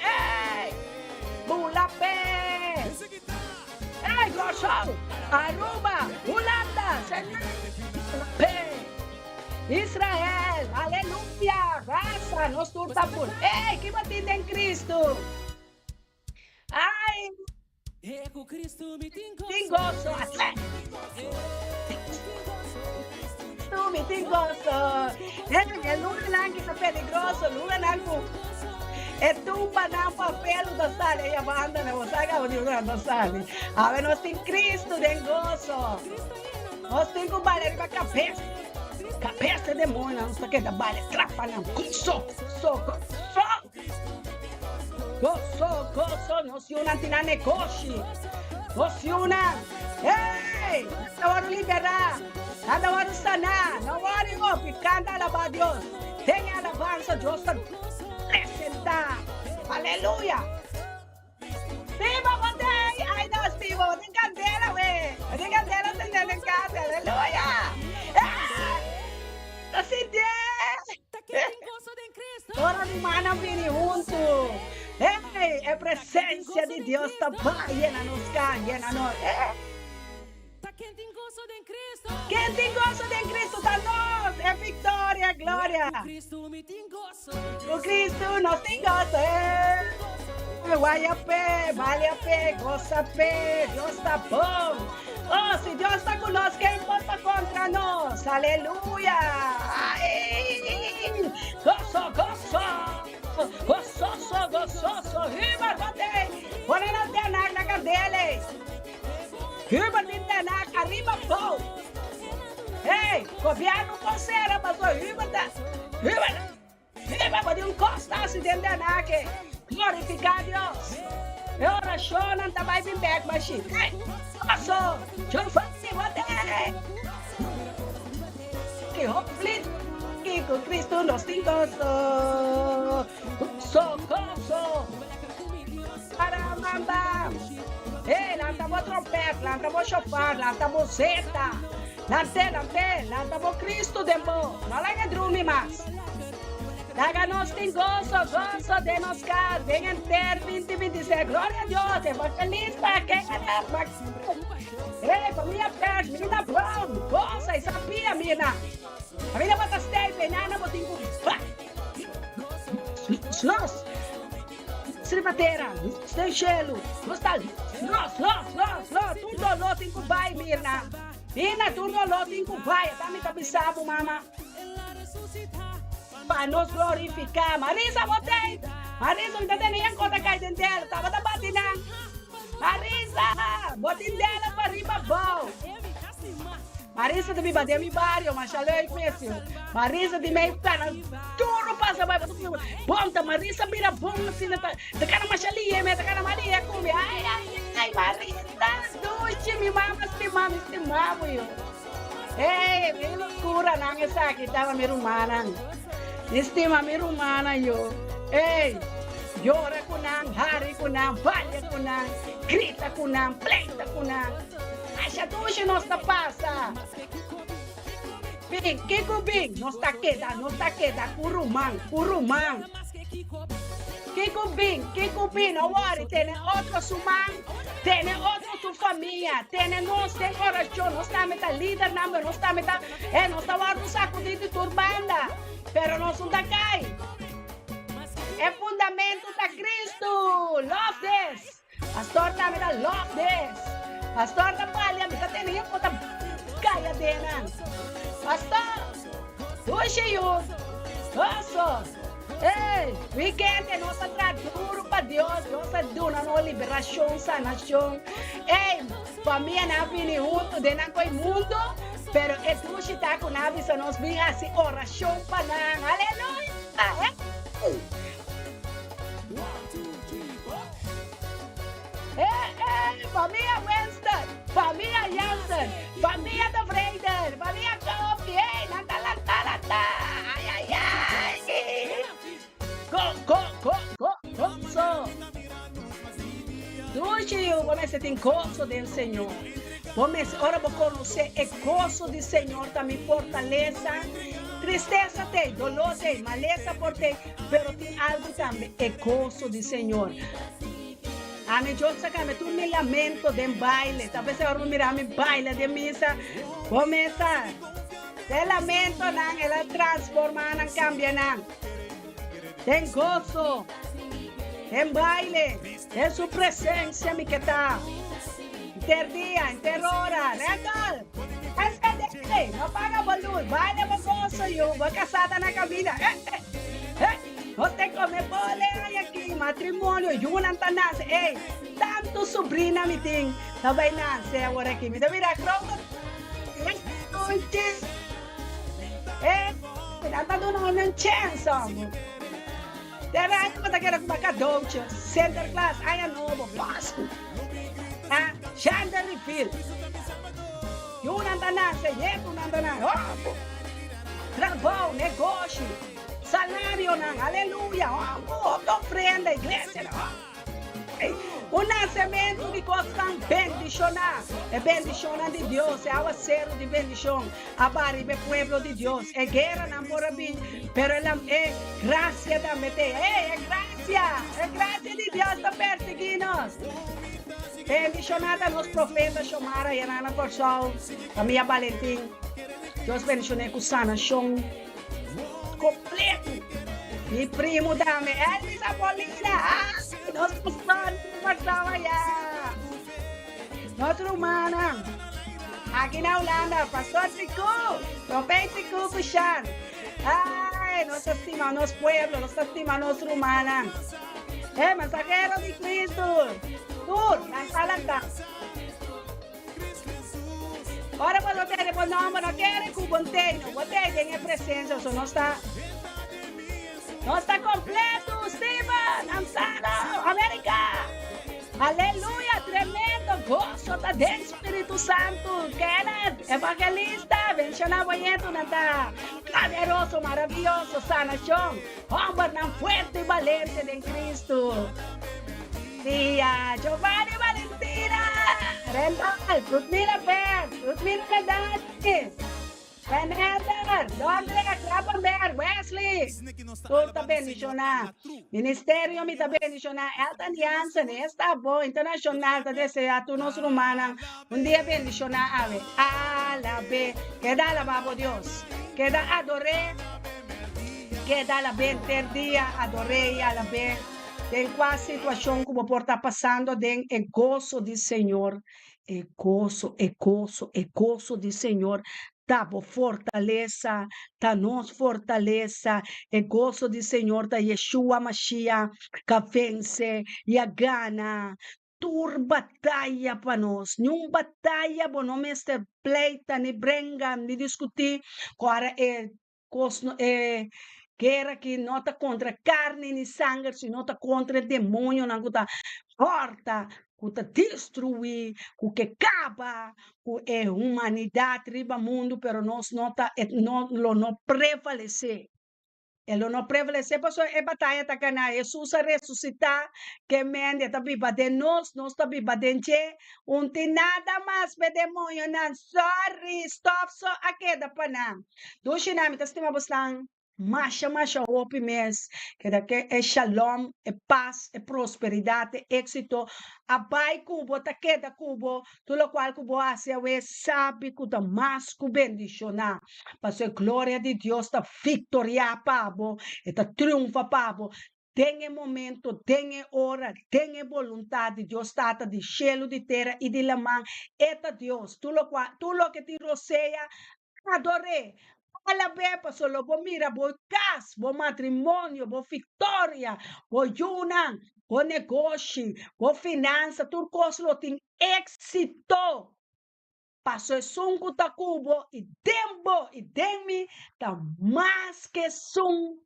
bula pa, Grosho, Aruba, Holanda, Israel, aleluia, raça, nós turta por, que batida em Cristo. Ai, tem gosto, até. Tu me tem gozo. É luna não que tá perigoso, luna não. É tumba não papel da sala e a banda não sabe onde o da sala. A ver nós tem Cristo de gozo. Nós tem que baler para cabeça. Cabeça demônio, não sei que da baile trapa não. Soco. Gozo, não se una tinane koshi. Não se una. Ei, não hora liberar. Nada hora sanar. Não hora picando alabar Deus. Tenha alabança, Deus está presentar. Aleluia. Viva você! Ai, nós viva, tem candela, ué. Tem candela acendendo em casa, aleluia. Tá sentindo? Toda semana vem junto. Ei, a presença de Deus está llena nos carros, llena nós. Quem tem gozo de Cristo está nós. É vitória, glória. Com Cristo nós tem gozo. Vai a pé, vale a pé, goza a pé. Deus está bom. Oh, se Deus está conosco, quem pode estar contra nós? Aleluia. Gozoso. Riba, bate. Põe na tenac na cadela. Riba de tenac, arriba, pô. Ei, governo conserva, mas o riba, pode encostar-se dentro da tenac. Glorificar Deus. Eu oração não está mais em back machine. Passou. Deixa eu fazer, bate. Que conflito. Que com Cristo nós temos gozo. Socorro. Caramba. Ei, lá estamos trompete, lá estamos chofar, lá estamos zeta. Lá estamos Cristo de bom. Não lá é drume mais. Daga nós tem gozo de nós cá. Vem inteiro 2026. Glória a Deus. Eu vou feliz para quem é. Ei, família perto, menina bom. Goza, sabia, menina. A menina bota stay, penana, bota em nós. Srivatera, stay gelo. Nós, tudo lo tem que vai, Mirna. Mirna, tudo lo tem que vai. Tá me cabisabo, mama. Para nos glorificar. Marisa, botei. Marisa, não tem nem conta que tem dela. Tava da batina. Marisa, botin dela para riba bom. Marisa de me bater mi barrio, mas já leu conheci. Marisa de meio cana, tudo passa vai para ponta. Marisa vira bom assim, da cara mais ali, da cara Maria come. Ai, Marisa, doce, me mama, estimava eu. Ei, que loucura, não é essa aqui, tava minha humana. Estima minha humana eu. Ei, llora com não, hari com não, valha com não, grita com não, pleita com não. Acha doce nós tá passa. Bing, Kiko Bing, nós tá queda, curumang. Kiko Bing, não worry, tem outro sumang, tem outro sua família, tem nós, tem oração, nós tá meta líder, nós tá meta, nós tá guardando saco de turbanda, pero nós não tá cai. É fundamento da Cristo, love this. Pastor tá meta love this. Pastor da palha, me tá tendo que botar caia dena. Pastor, hoje eu, ei, weekend nós traduro para Deus, nós aduna no liberação, sanação. Ei, família na vini junto, de na coi mundo, pero é tu tá com na visa nós vir assim oração para nós. Aleluia. Família Winston, família Jansen, família da Vreiden, família Kofi, lata, ai. Gozo. Hoje eu comecei a ter gozo do Senhor. Ora vou conhecer o gozo do Senhor, também fortaleza. Tristeza tem, dolor tem, maleza por tem, pero tem algo também, o gozo do Senhor. A mim, eu sabe, tu me lamento de baile. Talvez eu vou mirar mi baile de missa. Começa. Te lamento, não, ela transforma, não cambia, não. Tem gozo. Tem baile. Tem sua presença, mi que tá. Inter dia, inter hora. Regal. Escade. Ei, não paga valor, vai levar gosto, eu vou casada na cabina. Não tem como pole aqui, matrimônio, yun ang tanas. Ei, tanto sobrinha me tem, também nasce agora aqui. Me dá virar crowd. Nata doon ng chance, amo. Tera, ano ba tayo kumakadoche? Center class, ay ano, Pasco. Gender reveal. Yun ang tanan, sa yeto ang tanan. Trabalho, negócio, salário, aleluia. Ofrenda, igreja. O nascimento de coisas bendicionar. É bendicionar de Deus, é aguacero de bendição. Abari, é pueblo de Deus. É guerra, não por abrir. Pero é graça também. É graça de Deus está perseguindo. Bendicionada nos profetas, Xomara, Yanana Corsol, a minha Valentim. Deus bendicionei com sanação completo. Mi primo dami, Elvis Apolina, nos pastor, pastor ya. Nossa humana, aqui na Holanda, pastor Tico, profético Cuxan. Ai, nos estima, nos pueblo, nos estima, nos humana. Mensajero de Cristo, tú, lanzalanta. Ora, quando te devo nome, não quero que o conteúdo, você tem a presença, só não está. No está completo, Steven, Ansano, América. Aleluya, tremendo gozo está del Espíritu Santo. Kenneth, evangelista, mencionaba esto, nada poderoso, maravilloso, sanación. Hombre tan fuerte y valiente de Cristo. Tía Giovanni Valentina, Rendal, Rutmila Per, Rutmila Cadati. Peneder, Dondre, Clapper, Wesley, tudo bendicionar. Ministério me está bendicionar. Elton Jansen, está bom, internacional, está deseando tu nos romana. Dia bendicionar, ave. Alabe, queda alabado Deus. Queda adoré. Queda la ben ter dia, adorei, alabé. Tem qual situação que vou estar passando, tem o gozo do Senhor. O gozo do Senhor. Tá fortaleza, tá nos fortaleza, e gozo do Senhor, tá Yeshua Mashiach, que vence e a gana. Tur batalha para nós, nenhuma batalha, bom, não mestre pleita, nem brenga, nem discutir, agora guerra que não está contra carne nem sangue, se não está contra demônio, não está porta, que destruir, que acaba, que é humanidade, riba mundo, pero nós não prevalecer. Ele não prevalecer, pastor, é batalha tá cana, Jesus a ressuscitar, que mende tá viva de nós tá viva de gente, não tem nada mais para demônio, não, sorry, stop, só a queda para não. Do chinami, tá estima bastante. Masha hope mes, que daqui é shalom, é paz, é prosperidade, é êxito. Abai cubo, ta queda cubo, tudo qual cubo hace, we sabe que tá mais que bendicionar. Para a glória de Deus, tá vitória pabo, e tá triunfa pabo. Tenha momento, tenha hora, tenha vontade. Deus está de cielo, de terra e de lamã. Eta Deus, tudo que te roceia, adorei. Alla bepa solo bo mira bo cas, bo matrimônio, bo vitória, bo yunan, bo negócio, bo finança, tudo coisa tem êxito. Passou sunco ta cubo e dembo e demi tá mais que sum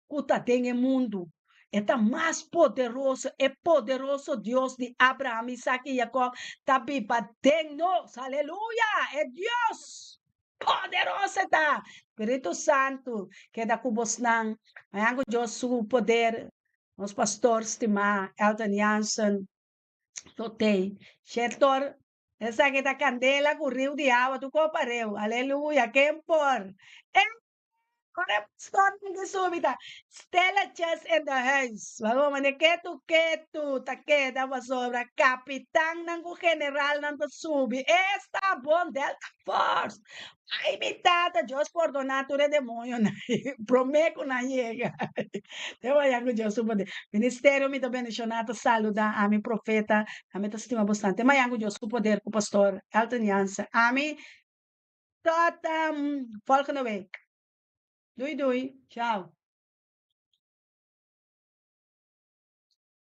cuta tem mundo. É tá mais poderoso, é poderoso Deus de Abraão, Isaac e Jacob, tá biba tem nós, aleluia, é Deus. Poderosa tá, Espírito Santo, que da cubos nang, mayango Diyos su poder, os pastores tima, Elton Jansen, Totei, Shetor, essa que da candela com rio de água, tu compareu, aleluia, quem por? Agora, pastor, que subida, Stella Chess in the house, bago maniketo, takeda, sobra, capitão ng general ng subi, está bom, Delta Force, ay, mitata, Diyos perdonato de demonyo na, prometo na llega. Dewa yango Diyos supode. Ministério mito bendicionato, saluda, ami profeta, ami tastima bastante, mayango Diyos su poder, ku pastor, Elton Jansen, ami, tot volgende week. Doei doei. Ciao.